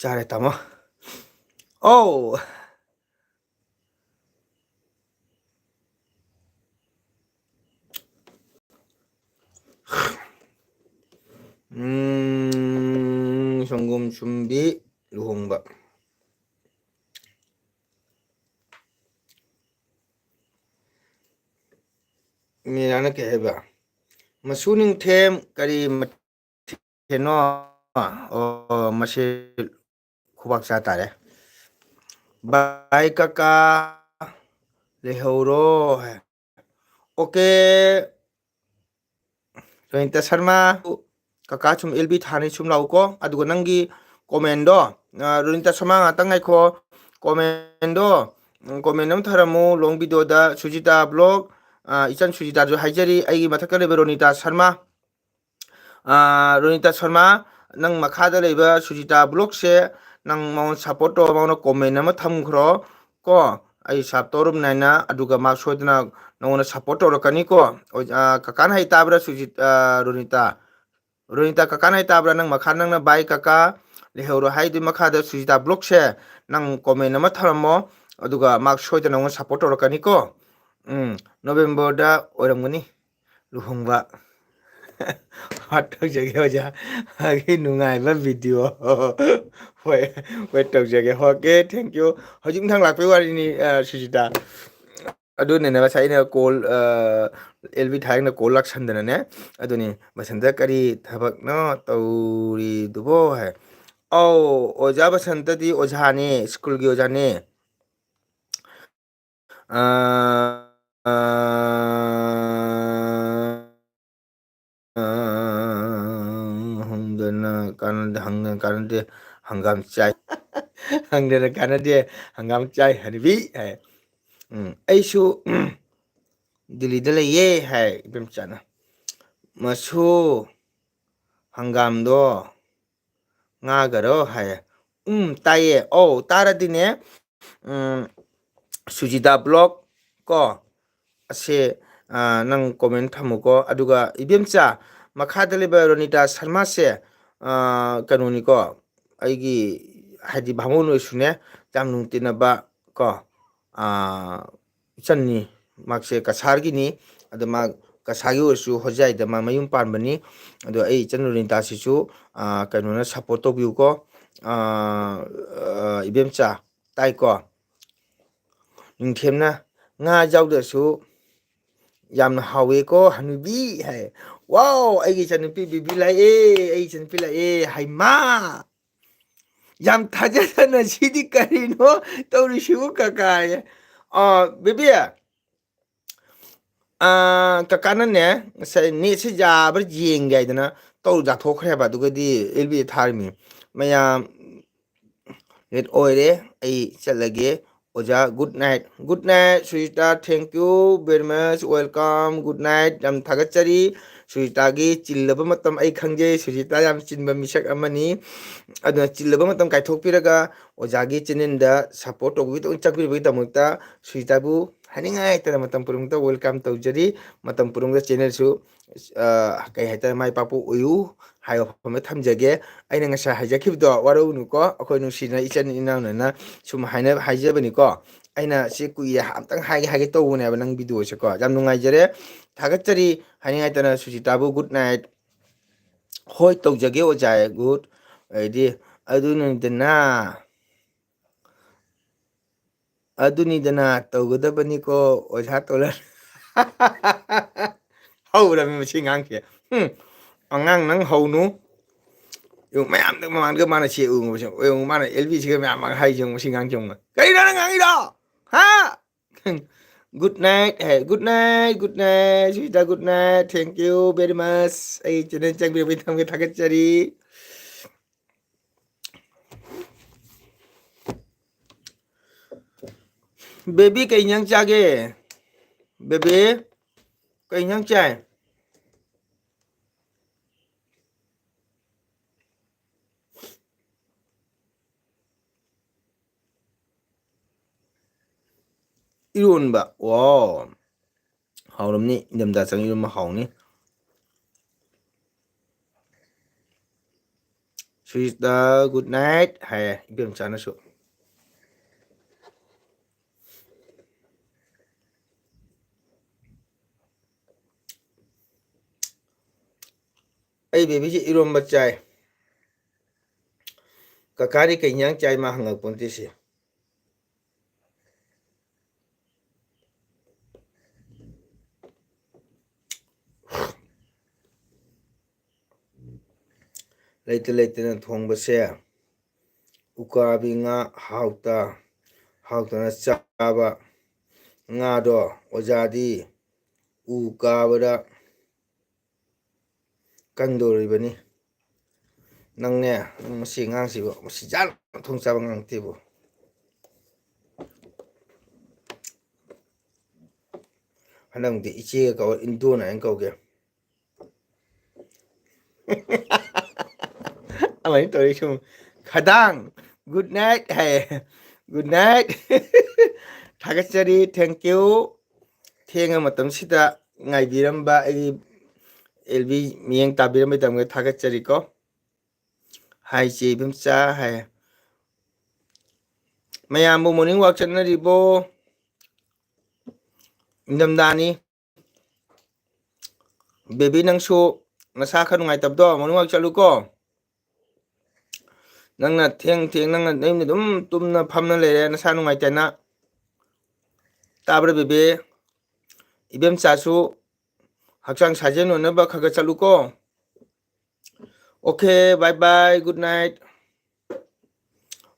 ꯆꯥꯔꯦ ꯇꯥꯃꯣ ꯑꯧ ꯁꯪꯒꯣꯝ ꯁꯨꯝꯕꯤ ꯂꯨꯍꯣꯡꯕ ꯃꯤꯔꯥꯅ ꯀꯩ ꯍꯥꯏꯕ ꯃꯁꯨ ꯅꯤꯡꯊꯦꯝ ꯀꯔꯤ ꯃꯊꯦꯜꯅꯣ ꯑꯣ ꯃꯁꯤ ꯈꯨꯕꯥꯛ ꯆꯥ ꯇꯥꯔꯦ ꯕꯥꯏ ꯀꯀꯥ ꯂꯩꯍꯧꯔꯣ ꯑꯣꯀꯦ ꯔꯣꯅꯤꯇꯥ ꯁꯔꯃ ꯀꯀꯥ ꯁꯨꯝ ꯑꯦꯜ ꯕꯤ ꯊꯥꯅꯤ ꯁꯨꯝ ꯂꯥꯛꯎꯀꯣ ꯑꯗꯨꯒ ꯅꯪꯒꯤ ꯀꯣꯃꯦꯟꯗꯣ ꯔꯣꯅꯤꯇꯥ ꯁꯔꯃ ꯉꯥꯛꯇꯪ ꯉꯥꯏꯈꯣ ꯀꯣꯃꯦꯟꯗꯣ ꯀꯣꯃꯦꯟ ꯑꯃ ꯊꯥꯔꯝꯃꯨ ꯂꯣꯡ ꯚꯤꯗꯤꯑꯣꯗ ꯁꯨꯖꯤꯇꯥ ꯕ꯭ꯂꯣꯛ ꯏꯆꯟ ꯁꯨꯖꯤꯇꯥꯁꯨ ꯍꯥꯏꯖꯔꯤ ꯑꯩꯒꯤ ꯃꯊꯛꯇ ꯂꯩꯕ ꯔꯣꯅꯤꯇꯥ ꯁꯔꯃ ꯔꯣꯅꯤꯇꯥ ꯁꯔꯃ ꯅꯪ ꯃꯈꯥꯗ ꯂꯩꯕ ꯁꯨꯖꯤꯇꯥ ꯕ꯭ꯂꯣꯛꯁꯦ ꯅꯪ ꯃꯉꯣꯟꯗ ꯁꯞꯄꯣꯔꯠ ꯇꯧꯔ ꯃꯉꯣꯟꯗ ꯀꯣꯃꯦꯟ ꯑꯃ ꯊꯝꯈ꯭ꯔꯣ ꯀꯣ ꯑꯩ ꯁꯥꯞ ꯇꯧꯔꯝꯅꯤꯅ ꯑꯗꯨꯒ ꯃꯥ ꯁꯣꯏꯗꯅ ꯅꯪꯉꯣꯟꯗ ꯁꯞꯄꯣꯔꯠ ꯇꯧꯔꯛꯀꯅꯤꯀꯣ ꯀꯀꯥꯅ ꯍꯩ ꯇꯥꯕ꯭ꯔꯥ ꯔꯣꯅꯤꯇꯥ ꯔꯣꯅꯤꯇꯥ ꯀꯀꯥꯅ ꯍꯩ ꯇꯥꯕ꯭ꯔꯥ ꯅꯪ ꯃꯈꯥ ꯅꯪꯅ ꯕꯥꯏ ꯀꯀꯥ ꯂꯩꯍꯧꯔꯣ ꯍꯥꯏꯗꯨꯏ ꯃꯈꯥꯗ ꯁꯨꯖꯤꯇꯥ ꯕ꯭ꯂꯣꯛꯁꯦ ꯅꯪ ꯀꯣꯃꯦꯟ ꯑꯃ ꯊꯝꯔꯝꯃꯣ ꯑꯗꯨꯒ ꯃꯥ ꯁꯣꯏꯗꯅ ꯅꯪꯉꯣꯟꯗ ꯁꯞꯄꯣꯔꯠ ꯇꯧꯔꯛꯀꯅꯤꯀꯣ ꯅꯣꯕꯦꯝꯕꯔꯗ ꯑꯣꯏꯔꯝꯒꯅꯤ ꯂꯨꯍꯣꯡꯕ ꯇꯧꯖꯒꯦ ꯑꯣꯖꯥ ꯃꯥꯒꯤ ꯅꯨꯡꯉꯥꯏꯕ ꯚꯤꯗꯤꯑꯣ ꯍꯣꯏ ꯍꯣꯏ ꯇꯧꯖꯒꯦ ꯍꯣꯏꯀꯦ ꯊꯦꯡꯀ꯭ꯌꯨ ꯍꯧꯖꯤꯛ ꯅꯨꯡꯊꯪ ꯂꯥꯛꯄꯩ ꯋꯥꯔꯤꯅꯤ ꯁꯨꯖꯤꯇꯥ ꯑꯗꯨꯅꯤꯅ ꯉꯁꯥꯏ ꯑꯩꯅ ꯀꯣꯜ ꯑꯦꯜ ꯕꯤ ꯊꯥꯏꯅ ꯀꯣꯜ ꯂꯥꯛꯁꯟꯗꯅꯅꯦ ꯑꯗꯨꯅꯤ ꯕꯁꯟꯇ ꯀꯔꯤ ꯊꯕꯛꯅꯣ ꯇꯧꯔꯤꯗꯨꯕꯣ ꯍꯥꯏ ꯑꯧ ꯑꯣꯖꯥ ꯕꯁꯟꯇꯗꯤ ꯑꯣꯖꯥꯅꯤ ꯁ꯭ꯀꯨꯜꯒꯤ ꯑꯣꯖꯥꯅꯤ ꯍꯪꯗꯅ ꯀꯥꯟꯅꯗꯦ ꯍꯪꯒꯥꯝ ꯆꯥꯏ ꯍꯪꯗꯅ ꯀꯥꯟꯅꯗꯦ ꯍꯪꯒꯥꯝ ꯆꯥꯏ ꯍꯥꯏꯕꯤ ꯍꯥꯏ ꯑꯩꯁꯨ ꯗꯤꯜꯂꯤꯗ ꯂꯩꯌꯦ ꯍꯥꯏ ꯏꯕꯦꯝꯆꯥꯅ ꯃꯁꯨ ꯍꯪꯒꯥꯝꯗꯣ ꯉꯥꯒꯔꯣ ꯍꯥꯏꯌꯦ ꯇꯥꯏꯌꯦ ꯑꯧ ꯇꯥꯔꯗꯤꯅꯦ ꯁꯨꯖꯤꯇꯥ ꯕ꯭ꯂꯣꯛ ꯀꯣ ꯑꯁꯦ ꯅꯪ ꯀꯣꯃꯦꯟ ꯊꯝꯃꯨꯀꯣ ꯑꯗꯨꯒ ꯏꯕꯦꯝꯆꯥ ꯃꯈꯥꯗ ꯂꯩꯕ ꯔꯣꯅꯤꯇꯥ ꯁꯔꯃꯥꯁꯦ ꯀꯩꯅꯣꯅꯤꯀꯣ ꯑꯩꯒꯤ ꯍꯥꯏꯗꯤ ꯚꯥꯃꯣꯟ ꯑꯣꯏꯁꯨꯅꯦ ꯌꯥꯝ ꯅꯨꯡ ꯇꯤꯟꯅꯕ ꯀꯣ ꯏꯆꯟꯅꯤ ꯃꯥꯁꯦ ꯀꯁꯥꯔꯒꯤꯅꯤ ꯑꯗ ꯃꯥ ꯀꯁꯥꯔꯒꯤ ꯑꯣꯏꯔꯁꯨ ꯍꯣꯖꯥꯏꯗ ꯃꯥ ꯃꯌꯨꯝ ꯄꯥꯟꯕꯅꯤ ꯑꯗꯣ ꯑꯩ ꯏꯆꯟ ꯔꯣꯅꯤꯇꯥꯁꯤꯁꯨ ꯀꯩꯅꯣꯅ ꯁꯞꯄꯣꯔꯠ ꯇꯧꯕꯤꯌꯨꯀꯣ ꯏꯕꯦꯝꯆꯥ ꯇꯥꯏꯀꯣ ꯅꯤꯡꯊꯦꯝꯅ ꯉꯥ ꯌꯥꯎꯗ꯭ꯔꯁꯨ ꯌꯥꯝꯅ ꯍꯥꯎꯋꯦꯀꯣ ꯍꯅꯨꯕꯤ ꯍꯥꯏ ꯋꯥꯎ ꯑꯩꯒꯤ ꯏꯆꯟꯅꯨꯄꯤ ꯕꯤꯕꯤ ꯂꯥꯛꯑꯦ ꯑꯩ ꯏꯆꯟꯅꯨꯄꯤ ꯂꯥꯛꯑꯦ ꯍꯩꯃꯥ ꯌꯥꯝ ꯊꯥꯖꯗꯅ ꯁꯤꯗꯤ ꯀꯔꯤꯅꯣ ꯇꯧꯔꯤꯁꯤꯕꯨ ꯀꯀꯥ ꯕꯦꯕꯤ ꯀꯀꯥꯅꯅꯦ ꯉꯁꯥꯏ ꯅꯦꯠꯁꯦ ꯌꯥꯕ꯭ꯔꯥ ꯌꯦꯡꯒꯦ ꯍꯥꯏꯗꯅ ꯇꯧ ꯆꯥꯊꯣꯛꯈ꯭ꯔꯦꯕ ꯑꯗꯨꯒꯗꯤ ꯑꯦꯜꯕꯤꯗ ꯊꯥꯔꯤꯃꯤ ꯃꯌꯥꯝ ꯔꯦꯠ ꯑꯣꯏꯔꯦ ꯑꯩ ꯆꯠꯂꯒꯦ ꯑꯣꯖꯥ ꯒꯨꯗ ꯅꯥꯏꯠ ꯁꯨꯏꯇꯥ ꯊꯦꯡꯀ꯭ꯌꯨ ꯚꯦꯔꯤ ꯃꯁ ꯋꯦꯜꯀꯝ ꯒꯨꯗ ꯅꯥꯏꯠ ꯌꯥꯝ ꯊꯥꯒꯠꯆꯔꯤ ꯁꯨꯖꯤꯇꯥꯒꯤ ꯆꯤꯜꯂꯕ ꯃꯇꯝ ꯑꯩ ꯈꯪꯖꯩ ꯁꯨꯖꯤꯇꯥ ꯌꯥꯝ ꯆꯤꯟꯕ ꯃꯤꯁꯛ ꯑꯃꯅꯤ ꯑꯗꯨꯅ ꯆꯤꯜꯂꯕ ꯃꯇꯝ ꯀꯥꯏꯊꯣꯛꯄꯤꯔꯒ ꯑꯣꯖꯥꯒꯤ ꯆꯦꯅꯦꯜꯗ ꯁꯞꯄꯣꯔꯠ ꯇꯧꯕꯒꯤ ꯆꯠꯄꯤꯕꯒꯤꯗꯃꯛꯇ ꯁꯨꯖꯤꯇꯥꯕꯨ ꯍꯥꯏꯅꯤꯡꯉꯥꯏ ꯍꯥꯏꯇꯥꯔꯦ ꯃꯇꯝ ꯄꯨꯝꯅꯃꯛꯇ ꯋꯦꯜꯀꯝ ꯇꯧꯖꯔꯤ ꯃꯇꯝ ꯄꯨꯝꯅꯃꯛꯇ ꯆꯦꯅꯦꯜꯁꯨ ꯀꯩ ꯍꯥꯏꯇꯥꯔꯦ ꯃꯥꯏ ꯄꯥꯛꯄ ꯑꯣꯏꯌꯨ ꯍꯥꯏꯕ ꯋꯥꯐꯝꯗ ꯊꯝꯖꯒꯦ ꯑꯩꯅ ꯉꯁꯥꯏ ꯍꯥꯏꯖꯈꯤꯕꯗꯣ ꯋꯥꯔꯧꯅꯨꯀꯣ ꯑꯩꯈꯣꯏ ꯅꯨꯡꯁꯤꯅ ꯏꯆꯤꯟ ꯏꯅꯥꯎꯅꯤꯅ ꯁꯨꯝ ꯍꯥꯏꯖꯕꯅꯤꯀꯣ ꯑꯩꯅ ꯁꯤ ꯀꯨꯏꯔꯦ ꯑꯝꯇꯪ ꯍꯥꯏꯒꯦ ꯇꯧꯕꯅꯦꯕ ꯅꯪ ꯚꯤꯗꯤꯑꯣꯁꯦꯀꯣ ꯌꯥꯝ ꯅꯨꯡꯉꯥꯏꯖꯔꯦ ꯊꯥꯒꯠꯆꯔꯤ ꯍꯥꯏꯅꯤꯡꯉꯥꯏꯇꯅ ꯁꯨꯖꯤꯇꯥꯕꯨ ꯒꯨꯗ ꯅꯥꯏꯠ ꯍꯣꯏ ꯇꯧꯖꯒꯦ ꯑꯣꯖꯥ ꯒꯨꯗ ꯑꯗꯩꯗꯤ ꯑꯗꯨꯅꯤꯗꯅ ꯑꯗꯨꯅꯤꯗꯅ ꯇꯧꯒꯗꯕꯅꯤꯀꯣ ꯑꯣꯖꯥ ꯇꯣꯂꯟ ꯍꯧꯔꯝꯃꯤ ꯃꯁꯤ ꯑꯉꯥꯡꯁꯦ ꯑꯉꯥꯡ ꯅꯪ ꯍꯧꯅꯨ ꯃꯌꯥꯝꯗ ꯃꯃꯥꯡꯗꯒ ꯃꯥꯅ ꯆꯦ ꯎꯕꯁꯦ ꯃꯥꯅ ꯑꯦꯜ ꯕꯤꯁꯤꯒ ꯃꯌꯥꯝ ꯍꯥꯏꯁꯦ ꯃꯁꯤ ꯑꯉꯥꯡꯁꯦ ꯀꯔꯤꯅꯣ ꯅꯪ ꯉꯥꯡꯉꯤꯗꯣ ꯍꯥ good night good night good night ꯁꯨꯖꯤꯇꯥ good night thank you very much ꯑꯩ ꯆꯦꯅꯦꯜ ꯆꯪꯕꯤꯔꯕꯒꯤ ꯊꯥꯒꯠꯆꯔꯤ ꯕꯦꯕꯤ ꯀꯩ ꯏꯟꯖꯥꯡ ꯆꯥꯒꯦ ꯕꯦꯕꯤ ꯀꯩ ꯏꯟꯖꯥꯡ ꯆꯥꯏ ꯏꯔꯣꯟꯕ ꯋꯥꯎ ꯍꯥꯎꯔꯝꯅꯤ ꯏꯪꯊꯝꯊꯥ ꯆꯪ ꯏꯔꯣꯟꯕ ꯍꯥꯎꯅꯤ ꯁꯨꯖꯤꯇꯥ ꯒꯨꯗ ꯅꯥꯏꯠ ꯍꯥꯏꯌꯦ ꯏꯕꯦꯝꯆꯥꯅꯁꯨ ꯑꯩ ꯕꯦꯕꯤꯁꯤ ꯏꯔꯣꯝꯕ ꯆꯥꯏ ꯀꯀꯥꯗꯤ ꯀꯩ ꯏꯟꯖꯥꯡ ꯆꯥꯏ ꯃꯥ ꯍꯪꯉꯛꯄꯣꯟꯇꯦꯁꯦ ꯂꯩꯇ ꯂꯩꯇꯅ ꯊꯣꯡꯕꯁꯦ ꯎꯀꯥꯕꯤ ꯉꯥ ꯍꯥꯎꯇꯅ ꯆꯥꯕ ꯉꯥꯗꯣ ꯑꯣꯖꯥꯗꯤ ꯎ ꯀꯥꯕꯗ ꯀꯟꯗꯣꯔꯤꯕꯅꯤ ꯅꯪꯅꯦ ꯃꯁꯤ ꯑꯉꯥꯡꯁꯤꯕꯨ ꯃꯁꯤ ꯖꯥꯠ ꯃꯊꯣꯡ ꯆꯥꯕ ꯑꯉꯥꯡ ꯅꯠꯇꯦꯕꯨ ꯍꯟꯗꯛꯇꯤ ꯏꯆꯦꯒ ꯀꯧꯔ ꯏꯟꯗꯣꯟ ꯍꯥꯏꯅ ꯀꯧꯒꯦ ꯑꯃꯥꯏꯅ ꯇꯧꯔꯤ ꯁꯨꯝ ꯈꯗꯥꯡ ꯒꯨꯗ ꯅꯥꯏꯠ ꯍꯥꯏꯌꯦ ꯒꯨꯗ ꯅꯥꯏꯠ ꯊꯥꯒꯠꯆꯔꯤ ꯊꯦꯡꯀ꯭ꯌꯨ ꯊꯦꯡꯉ ꯃꯇꯝꯁꯤꯗ ꯉꯥꯏꯕꯤꯔꯝꯕ ꯑꯩꯒꯤ ꯑꯦꯜꯕꯤ ꯃꯤꯠꯌꯦꯡ ꯇꯥꯕꯤꯔꯝꯕꯩꯗꯃꯛꯇ ꯊꯥꯒꯠꯆꯔꯤꯀꯣ ꯍꯥꯏ ꯆꯦ ꯏꯕꯦꯝꯆꯥ ꯍꯥꯏ ꯃꯌꯥꯝꯕꯨ ꯃꯣꯔꯅꯤꯡ ꯋꯥꯛ ꯆꯠꯅꯔꯤꯕꯣ ꯏꯪꯊꯝꯊꯥꯅꯤ ꯕꯦꯕꯤ ꯅꯪꯁꯨ ꯅꯁꯥ ꯈꯔ ꯅꯨꯡꯉꯥꯏꯇꯕꯗꯣ ꯃꯣꯔꯅꯤꯡ ꯋꯥꯛ ꯆꯠꯂꯨꯀꯣ ꯅꯪꯅ ꯊꯦꯡ ꯅꯪꯅ ꯅꯌꯨꯝꯗ ꯑꯗꯨꯝ ꯇꯨꯝꯅ ꯐꯝꯅ ꯂꯩꯔꯦ ꯅꯁꯥ ꯅꯨꯡꯉꯥꯏꯇꯦꯅ ꯇꯥꯕ꯭ꯔꯥ ꯕꯦꯕꯤ ꯏꯕꯦꯝꯆꯥꯁꯨ ꯍꯛꯆꯥꯡ ꯁꯥꯖꯦꯜ ꯑꯣꯏꯅꯕ ꯈꯔ ꯈꯔ ꯆꯠꯂꯨꯀꯣ okay bye bye good night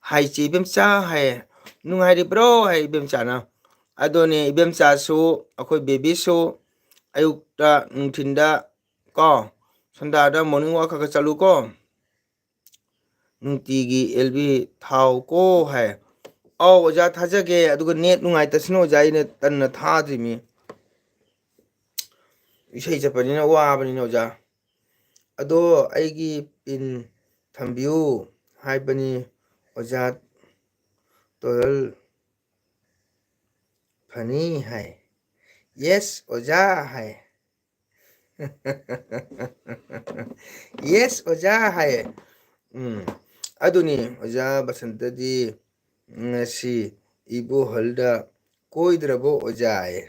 ꯍꯥꯏ ꯆꯦ ꯏꯕꯦꯝꯆꯥ ꯍꯥꯏꯌꯦ ꯅꯨꯡꯉꯥꯏꯔꯤꯕ꯭ꯔꯣ ꯍꯥꯏ ꯏꯕꯦꯝꯆꯥꯅ ꯑꯗꯨꯅꯦ ꯏꯕꯦꯝꯆꯥꯁꯨ ꯑꯩꯈꯣꯏ ꯕꯦꯕꯤꯁꯨ ꯑꯌꯨꯛꯇ ꯅꯨꯡꯊꯤꯟꯗ ꯀꯣ ꯁꯟꯗꯥꯗ ꯃꯣꯔꯅꯤꯡ ꯋꯥꯛ ꯈꯔ ꯈꯔ ꯆꯠꯂꯨꯀꯣ ꯅꯨꯡꯇꯤꯒꯤ ꯑꯦꯜꯕꯤ ꯊꯥꯎ ꯀꯣ ꯍꯥꯏ ꯑꯧ ꯑꯣꯖꯥ ꯊꯥꯖꯒꯦ ꯑꯗꯨꯒ ꯅꯦꯠ ꯅꯨꯡꯉꯥꯏꯇꯁꯅꯨ ꯑꯣꯖꯥ ꯑꯩꯅ ꯇꯟꯅ ꯊꯥꯗ꯭ꯔꯤꯃꯤ ꯏꯁꯩ ꯆꯠꯄꯅꯤꯅ ꯋꯥꯕꯅꯤꯅ ꯑꯣꯖꯥ ꯑꯗꯣ ꯑꯩꯒꯤ ꯄꯤꯟ ꯊꯝꯕꯤꯌꯨ ꯍꯥꯏꯕꯅꯤ ꯑꯣꯖꯥ ꯇꯣꯜ ꯐꯅꯤ ꯍꯥꯏ ꯌꯦꯁ ꯑꯣꯖꯥ ꯍꯥꯏ ꯌꯦꯁ ꯑꯣꯖꯥ ꯍꯥꯏꯌꯦ ꯑꯗꯨꯅꯤ ꯑꯣꯖꯥ ꯕꯁꯟꯇꯗꯤ ꯉꯁꯤ ꯏꯕꯣꯍꯜꯗ ꯀꯣꯏꯗ꯭ꯔꯕꯣ ꯑꯣꯖꯥꯌꯦ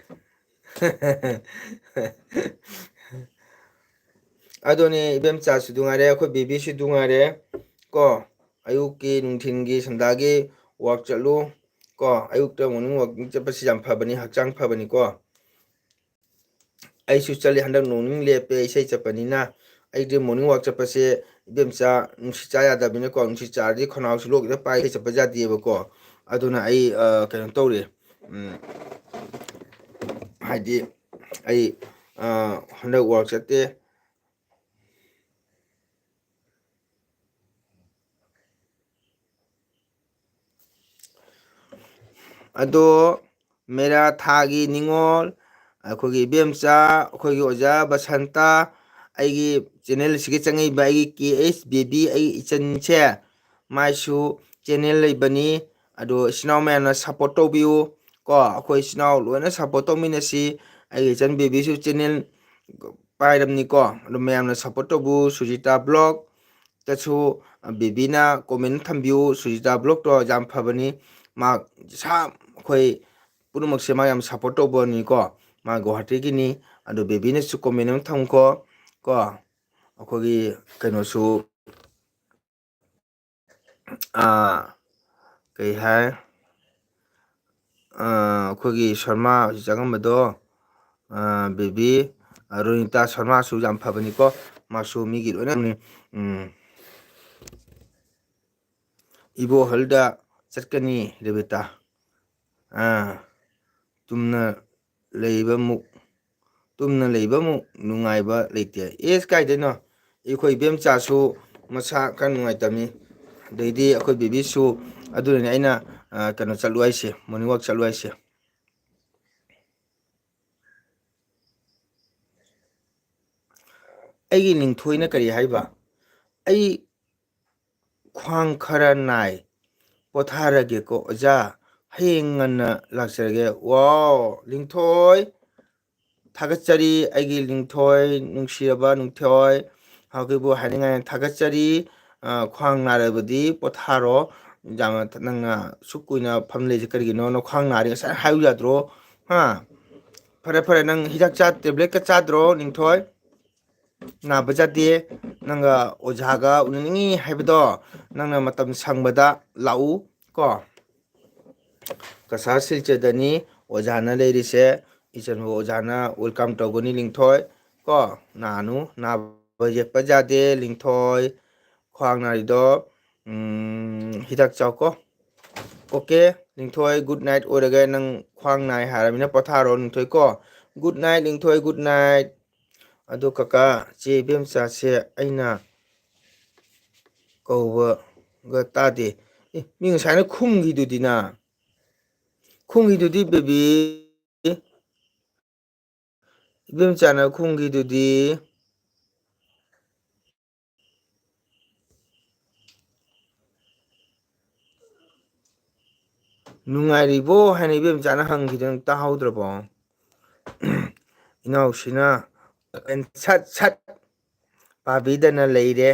ꯑꯗꯨꯅꯦ ꯏꯕꯦꯝꯆꯥꯁꯨ ꯉꯥꯏꯔꯦ ꯑꯩꯈꯣꯏ ꯕꯦꯕꯤꯁꯨ ꯉꯥꯏꯔꯦ ꯀꯣ ꯑꯌꯨꯛꯀꯤ ꯅꯨꯡꯊꯤꯟꯒꯤ ꯁꯟꯗꯥꯒꯤ ꯋꯥꯛ ꯆꯠꯂꯨ ꯀꯣ ꯑꯌꯨꯛꯇ ꯃꯣꯔꯅꯤꯡ ꯋꯥꯛꯀꯤꯡ ꯆꯠꯄꯁꯤ ꯌꯥꯝ ꯐꯕꯅꯤ ꯍꯛꯆꯥꯡ ꯐꯕꯅꯤꯀꯣ ꯑꯩꯁꯨ ꯆꯠꯂꯤ ꯍꯟꯗꯛ ꯅꯣꯡ ꯂꯦꯞꯄꯦ ꯏꯁꯩ ꯆꯠꯄꯅꯤꯅ ꯑꯩꯗꯤ ꯃꯣꯔꯅꯤꯡ ꯋꯥꯛ ꯆꯠꯄꯁꯦ ꯏꯕꯦꯝꯆꯥ ꯅꯨꯡꯁꯤꯠ ꯆꯥ ꯌꯥꯗꯕꯅꯤꯅꯀꯣ ꯅꯨꯡꯁꯤꯠ ꯆꯥꯔꯗꯤ ꯈꯅꯥꯎꯁꯨ ꯂꯣꯛ ꯄꯥꯏ ꯏꯁꯩ ꯆꯠꯄ ꯌꯥꯗꯦꯕꯀꯣ ꯑꯗꯨꯅ ꯑꯩ ꯀꯩꯅꯣ ꯇꯧꯔꯤ ꯍꯥꯏꯗꯤ ꯑꯩ ꯍꯟꯗꯛ ꯋꯥꯔꯛ ꯆꯠꯇꯦ ꯑꯗꯣ ꯃꯦꯔꯥ ꯊꯥꯒꯤ ꯅꯤꯉꯣꯜ ꯑꯩꯈꯣꯏꯒꯤ ꯏꯕꯦꯝꯆꯥ ꯑꯩꯈꯣꯏꯒꯤ ꯑꯣꯖꯥ ꯕꯁꯟꯇꯥ ꯑꯩꯒꯤ ꯆꯦꯟꯅꯦꯜꯁꯤꯒ ꯆꯪꯉꯛꯏꯕ ꯑꯩꯒꯤ ꯀꯦ ꯑꯩꯆ ꯕꯦꯕꯤ ꯑꯩꯒꯤ ꯏꯆꯟꯁꯦ ꯃꯥꯏꯁꯨ ꯆꯦꯟꯅꯦꯜ ꯂꯩꯕꯅꯤ ꯑꯗꯣ ꯏꯆꯤꯟ ꯏꯅꯥꯎ ꯃꯌꯥꯝꯅ ꯁꯞꯄꯣꯔꯠ ꯇꯧꯕꯤꯌꯨ ꯀꯣ ꯑꯩꯈꯣꯏ ꯏꯆꯤꯟ ꯏꯅꯥꯎ ꯂꯣꯏꯅ ꯁꯞꯄꯣꯔꯠ ꯇꯧꯃꯤꯟꯅꯁꯤ ꯑꯩꯒꯤ ꯏꯆꯟ ꯕꯦꯕꯤꯁꯨ ꯆꯦꯟꯅꯦꯜ ꯄꯥꯏꯔꯕꯅꯤꯀꯣ ꯑꯗꯣ ꯃꯌꯥꯝꯅ ꯁꯞꯄꯣꯔꯠ ꯇꯧꯕꯤꯌꯨ ꯁꯨꯖꯤꯇꯥ ꯕ꯭ꯂꯣꯛ ꯇꯁꯨ ꯕꯦꯕꯤꯅ ꯀꯣꯃꯦꯟ ꯊꯝꯕꯤꯌꯨ ꯁꯨꯖꯤꯇꯥ ꯕ꯭ꯂꯣꯛꯇꯣ ꯌꯥꯝ ꯐꯕꯅꯤ ꯃꯥ ꯑꯩꯈꯣꯏ ꯄꯨꯝꯅꯃꯛꯁꯦ ꯃꯥ ꯌꯥꯝ ꯁꯞꯄꯣꯔꯠ ꯇꯧꯕꯅꯤꯀꯣ ꯃꯥ ꯒꯧꯍꯥꯇꯤꯒꯤꯅꯤ ꯑꯗꯣ ꯕꯦꯕꯤꯅꯁꯨ ꯀꯣꯃꯦꯟ ꯑꯃ ꯊꯝꯈꯣ ꯀꯣ ꯑꯩꯈꯣꯏꯒꯤ ꯀꯩꯅꯣꯁꯨ ꯀꯩ ꯍꯥꯏ ꯑꯩꯈꯣꯏꯒꯤ ꯁꯔꯃ ꯆꯪꯉꯝꯕꯗꯣ ꯕꯦꯕꯤ ꯔꯣꯅꯤꯇꯥ ꯁꯔꯃꯁꯨ ꯌꯥꯝ ꯐꯕꯅꯤꯀꯣ ꯃꯥꯁꯨ ꯃꯤꯒꯤ ꯂꯣꯏꯅꯅꯤ ꯏꯕꯣꯍꯜꯗ ꯆꯠꯀꯅꯤ ꯔꯦꯕꯤꯇꯥ ꯇꯨꯝꯅ ꯂꯩꯕꯃꯨꯛ ꯅꯨꯡꯉꯥꯏꯕ ꯂꯩꯇꯦ ꯑꯦꯁ ꯀꯥꯏꯗꯩꯅꯣ ꯑꯩꯈꯣꯏ ꯏꯕꯦꯝꯆꯥꯁꯨ ꯃꯁꯥ ꯈꯔ ꯅꯨꯡꯉꯥꯏꯇꯕꯅꯤ ꯑꯗꯩꯗꯤ ꯑꯩꯈꯣꯏ ꯕꯦꯕꯤꯁꯨ ꯑꯗꯨꯅꯅꯦ ꯑꯩꯅ ꯀꯩꯅꯣ ꯆꯠꯂꯨ ꯍꯥꯏꯁꯦ ꯃꯣꯔꯅꯤꯡ ꯋꯥꯛ ꯆꯠꯂꯨ ꯍꯥꯏꯁꯦ ꯑꯩꯒꯤ ꯅꯤꯡꯊꯣꯏꯅ ꯀꯔꯤ ꯍꯥꯏꯕ ꯑꯩ ꯈ꯭ꯋꯥꯡ ꯈꯔ ꯅꯥꯏ ꯄꯣꯊꯥꯔꯒꯦꯀꯣ ꯑꯣꯖꯥ ꯍꯌꯦꯡ ꯉꯟꯅ ꯂꯥꯛꯆꯔꯒꯦ ꯋꯥꯎ ꯂꯤꯡꯊꯣꯏ ꯊꯥꯒꯠꯆꯔꯤ ꯑꯩꯒꯤ ꯂꯤꯡꯊꯣꯏ ꯅꯨꯡꯁꯤꯔꯕ ꯅꯤꯡꯊꯣꯏ ꯍꯧꯖꯤꯛꯄꯨ ꯍꯥꯏꯅꯤꯡꯉꯥꯏ ꯊꯥꯒꯠꯆꯔꯤ ꯈ꯭ꯋꯥꯡ ꯅꯥꯔꯕꯗꯤ ꯄꯣꯊꯥꯔꯣ ꯅꯪꯅ ꯁꯨꯛ ꯀꯨꯏꯅ ꯐꯝ ꯂꯩꯁꯦ ꯀꯔꯤꯒꯤꯅꯣ ꯈ꯭ꯋꯥꯡ ꯅꯥꯔꯤ ꯉꯁꯥꯏ ꯍꯥꯏꯌꯨ ꯌꯥꯗ꯭ꯔꯣ ꯐꯔꯦ ꯐꯔꯦ ꯅꯪ ꯍꯤꯗꯥꯛ ꯇꯦꯕ꯭ꯂꯦꯠꯀ ꯆꯥꯗ꯭ꯔꯣ ꯅꯤꯡꯊꯣꯏ ꯅꯥꯕꯖꯥꯗꯦ ꯅꯪꯒ ꯑꯣꯖꯥꯒ ꯎꯅꯅꯤꯡꯉꯤ ꯍꯥꯏꯕꯗꯣ ꯅꯪꯅ ꯃꯇꯝ ꯁꯪꯕꯗ ꯂꯥꯛꯎ ꯀꯣ ꯀꯁꯥꯔ ꯁꯤꯜꯆꯔꯗꯅꯤ ꯑꯣꯖꯥꯅ ꯂꯩꯔꯤꯁꯦ ꯏꯆꯟꯕꯨ ꯑꯣꯖꯥꯅ ꯋꯦꯜꯀꯝ ꯇꯧꯒꯅꯤ ꯂꯤꯡꯊꯣꯏ ꯀꯣ ꯅꯥꯅꯨ ꯅꯥꯕ ꯌꯦꯛꯄ ꯌꯥꯗꯦ ꯂꯤꯡꯊꯣꯏ ꯈ꯭ꯋꯥꯡ ꯅꯥꯔꯤꯗꯣ ꯍꯤꯗꯥꯛ ꯆꯥꯎꯀꯣ ꯑꯣꯀꯦ ꯅꯤꯡꯊꯣꯏ ꯒꯨꯗ ꯅꯥꯏꯠ ꯑꯣꯏꯔꯒ ꯅꯪ ꯈ꯭ꯋꯥꯡ ꯅꯥꯏ ꯍꯥꯏꯔꯕꯅꯤꯅ ꯄꯣꯊꯥꯔꯣ ꯅꯤꯡꯊꯣꯏ ꯀꯣ ꯒꯨꯗ ꯅꯥꯏꯠ ꯅꯤꯡꯊꯣꯏ ꯒꯨꯗ ꯅꯥꯏꯠ ꯑꯗꯣ ꯀꯀꯥ ꯆꯦ ꯏꯕꯦꯝꯆꯥꯁꯦ ꯑꯩꯅ ꯀꯧꯕꯒ ꯇꯥꯗꯦ ꯃꯤ ꯉꯁꯥꯏꯅ ꯈꯨꯝꯈꯤꯗꯨꯗꯤꯅ ꯈꯨꯡꯒꯤꯗꯨꯗꯤ ꯕꯦꯕꯤ ꯏꯕꯦꯝꯆꯥꯅ ꯈꯨꯡꯒꯤꯗꯨꯗꯤ ꯅꯨꯡꯉꯥꯏꯔꯤꯕꯣ ꯍꯥꯏꯅ ꯏꯕꯦꯝꯆꯥꯅ ꯍꯪꯈꯤꯗꯨ ꯇꯥꯍꯧꯗ꯭ꯔꯕꯣ ꯏꯅꯥꯎꯁꯤꯅ ꯁꯠ ꯁꯠ ꯄꯥꯕꯤꯗꯅ ꯂꯩꯔꯦ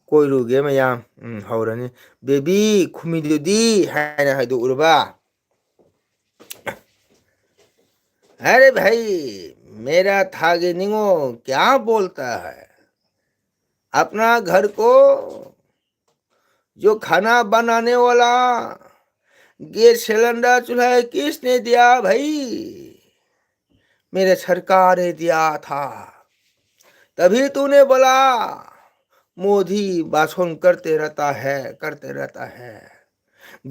ꯀꯣꯏꯔꯨꯒꯦ ꯃꯌꯥꯝ ꯍꯧꯔꯅꯤ ꯕꯦꯕꯤ ꯈꯨꯃꯤꯗꯨꯗꯤ ꯍꯥꯏꯅ ꯍꯥꯏꯗꯣꯛꯎꯔꯕ अरे भाई मेरा थागे निगो क्या बोलता है अपना घर को जो खाना बनाने वाला गैस सिलेंडर चूल्हा किसने दिया भाई मेरे सरकार ने दिया था तभी तूने बोला मोदी भाषण करते रहता है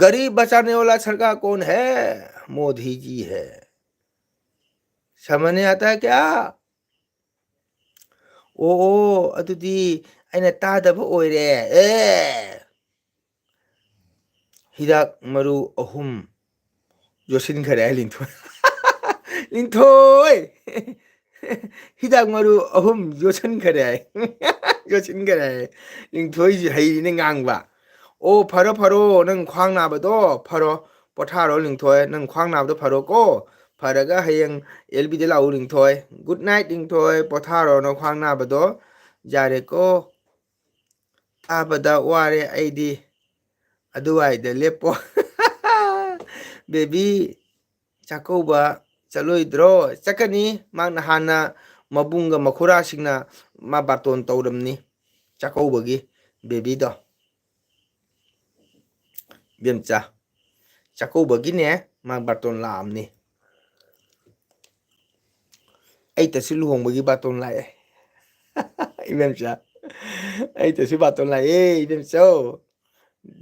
गरीब बचाने वाला सरकार कौन है मोदी जी है समझ नहीं आता है क्या ꯑꯣ ꯑꯗꯨꯗꯤ ꯑꯩꯅ ꯇꯥꯗꯕ ꯑꯣꯏꯔꯦ ꯍꯤꯗꯥꯛ ꯃꯔꯨ ꯑꯍꯨꯝ ꯌꯣꯠꯁꯤꯟꯈꯔꯦ ꯂꯤꯡꯊꯣꯏ ꯂꯤꯡꯊꯣꯏ ꯍꯤꯗꯥꯛ ꯃꯔꯨ ꯑꯍꯨꯝ ꯌꯣꯠꯁꯤꯟꯈꯔꯦ ꯍꯥꯏ ꯌꯣꯠꯁꯤꯟꯈꯔꯦ ꯍꯥꯏ ꯂꯤꯡꯊꯣꯏꯁꯤ ꯍꯩꯔꯤꯅꯦ ꯉꯥꯡꯕ ꯑꯣ ꯐꯔꯣ ꯐꯔꯣ ꯅꯪ ꯈ꯭ꯋꯥꯡ ꯅꯥꯕꯗꯣ ꯐꯔꯣ ꯄꯣꯊꯥꯔꯣ ꯂꯤꯡꯊꯣꯏ ꯅꯪ ꯈ꯭ꯋꯥꯡ ꯅꯥꯕꯗꯣ ꯐꯔꯣꯀꯣ ꯐꯔꯒ ꯍꯌꯦꯡ ꯑꯦꯜꯕꯤꯗ ꯂꯥꯛꯎ ꯂꯤꯡꯊꯣꯏ ꯒꯨꯗ ꯅꯥꯏꯠ ꯂꯤꯡꯊꯣꯏ ꯄꯣꯊꯥꯔꯣ ꯅꯪ ꯈ꯭ꯋꯥꯡ ꯅꯥꯕꯗꯣ ꯌꯥꯔꯦꯀꯣ ꯇꯥꯕꯗ ꯋꯥꯔꯦ ꯑꯩꯗꯤ ꯑꯗꯨꯋꯥꯏꯗ ꯂꯦꯞꯄꯣ ꯕꯦꯕꯤ ꯆꯥꯛꯀꯧꯕ ꯆꯠꯂꯣꯏꯗ꯭ꯔꯣ ꯆꯠꯀꯅꯤ ꯃꯥꯅ ꯍꯥꯟꯅ ꯃꯕꯨꯡꯒ ꯃꯈꯨꯔꯥꯁꯤꯡꯅ ꯃꯥ ꯕꯥꯇꯣꯟ ꯇꯧꯔꯝꯅꯤ ꯆꯥꯛꯀꯧꯕꯒꯤ ꯕꯦꯕꯤꯗꯣ ꯏꯕꯦꯝꯆꯥ ꯆꯥꯛꯀꯧꯕꯒꯤꯅꯦ ꯃꯥ ꯕꯥꯔꯇꯣꯟ ꯂꯥꯛꯑꯝꯅꯤ ꯑꯩ ꯇꯁꯨ ꯂꯨꯍꯣꯡꯕꯒꯤ ꯕꯥꯇꯣꯟ ꯂꯥꯛꯑꯦ 이뱀자 ꯑꯩ ꯇꯁꯨ ꯕꯥꯇꯣꯟ ꯂꯥꯛꯑꯦ 이뱀ꯆꯧ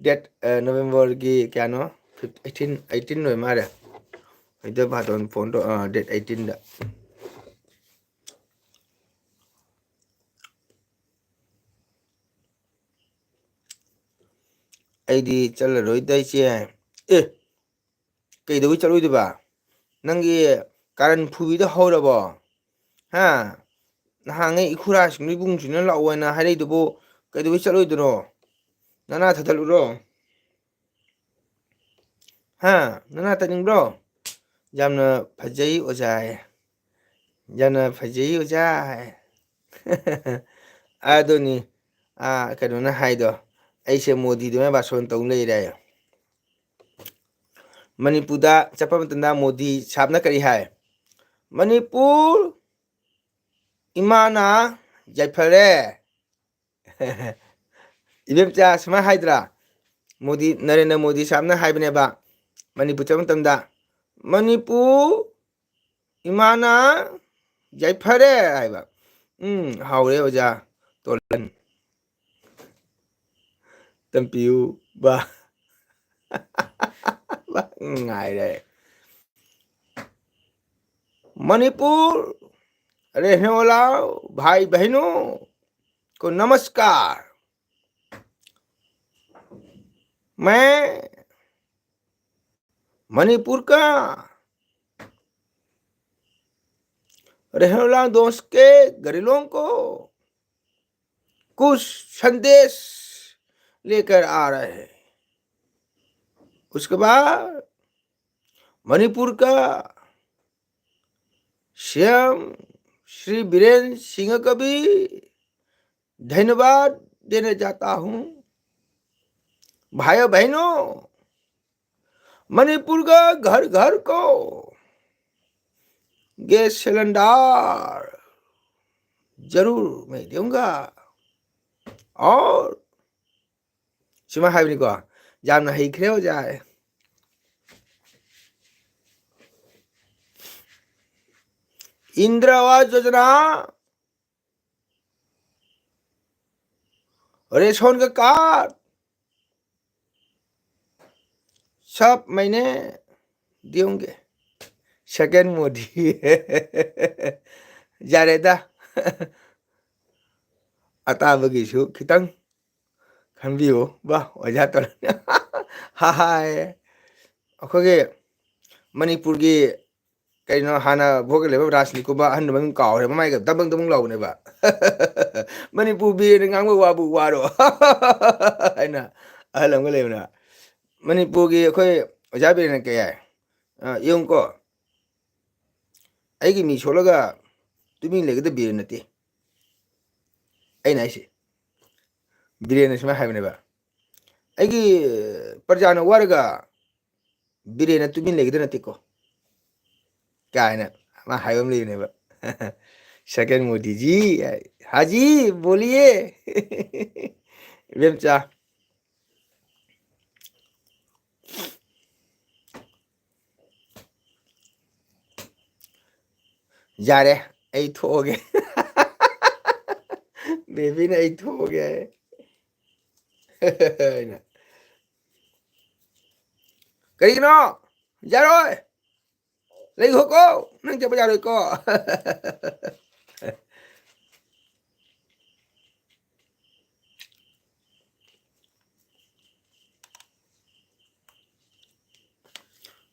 ꯗꯦꯠ ꯅꯣꯕꯦꯝꯕꯔꯒꯤ ꯀꯌꯥꯅꯣ 18 ꯑꯣꯏ ꯃꯥꯜꯂꯦ ꯑꯩꯗ ꯕꯥꯇꯣꯟ ꯐꯣꯟ ꯗꯦꯠ 18ꯗ ꯑꯩꯗꯤ ꯆꯠꯂꯔꯣꯏꯗ ꯏꯆꯦ ꯑꯦ ꯀꯩꯗꯧꯕꯩ ꯆꯠꯂꯣꯏꯗꯣꯏꯕ ꯅꯪꯒꯤ ꯀꯥꯔꯟ ꯐꯨꯕꯤꯗꯣ ꯍꯧꯔꯕꯣ ꯍꯥ ꯅꯍꯥꯟꯉꯩ ꯏꯈꯨꯔꯥꯁꯤꯡ ꯏꯕꯨꯡꯁꯤꯅ ꯂꯥꯛꯑꯣꯅ ꯍꯥꯏꯔꯛꯏꯗꯨꯕꯨ ꯀꯩꯗꯧꯕꯩ ꯆꯠꯂꯣꯏꯗꯣꯏꯅꯣ ꯅꯅꯥ ꯊꯠꯗꯠꯂꯨꯔꯣ ꯍꯥ ꯅꯅꯥ ꯇꯠꯅꯤꯡꯕ꯭ꯔꯣ ꯌꯥꯝꯅ ꯐꯖꯩ ꯑꯣꯖꯥ ꯌꯥꯝꯅ ꯐꯖꯩ ꯑꯣꯖꯥ ꯑꯗꯨꯅꯤ ꯀꯩꯅꯣꯅ ꯍꯥꯏꯗꯣ ꯑꯩꯁꯦ ꯃꯣꯗꯤꯗꯨꯃ ꯕꯥꯁꯣꯟ ꯇꯧ ꯂꯩꯔꯦ ꯃꯅꯤꯄꯨꯔꯗ ꯆꯠꯄ ꯃꯇꯝꯗ ꯃꯣꯗꯤ ꯁꯥꯕꯅ ꯀꯔꯤ ꯍꯥꯏ ꯃꯅꯤꯄꯨꯔ ꯏꯃꯥꯅ ꯌꯥꯏꯐꯔꯦ ꯏꯕꯦꯝꯆꯥ ꯁꯨꯃꯥꯏꯅ ꯍꯥꯏꯗ꯭ꯔꯥ ꯃꯣꯗꯤ ꯅꯔꯦꯟद्ꯔ ꯃꯣꯗꯤ ꯁꯥꯕꯅ ꯍꯥꯏꯕꯅꯦꯕ ꯃꯅꯤꯄꯨꯔ ꯆꯠꯄ ꯃꯇꯝꯗ ꯃꯅꯤꯄꯨꯔ ꯏꯃꯥꯅ ꯌꯥꯏꯐꯔꯦ ꯍꯥꯏꯕ ꯍꯥꯎꯔꯦ ꯑꯣꯖꯥ ꯇꯣꯜꯂꯟ ꯇꯝꯄꯤꯌꯨ ꯕꯥ ꯉꯥꯏꯔꯦ मणिपुर रहने वाला भाई बहनों को नमस्कार मैं मणिपुर का रहने वाला दोस्त के घरेलों को कुछ संदेश लेकर आ रहे हैं उसके बाद मणिपुर का सीएम श्री बीरेन्द्र सिंह को भी धन्यवाद देने जाता हूं भाइयों बहनों मणिपुर का घर घर को गैस सिलेंडर जरूर मैं दूंगा और सिमा हाइबनी को जान ही खरे हो जाए इंदिरा आवास योजना रेशन का कार्ड सब महीने देंगे सेकेंड मोदी जारेदा अताबगीसु खितंग खनबियो बा ओजा तर हाय अखोगे मणिपुर की कहीं हाना भोगे लेबा राजनीकुबा हन मम कावरे ममाय ग दबंग दबंग लाउनेबा मणिपुर बी ngang वाबु वारो हैना अहलंग लेबना मणिपुर की अखोय ओजा बेरन के याय यंको ꯑꯩꯒꯤ ꯃꯤ ꯁꯣꯜꯂꯒ ꯇꯨꯃꯤꯟ ꯂꯩꯒꯗ ꯕꯤꯔꯦꯟ ꯅꯠꯇꯦ ꯑꯩꯅ ꯍꯥꯏꯁꯦ ꯕꯤꯔꯦꯟꯅ ꯁꯨꯃꯥꯏꯅ ꯍꯥꯏꯕꯅꯦꯕ ꯑꯩꯒꯤ ꯄ꯭ꯔꯖꯥꯅ ꯋꯥꯔꯒ ꯕꯤꯔꯦꯟꯅ ꯇꯨꯃꯤꯟ ꯂꯩꯒꯗ ꯅꯠꯇꯦꯀꯣ ꯀꯥꯏꯅ ꯃꯥ ꯍꯥꯏꯕ ꯑꯃ ꯂꯩꯕꯅꯦꯕ सेकंड मोदी जी हाजी बोलिए बेमचा यारे ऐ थोगे बेबी ने ऐ थोगे करीनो यारो lấy hộp cô nâng cho bây giờ rồi cô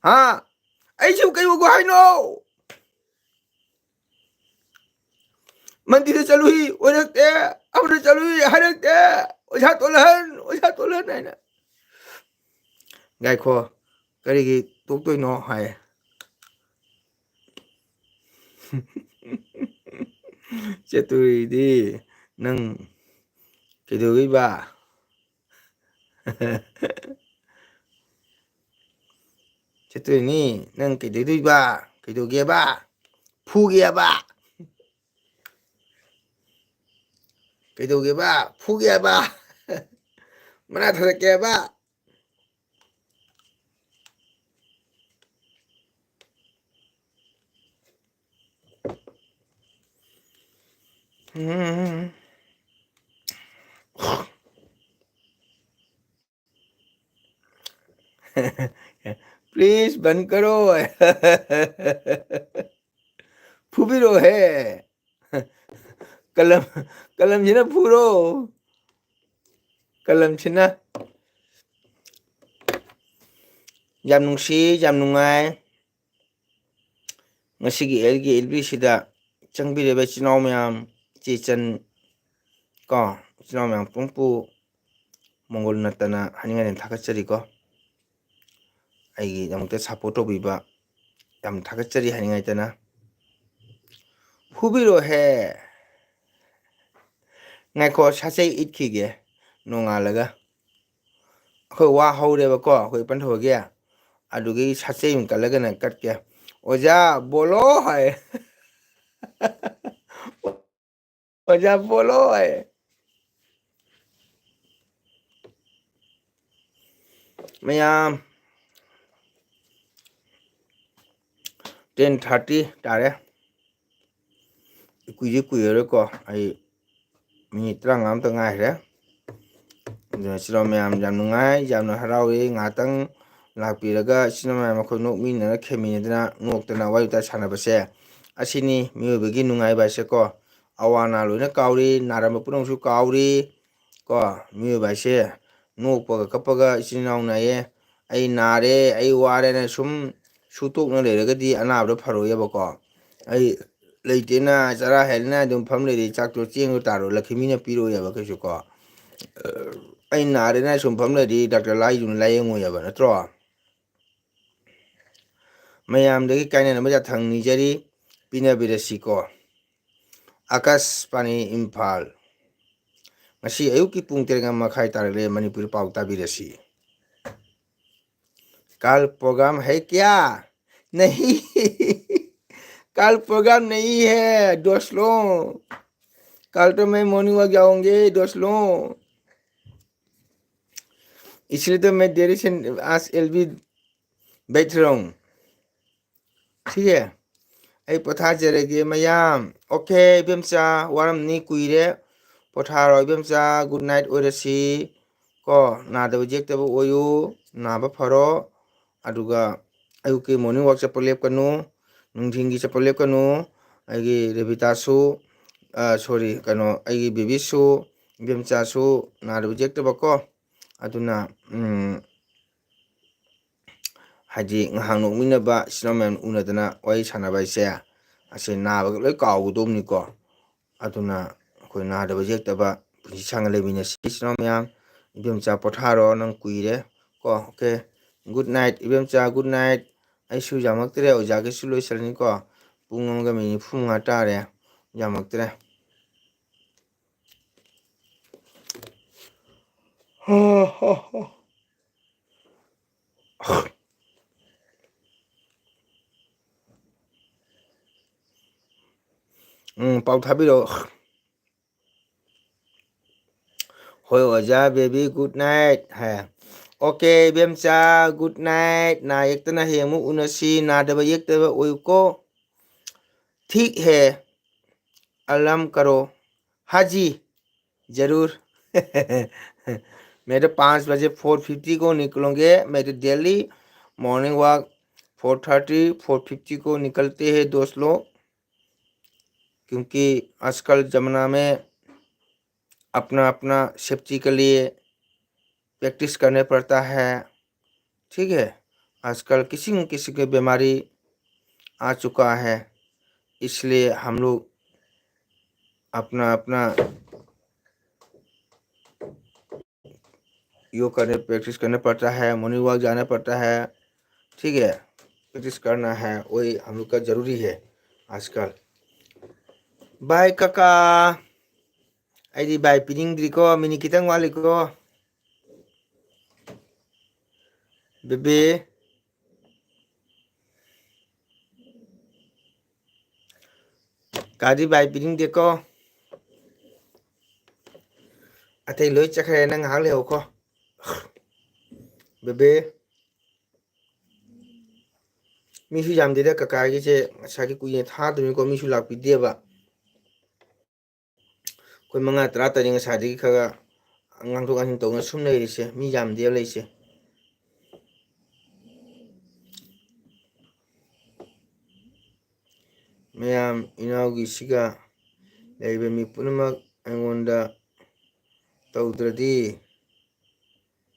ha ấy chịu cái của hai nô mình đi cho lui ôi được thế ông đi cho lui hai được thế ôi sao tôi lớn này nè gai khô cái gì tôi nó hay chết tôi đi nâng cái đuôi bà chết tôi nè nâng cái đuôi bà cái đuôi kia bà phu kia bà cái đuôi kia bà phu kia bà mà na thật kia bà please बंद करो फूबिरो है कलम कलम जिना फूरो कलम छिना yam nungsi yam nungai ngasigi elgi elbi sida changbireba chinaw mayam chechan ko chinaw mayam pungpu mongol natana haninga thakachari ko aigi damukte support obiba yam thakachari haninga itana hubiro he ngai ko sasei itkige nongalaga khoi wa haureba ko khoi panthoge adugi sasei kalaga na katke oja bolo hai oja bolo hai mayam 10:30 tare kuji kuyere ko ai minit 35 ta ngai re sino mayam jam nungai jam na harawi ngatang lakpiraga sino mayam khoi nok mina khemina noktana wayuta sanabase asini miyobegi nungai ba se ko awana loina kauri naramba punongsu kauri ko miyoba se nokpaga kapaga isinau na ye ai nare ai ware na sum sutok na leragadi anabra pharoyeba ko ai leitena chara helna dum famle ri chakto chengo taro lakhimina piro yaba kesu ko ai nare na sum famle ri dr lai jun layeng yaba natro mayam de kaina na maja thang ni jari pina birasi ko akas pani imphal ngasi ayuki pung teranga makhai tarale manipur pau tabirasi कल programme है क्या नहीं कल programme नहीं है दोस्तों कल तो मैं मॉर्निंग वॉक जाऊंगे दोस्तों इसलिए तो मैं देरी से आज एलबी बैठ रहा हूँ ठीक है आई पथा जरेगे मैयाम ओके बेमचा वारम नी कुइरे पथारो बेमचा गुड नाइट ओरसी को नादब जेक्तब ओयु नाबा furrow aduga ayuki morning walk chapel kanu nungthingi chapel kanu aigi revita su sorry kano aigi baby su bemcha su na reject bako aduna haji ngahang nok mina ba snowman unadana wai sana bai se ase na ba loi kaw domni ko aduna koi na reject ba pisi sang le bina snowman bemcha potharo nang kuire ko okay good night ibemcha good night aisu jamaktre ojage suloi salni ko pungam ga mini phunga tare jamaktre pau thabiro hoi oja baby good night ha okay bemcha good night na yektana hemu unasi na daba yektaba oyuko ठीक है alarm करो हाजी जरूर मेरे 5 बजे 4:50 को निकलोगे मेरे daily morning walk 4:30 4:50 को निकलते हैं दोस्त लोग क्योंकि आजकल जमाना में अपना अपना सेफ्टी के लिए प्रैक्टिस करने पड़ता है ठीक है आजकल किसी न किसी की बीमारी आ चुका है इसलिए हम लोग अपना अपना योग करने प्रैक्टिस करना पड़ता है मॉर्निंग वॉक जाना पड़ता है ठीक है प्रैक्टिस करना है वही हम लोग का ज़रूरी है आजकल बाय काका आई बाय पिनिंग को मिनी कितंग वाले को बेबे कादी बाय पिनिंग देखो अतै लोई चखरे नंग हाल ले को बेबे मीसु जामदेदा काका गिसे साकी कुये था तुमको मीसु लाक पिदेबा ꯑꯩꯈꯣꯏ ꯃꯉꯥ ꯇꯔꯥ ꯇꯔꯦꯠ ꯉꯁꯥꯏꯗꯒꯤ ꯈꯔ ꯉꯥꯡꯊꯣꯛ ꯉꯥꯡꯁꯤꯟ ꯇꯧꯅ ꯁꯨꯝ ꯂꯩꯔꯤꯁꯦ, ꯃꯤ ꯌꯥꯝꯗꯦꯕ ꯂꯩꯁꯦ. ꯃꯌꯥꯝ ꯏꯅꯥꯎꯒꯤꯁꯤꯒ ꯂꯩꯔꯤꯕ ꯃꯤ ꯄꯨꯝꯅꯃꯛ ꯑꯩꯉꯣꯟꯗ ꯇꯧꯗ꯭ꯔꯗꯤ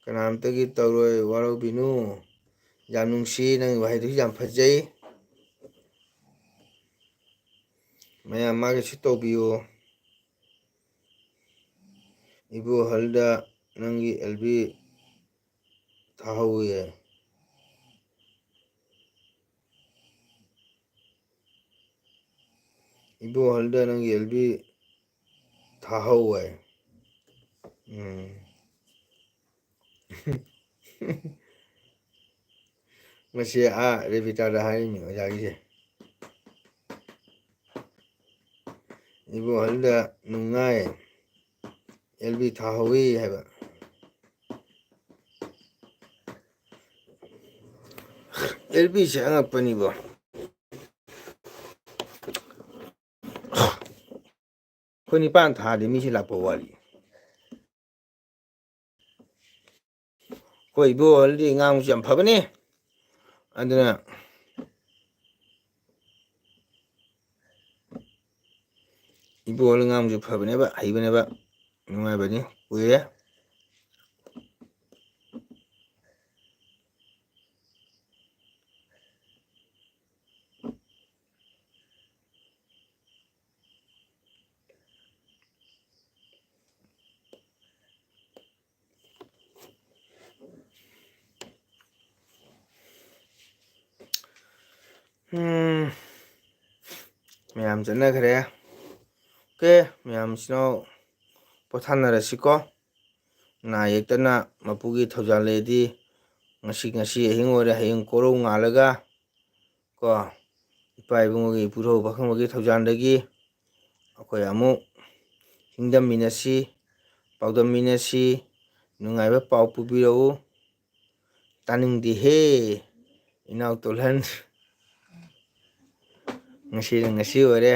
ꯀꯅꯥꯝꯇꯒꯤ ꯇꯧꯔꯣꯏ, ꯋꯥꯔꯧꯕꯤꯅꯨ. ꯌꯥꯝ ꯅꯨꯡꯁꯤ, ꯅꯪꯒꯤ ꯋꯥꯍꯩꯗꯨꯁꯨ ꯌꯥꯝ ꯐꯖꯩ. ꯃꯌꯥꯝ ꯃꯥꯒꯤꯁꯨ ꯇꯧꯕꯤꯌꯨ. ꯏꯕꯣꯍꯜꯗ ꯅꯪꯒꯤ LB ꯊꯥꯍꯧꯋꯦ. 이보할다 ನಂಗೆ LB ಥಾಹೌವೆ. ꯃꯁꯤ ꯔꯦꯕꯤꯇꯥꯗ ꯍꯥꯏꯔꯤꯅꯤ ꯑꯣꯖꯥꯒꯤꯁꯦ. 이보할다 ꯅꯨꯡꯉꯥꯏ LB ꯊꯥꯍꯧꯋꯤ ꯍꯥꯏꯕ. LBꯁꯦ ꯑꯉꯛꯄꯅꯤꯕꯣ. ꯑꯩꯈꯣꯏ 9 ꯊꯥꯗꯤ ꯃꯤꯁꯤ ꯂꯥꯛꯄ ꯋꯥꯠꯂꯤ. ꯑꯩꯈꯣꯏ 이보할ꯗꯤ ꯉꯥꯡꯕꯁꯨ ꯌꯥꯝ ꯐꯕꯅꯤ. ꯑꯗꯨꯅ 이보할 ꯉꯥꯡꯕꯁꯨ ꯐꯕꯅꯦꯕ, ꯍꯩꯕꯅꯦꯕ, ꯅꯨꯡꯉꯥꯏꯕꯅꯤ, ꯀꯨꯏꯔꯦ. ꯃꯌꯥꯝ ꯆꯠꯅꯈ꯭ꯔꯦ. ꯑꯣꯀꯦ, ꯃꯌꯥꯝꯁꯤꯅ ꯄꯣꯊꯥꯅꯔꯁꯤꯀꯣ. ꯅꯥ ꯌꯦꯛꯇꯅ ꯃꯄꯨꯒꯤ ꯊꯧꯖꯥꯜ ꯂꯩꯔꯗꯤ ꯉꯁꯤ ꯑꯍꯤꯡ ꯑꯣꯏꯔꯦ, ꯍꯌꯦꯡ ꯀꯣꯔꯧ ꯉꯥꯜꯂꯒ ꯀꯣ ꯏꯄꯥ ꯏꯕꯨꯡꯉꯣꯒꯤ ꯏꯄꯨꯙꯧ ꯄꯥꯈꯪꯕꯒꯤ ꯊꯧꯖꯥꯜꯗꯒꯤ ꯑꯩꯈꯣꯏ ꯑꯃꯨꯛ ꯍꯤꯡꯗꯝꯃꯤꯟꯅꯁꯤ, ꯄꯥꯎꯗꯝꯃꯤꯟꯅꯁꯤ. ꯅꯨꯡꯉꯥꯏꯕ ꯄꯥꯎ ꯄꯨꯕꯤꯔꯛꯎ. ꯇꯥꯅꯤꯡꯗꯦꯍꯦ ꯏꯅꯥꯎ ꯇꯣꯜꯍꯟ. ꯉꯁꯤꯅ ꯉꯁꯤ ꯑꯣꯏꯔꯦ,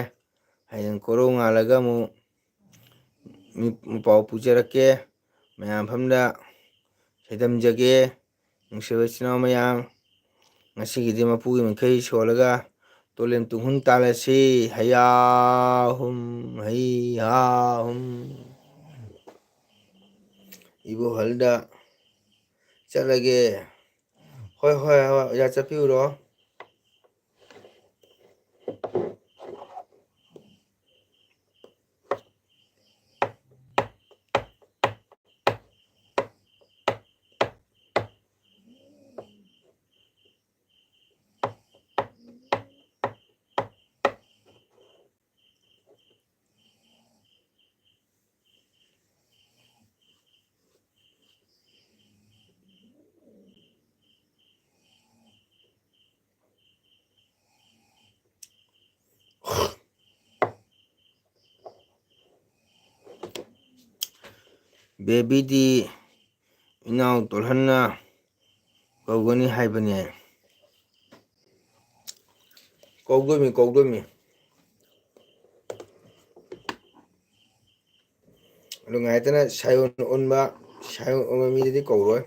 ꯍꯌꯦꯡ ꯀꯣꯔꯧ ꯉꯥꯜꯂꯒ ꯑꯃꯨꯛ ꯄꯥꯎ ꯄꯨꯖꯔꯛꯀꯦ. ꯃꯌꯥꯝ ꯃꯐꯝꯗ ꯁꯩꯗꯝꯖꯒꯦ. ꯅꯨꯡꯁꯤꯕ ꯏꯆꯤꯜ ꯏꯅꯥꯎ ꯃꯌꯥꯝ, ꯉꯁꯤꯒꯤꯗꯤ ꯃꯄꯨꯒꯤ ꯃꯤꯡꯈꯩ ꯁꯣꯜꯂꯒ ꯇꯣꯂꯦꯟ ꯇꯨꯡꯍꯨꯟ ꯇꯥꯜꯂꯁꯤ. ꯍꯩꯌꯥꯍꯨꯝ, ꯍꯩꯍꯥꯍꯨꯝ. 이보할ꯗ ꯆꯠꯂꯒꯦ. ꯍꯣꯏ ꯑꯣꯖꯥ ꯆꯠꯄꯤꯌꯨꯔꯣ. ꯕꯦꯕꯤꯗꯤ ꯏꯅꯥꯎ ꯇꯣꯜꯍꯟꯅ ꯀꯧꯒꯅꯤ ꯍꯥꯏꯕꯅꯦ. ꯀꯧꯗꯣꯏꯃꯤ. ꯑꯗꯨ ꯉꯥꯏꯇꯅ ꯁꯥꯌꯣꯟ ꯑꯣꯟꯕ ꯃꯤꯗꯗꯤ ꯀꯧꯔꯣꯏ.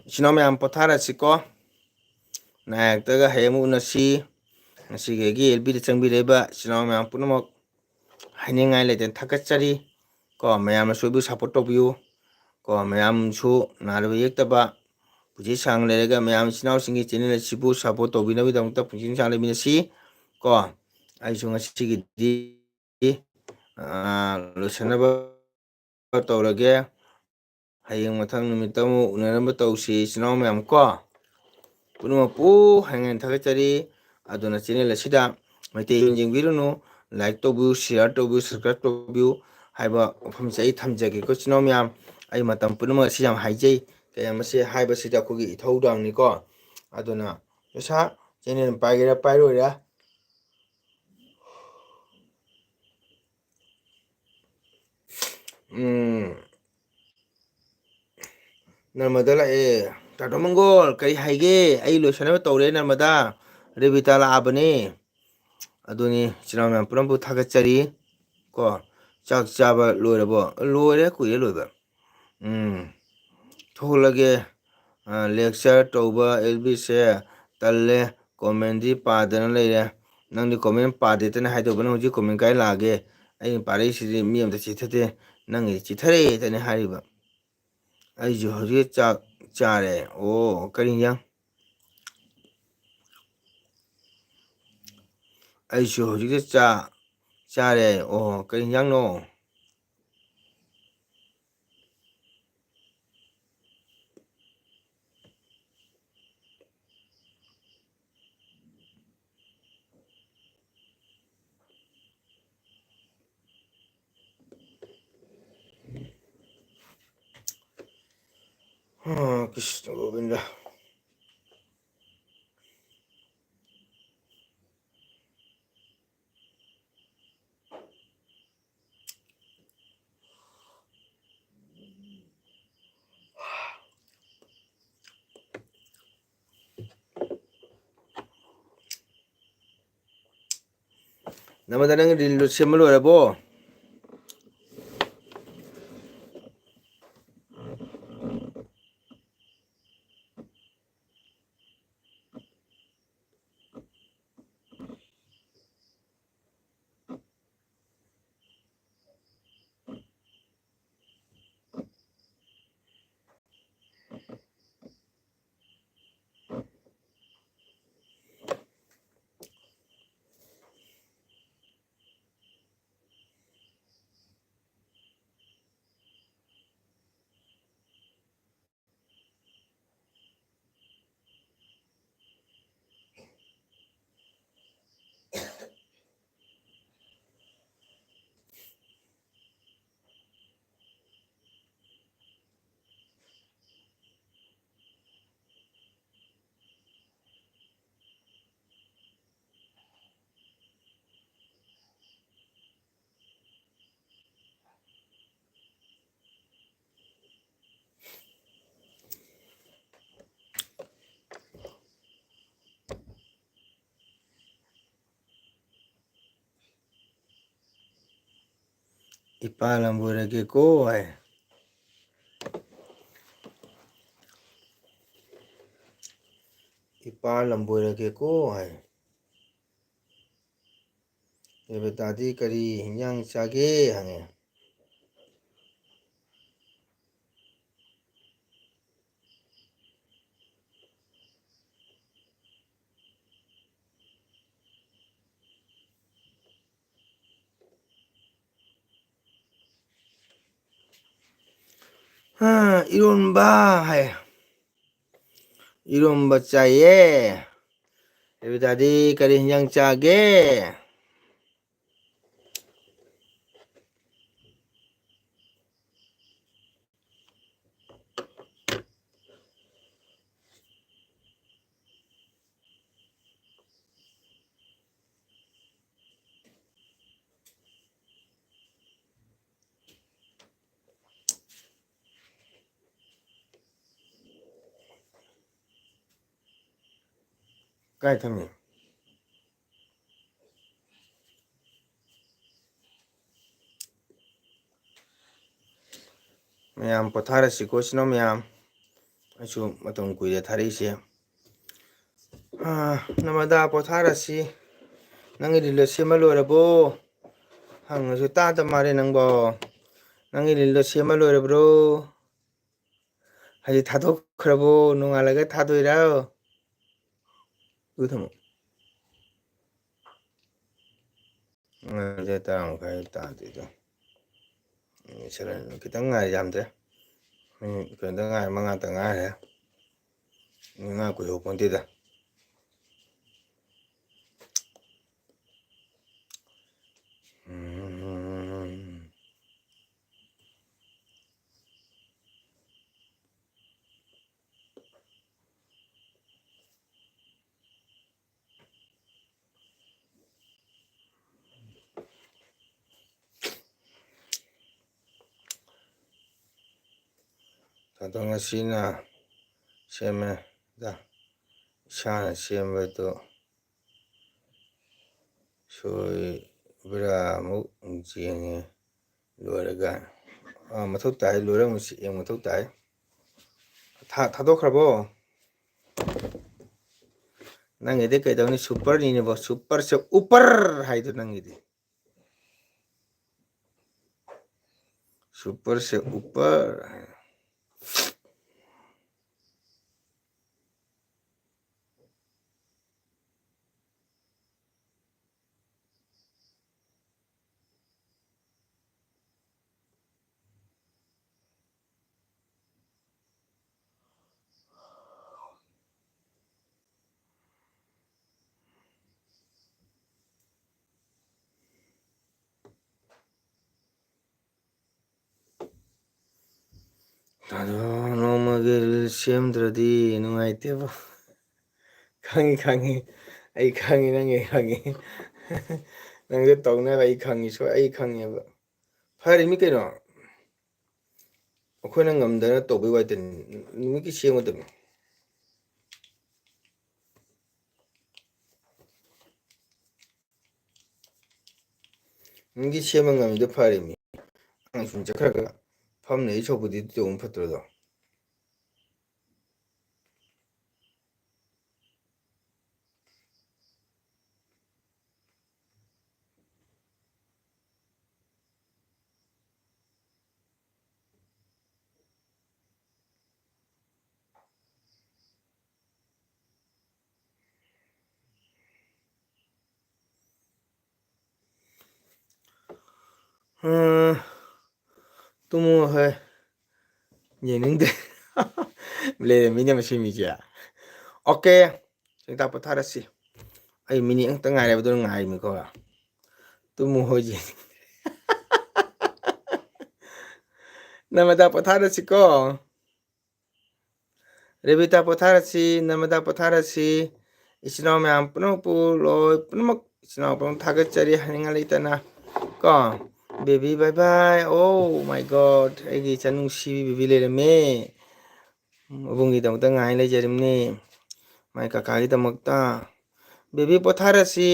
ꯏꯆꯤꯟ ꯏꯅꯥꯎ ꯃꯌꯥꯝ ꯄꯣꯊꯥꯔꯁꯤꯀꯣ. ꯅꯥ ꯌꯦꯛꯇꯒ ꯍꯌꯦꯡ ꯑꯃꯨꯛ ꯎꯅꯁꯤ. ꯉꯁꯤꯒꯤ ꯑꯩꯒꯤ LBꯗ ꯆꯪꯕꯤꯔꯛꯏꯕ ꯏꯆꯤꯟ ꯏꯅꯥꯎ ꯃꯌꯥꯝ ꯄꯨꯝꯅꯃꯛ ꯍꯥꯏꯅꯤꯡꯉꯥꯏ ꯂꯩꯇꯅ ꯊꯥꯒꯠꯆꯔꯤ. ꯀꯣ ꯃꯌꯥꯝꯅꯁꯨ ꯑꯩꯕꯨ ꯁꯞꯄꯣꯔꯠ ꯇꯧꯕꯤꯌꯨ. ꯀꯣ ꯃꯌꯥꯝꯁꯨ ꯅꯥꯗꯕ ꯌꯦꯛꯇꯕ ꯄꯨꯟꯁꯤ ꯁꯥꯡꯅ ꯂꯩꯔꯒ ꯃꯌꯥꯝ ꯏꯆꯤꯟ ꯏꯅꯥꯎꯁꯤꯡꯒꯤ ꯆꯦꯅꯦꯜ ꯑꯁꯤꯕꯨ ꯁꯞꯄꯣꯔꯠ ꯇꯧꯕꯤꯅꯕꯒꯤꯗꯃꯛꯇ ꯄꯨꯟꯁꯤ ꯁꯥꯡꯅ ꯂꯩꯃꯤꯟꯅꯁꯤ. ꯀꯣ ꯑꯩꯁꯨ ꯉꯁꯤꯒꯤꯗꯤ ꯂꯣꯏꯁꯤꯟꯅꯕ ꯇꯧꯔꯒꯦ. ꯍꯌꯦꯡ ꯃꯊꯪ ꯅꯨꯃꯤꯠꯇ ꯑꯃꯨꯛ ꯎꯅꯅꯕ ꯇꯧꯁꯤ ꯏꯆꯤꯟ ꯏꯅꯥꯎ ꯃꯌꯥꯝ ꯀꯣ. ꯄꯨꯝꯅꯃꯛꯄꯨ ꯍꯌꯦꯡ ꯊꯥꯒꯠꯆꯔꯤ. ꯑꯗꯨꯅ ꯆꯦꯅꯦꯜ ꯑꯁꯤꯗ ꯃꯩꯇꯩ ꯂꯣꯟ ꯌꯦꯡꯕꯤꯔꯨꯅꯨ. ꯂꯥꯏꯛ ꯇꯧꯕꯤꯌꯨ, ꯁꯤꯌꯥꯔ ꯇꯧꯕꯤꯌꯨ, ꯁꯕꯁꯀ꯭ꯔꯥꯏꯕ ꯇꯧꯕꯤꯌꯨ. ꯍꯥꯏꯕ ꯋꯥꯐꯝꯁꯦ ꯑꯩ ꯊꯝꯖꯒꯦꯀꯣ ꯏꯆꯤꯟ ꯏꯅꯥꯎ ꯃꯌꯥꯝ ꯑꯩ ꯃꯇꯝ ꯄꯨꯝꯅꯃꯛ ꯑꯁꯤ ꯌꯥꯝ ꯍꯥꯏꯖꯩ ꯀꯌꯥ ꯃꯁꯤ ꯍꯥꯏꯕꯁꯤꯗ ꯑꯩꯈꯣꯏꯒꯤ ꯏꯊꯧꯗꯥꯡꯅꯤꯀꯣ ꯑꯗꯨꯅ ꯄꯩꯁꯥ ꯆꯦꯅꯦꯜ ꯄꯥꯏꯒꯦꯔꯥ ꯄꯥꯏꯔꯣꯏꯔꯥ ꯅꯔꯃꯗꯥ ꯂꯥꯛꯑꯦ ꯇꯥꯇꯣ ꯃꯪꯒꯣꯜ ꯀꯔꯤ ꯍꯥꯏꯒꯦ ꯑꯩ ꯂꯣꯏꯁꯟꯅꯕ ꯇꯧꯔꯦ ꯅꯔꯃꯗꯥ ꯔꯦꯕꯤꯇꯥ ꯂꯥꯛꯑꯕꯅꯦ ꯑꯗꯨꯅꯤ ꯏꯆꯤꯟ ꯏꯅꯥꯎ ꯃꯌꯥꯝ ꯄꯨꯝꯅꯃꯛꯄꯨ ꯊꯥꯒꯠꯆꯔꯤ ꯀꯣ ꯆꯥꯛ ꯆꯥꯕ ꯂꯣꯏꯔꯕꯣ ꯂꯣꯏꯔꯦ ꯀꯨꯏꯔꯦ ꯂꯣꯏꯕ ꯊꯣꯛꯂꯒꯦ ꯂꯦꯛꯆꯔ ꯇꯧꯕ ꯑꯦꯜꯕꯤꯁꯦ ꯇꯜꯂꯦ ꯀꯣꯃꯦꯟꯗꯤ ꯄꯥꯗꯅ ꯂꯩꯔꯦ ꯅꯪꯗꯤ ꯀꯣꯃꯦꯟ ꯄꯥꯗꯦꯇꯅ ꯍꯥꯏꯗꯧꯕ ꯅꯪ ꯍꯧꯖꯤꯛ ꯀꯣꯃꯦꯟ ꯀꯥꯏ ꯂꯥꯛꯑꯒꯦ ꯑꯩꯅ ꯄꯥꯔꯛꯏꯁꯤꯗꯤ ꯃꯤ ꯑꯃꯇ ꯆꯤꯊꯗꯦ ꯅꯪꯒꯤꯗꯤ ꯆꯤꯊꯔꯛꯑꯦꯇꯅꯤ ꯍꯥꯏꯔꯤꯕ ꯑꯩꯁꯨ ꯍꯧꯖꯤꯛ ꯆꯥꯛ ꯆꯥꯔꯦ ꯑꯣ ꯀꯔꯤ ꯏꯟꯖꯥꯡ ꯑꯩꯁꯨ ꯍꯧꯖꯤꯛꯇ ꯆꯥꯔꯦ ꯑꯣ ꯀꯔꯤ ꯏꯟꯖꯥꯡꯅꯣ ꯀ꯭ꯔꯤꯁꯅ ꯒꯣꯕꯤꯟꯗ ꯅꯃꯗ ꯅꯪ ꯔꯤꯜꯗꯣ ꯁꯦꯝꯕ ꯂꯣꯏꯔꯕꯣ ꯏꯄꯥ ꯂꯝꯕꯣꯏꯔꯒꯦꯀꯣ ꯍꯥꯏ ꯏꯄꯥ ꯂꯝꯕꯣꯏꯔꯒꯦꯀꯣ ꯍꯥꯏ ꯔꯦꯕꯤꯇꯥꯗꯤ ꯀꯔꯤ ꯍꯤꯟꯖꯥꯡ ꯆꯥꯒꯦ ꯍꯪꯉꯦ ꯏꯔꯣꯟꯕ ꯍꯥꯏ ꯏꯔꯣꯝꯕ ꯆꯥꯏꯌꯦ ꯔꯦꯕꯤꯇꯥꯗꯤ ꯀꯔꯤ ꯍꯤꯟꯖꯥꯡ ꯆꯥꯒꯦ ꯀꯥꯏ ꯊꯝꯃꯤ ꯃꯌꯥꯝ ꯄꯣꯊꯥꯔꯁꯤꯀꯣ ꯏꯆꯤꯟ ꯏꯅꯥꯎ ꯃꯌꯥꯝ ꯑꯩꯁꯨ ꯃꯇꯝ ꯀꯨꯏꯔꯦ ꯊꯥꯔꯛꯏꯁꯦ ꯅꯃꯗꯥ ꯄꯣꯊꯥꯔꯁꯤ ꯅꯪꯒꯤ ꯔꯤꯜꯗꯣ ꯁꯦꯝꯕ ꯂꯣꯏꯔꯕꯣ ꯍꯪꯉꯁꯨ ꯇꯥꯗ ꯃꯥꯜꯂꯦ ꯅꯪꯕꯣ ꯅꯪꯒꯤ ꯔꯤꯜꯗꯣ ꯁꯦꯝꯕ ꯂꯣꯏꯔꯕ꯭ꯔꯣ ꯍꯧꯖꯤꯛ ꯊꯥꯗꯣꯛꯈ꯭ꯔꯕꯣ ꯅꯣꯡꯉꯥꯜꯂꯒ ꯊꯥꯗꯣꯏꯔꯣ ꯑꯗꯨ ꯊꯝꯃꯣ ꯇꯔꯥꯃꯈꯥꯏ ꯇꯥꯗ꯭ꯔꯤꯗ ꯈꯤꯇꯪ ꯉꯥꯏ ꯌꯥꯝꯗ꯭ꯔꯦ ꯀꯩꯅꯣꯗ ꯉꯥꯏꯔꯦ ꯃꯉꯥꯇ ꯉꯥꯏꯔꯦ ꯃꯉꯥ ꯀꯨꯏꯍꯧꯄꯣꯟꯇꯦꯗ ꯊꯥꯗꯣꯛ ꯉꯁꯤꯅ ꯁꯦꯝꯃꯦ ꯏꯁꯥꯅ ꯁꯦꯝꯕꯗꯣ ꯁꯣꯏꯕ꯭ꯔꯥ ꯑꯃꯨꯛ ꯌꯦꯡꯉꯦ ꯂꯣꯏꯔꯒ ꯃꯊꯧ ꯇꯥꯏ ꯂꯣꯏꯔꯝꯃꯁꯤ ꯌꯦꯡ ꯃꯊꯧ ꯇꯥꯏ ꯊꯥꯗꯣꯛꯈ꯭ꯔꯕꯣ ꯅꯪꯒꯤꯗꯤ ꯀꯩꯗꯧꯅꯤ ꯁꯨꯄꯔꯅꯤꯅꯦꯕꯣ ꯁꯨꯄꯔꯁꯦ ꯎꯄꯔ ꯍꯥꯏꯗꯣ ꯅꯪꯒꯤꯗꯤ ꯁꯨꯄꯔꯁꯦ ꯎꯄꯔ ꯑꯗꯣ ꯅꯣꯡꯃꯒꯤ ꯁꯦꯝꯗ꯭ꯔꯗꯤ ꯅꯨꯡꯉꯥꯏꯇꯦꯕ ꯈꯪꯉꯤ ꯑꯩ ꯈꯪꯉꯤ ꯅꯪꯒꯤ ꯈꯪꯉꯤ ꯅꯪꯁꯨ ꯇꯧꯅꯕ ꯑꯩ ꯈꯪꯉꯤ ꯑꯩ ꯈꯪꯉꯦꯕ ꯐꯔꯤꯃꯤ ꯀꯩꯅꯣ ꯑꯩꯈꯣꯏꯅ ꯉꯝꯗꯅ ꯇꯧꯕꯩ ꯋꯥꯇꯅꯤ ꯅꯨꯃꯤꯠꯀꯤ ꯁꯦꯝꯒꯗꯕꯅꯤ ꯅꯪꯒꯤ ꯁꯦꯝꯕ ꯉꯝꯃꯤꯗꯣ ꯐꯔꯤꯃꯤ ꯑꯉꯥꯡ ꯁꯨꯝ ꯆꯠꯈ꯭ꯔꯒ ꯐꯝꯅ ꯑꯩ ꯁꯧꯕꯗꯤ ꯇꯧꯕ ꯐꯠꯇ꯭ꯔꯗꯣ ꯇꯨꯝꯃꯣ ꯍꯣꯏ ꯌꯦꯡꯅꯤꯡꯗꯦ ꯂꯩꯔꯝꯃꯤꯅꯦ ꯃꯁꯤ ꯃꯤꯁꯦ ꯑꯣꯀꯦ ꯁꯨꯡꯇꯥ ꯄꯣꯊꯥꯔꯁꯤ ꯑꯩ ꯃꯤꯅꯤꯠ ꯑꯃꯛꯇ ꯉꯥꯏꯔꯦꯕꯗꯨꯅ ꯉꯥꯏꯔꯤꯃꯤꯀꯣ ꯇꯨꯝꯃꯨ ꯍꯣꯏꯁꯦ ꯅꯃꯗꯥ ꯄꯣꯊꯥꯔꯁꯤꯀꯣ ꯔꯦꯕꯤꯇꯥ ꯄꯣꯊꯥꯔꯁꯤ ꯅꯔꯃꯗꯥ ꯄꯣꯊꯥꯔꯁꯤ ꯏꯆꯤꯟ ꯏꯅꯥꯎ ꯃꯌꯥꯝ ꯄꯨꯝꯅꯃꯛꯄꯨ ꯂꯣꯏ ꯄꯨꯝꯅꯃꯛ ꯏꯆꯤꯟ ꯏꯅꯥꯎ ꯄꯨꯝꯅꯃꯛ ꯊꯥꯒꯠꯆꯔꯤ ꯍꯥꯏꯅꯤꯡꯉꯥꯏ ꯂꯩꯇꯅ ꯀꯣ ꯕꯦꯕꯤ ꯕꯥꯏ ꯕꯥꯏ ꯑꯣ ꯃꯥꯏ ꯒꯣꯗ ꯑꯩꯒꯤ ꯏꯆꯟ ꯅꯨꯡꯁꯤꯕꯤ ꯕꯦꯕꯤ ꯂꯩꯔꯝꯃꯦ ꯃꯕꯨꯡꯒꯤꯗꯃꯛꯇ ꯉꯥꯏ ꯂꯩꯖꯔꯤꯕꯅꯤ ꯃꯥꯏ ꯀꯀꯥꯒꯤꯗꯃꯛꯇ ꯕꯦꯕꯤ ꯄꯣꯊꯥꯔꯁꯤ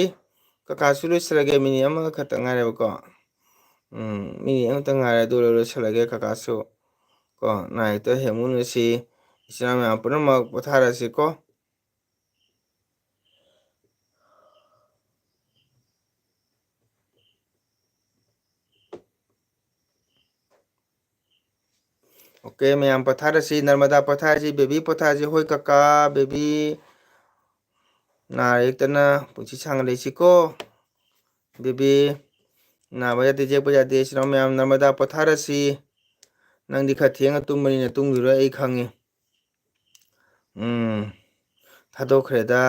ꯀꯀꯥꯁꯨ ꯂꯣꯏꯁꯤꯜꯂꯒꯦ ꯃꯤꯅꯤꯠ ꯑꯃꯒ ꯈꯛꯇ ꯉꯥꯏꯔꯦꯕꯀꯣ ꯃꯤꯅꯤꯠ ꯑꯃꯇꯪ ꯉꯥꯏꯔꯦ ꯑꯗꯨ ꯂꯣꯏꯁꯤꯜꯂꯒꯦ ꯀꯀꯥꯁꯨ ꯀꯣ ꯅꯥꯌꯦꯛꯇ ꯍꯦꯡꯃꯨꯟꯅꯁꯤ ꯏꯆꯤꯟ ꯏꯅꯥꯎ ꯃꯌꯥꯝ ꯄꯨꯝꯅꯃꯛ ꯄꯣꯊꯥꯔꯁꯤꯀꯣ ꯑꯣꯀꯦ ꯃꯌꯥꯝ ꯄꯣꯊꯥꯔꯁꯤ ꯅꯔꯃꯗꯥ ꯄꯣꯊꯥꯔꯁꯤ ꯕꯦꯕꯤ ꯄꯣꯊꯥꯔꯁꯤ ꯍꯣꯏ ꯀꯀꯥ ꯕꯦꯕꯤ ꯅꯥꯔ ꯌꯦꯛꯇꯅ ꯄꯨꯟꯁꯤ ꯁꯥꯡꯅ ꯂꯩꯁꯤꯀꯣ ꯕꯦꯕꯤ ꯅꯥꯕ ꯌꯥꯗꯦ ꯌꯦꯛꯄ ꯌꯥꯗꯦ ꯏꯆꯤꯟ ꯏꯅꯥꯎ ꯃꯌꯥꯝ ꯅꯔꯃꯗꯥ ꯄꯣꯊꯥꯔꯁꯤ ꯅꯪꯗꯤ ꯈꯔ ꯊꯦꯡꯉ ꯇꯨꯝꯕꯅꯤꯅ ꯇꯨꯝꯈꯤꯔꯣꯏ ꯑꯩ ꯈꯪꯉꯤ ꯊꯥꯗꯣꯛꯈ꯭ꯔꯦꯗ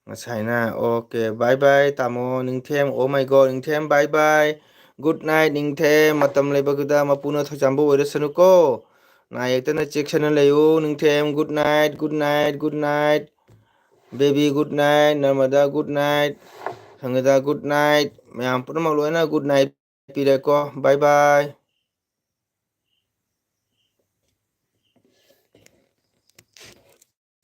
ꯉꯁꯥꯏꯅ ꯑꯣꯀꯦ ꯕꯥꯏ ꯕꯥꯏ ꯇꯥꯃꯣ ꯅꯤꯡꯊꯦꯝ ꯑꯣ ꯃꯥꯏ ꯒꯣꯗ ꯅꯤꯡꯊꯦꯝ ꯕꯥꯏ ꯕꯥꯏ ꯒꯨꯗ ꯅꯥꯏꯠ ꯅꯤꯡꯊꯦꯝ ꯃꯇꯝ ꯂꯩꯕꯗꯨꯗ ꯃꯄꯨꯅ ꯊꯧꯖꯥꯝꯕ ꯑꯣꯏꯔꯁꯅꯨꯀꯣ ꯅꯥ ꯌꯦꯛꯇꯅ ꯆꯦꯛꯁꯤꯟꯅ ꯂꯩꯌꯨ ꯅꯤꯡꯊꯦꯝ good night good night good night baby good night Narmada good night Sangita good night ꯃꯌꯥꯝ ꯄꯨꯝꯅꯃꯛ ꯂꯣꯏꯅ ꯒꯨꯗ ꯅꯥꯏꯠ ꯄꯤꯔꯦꯀꯣ ꯕꯥꯏ ꯕꯥꯏ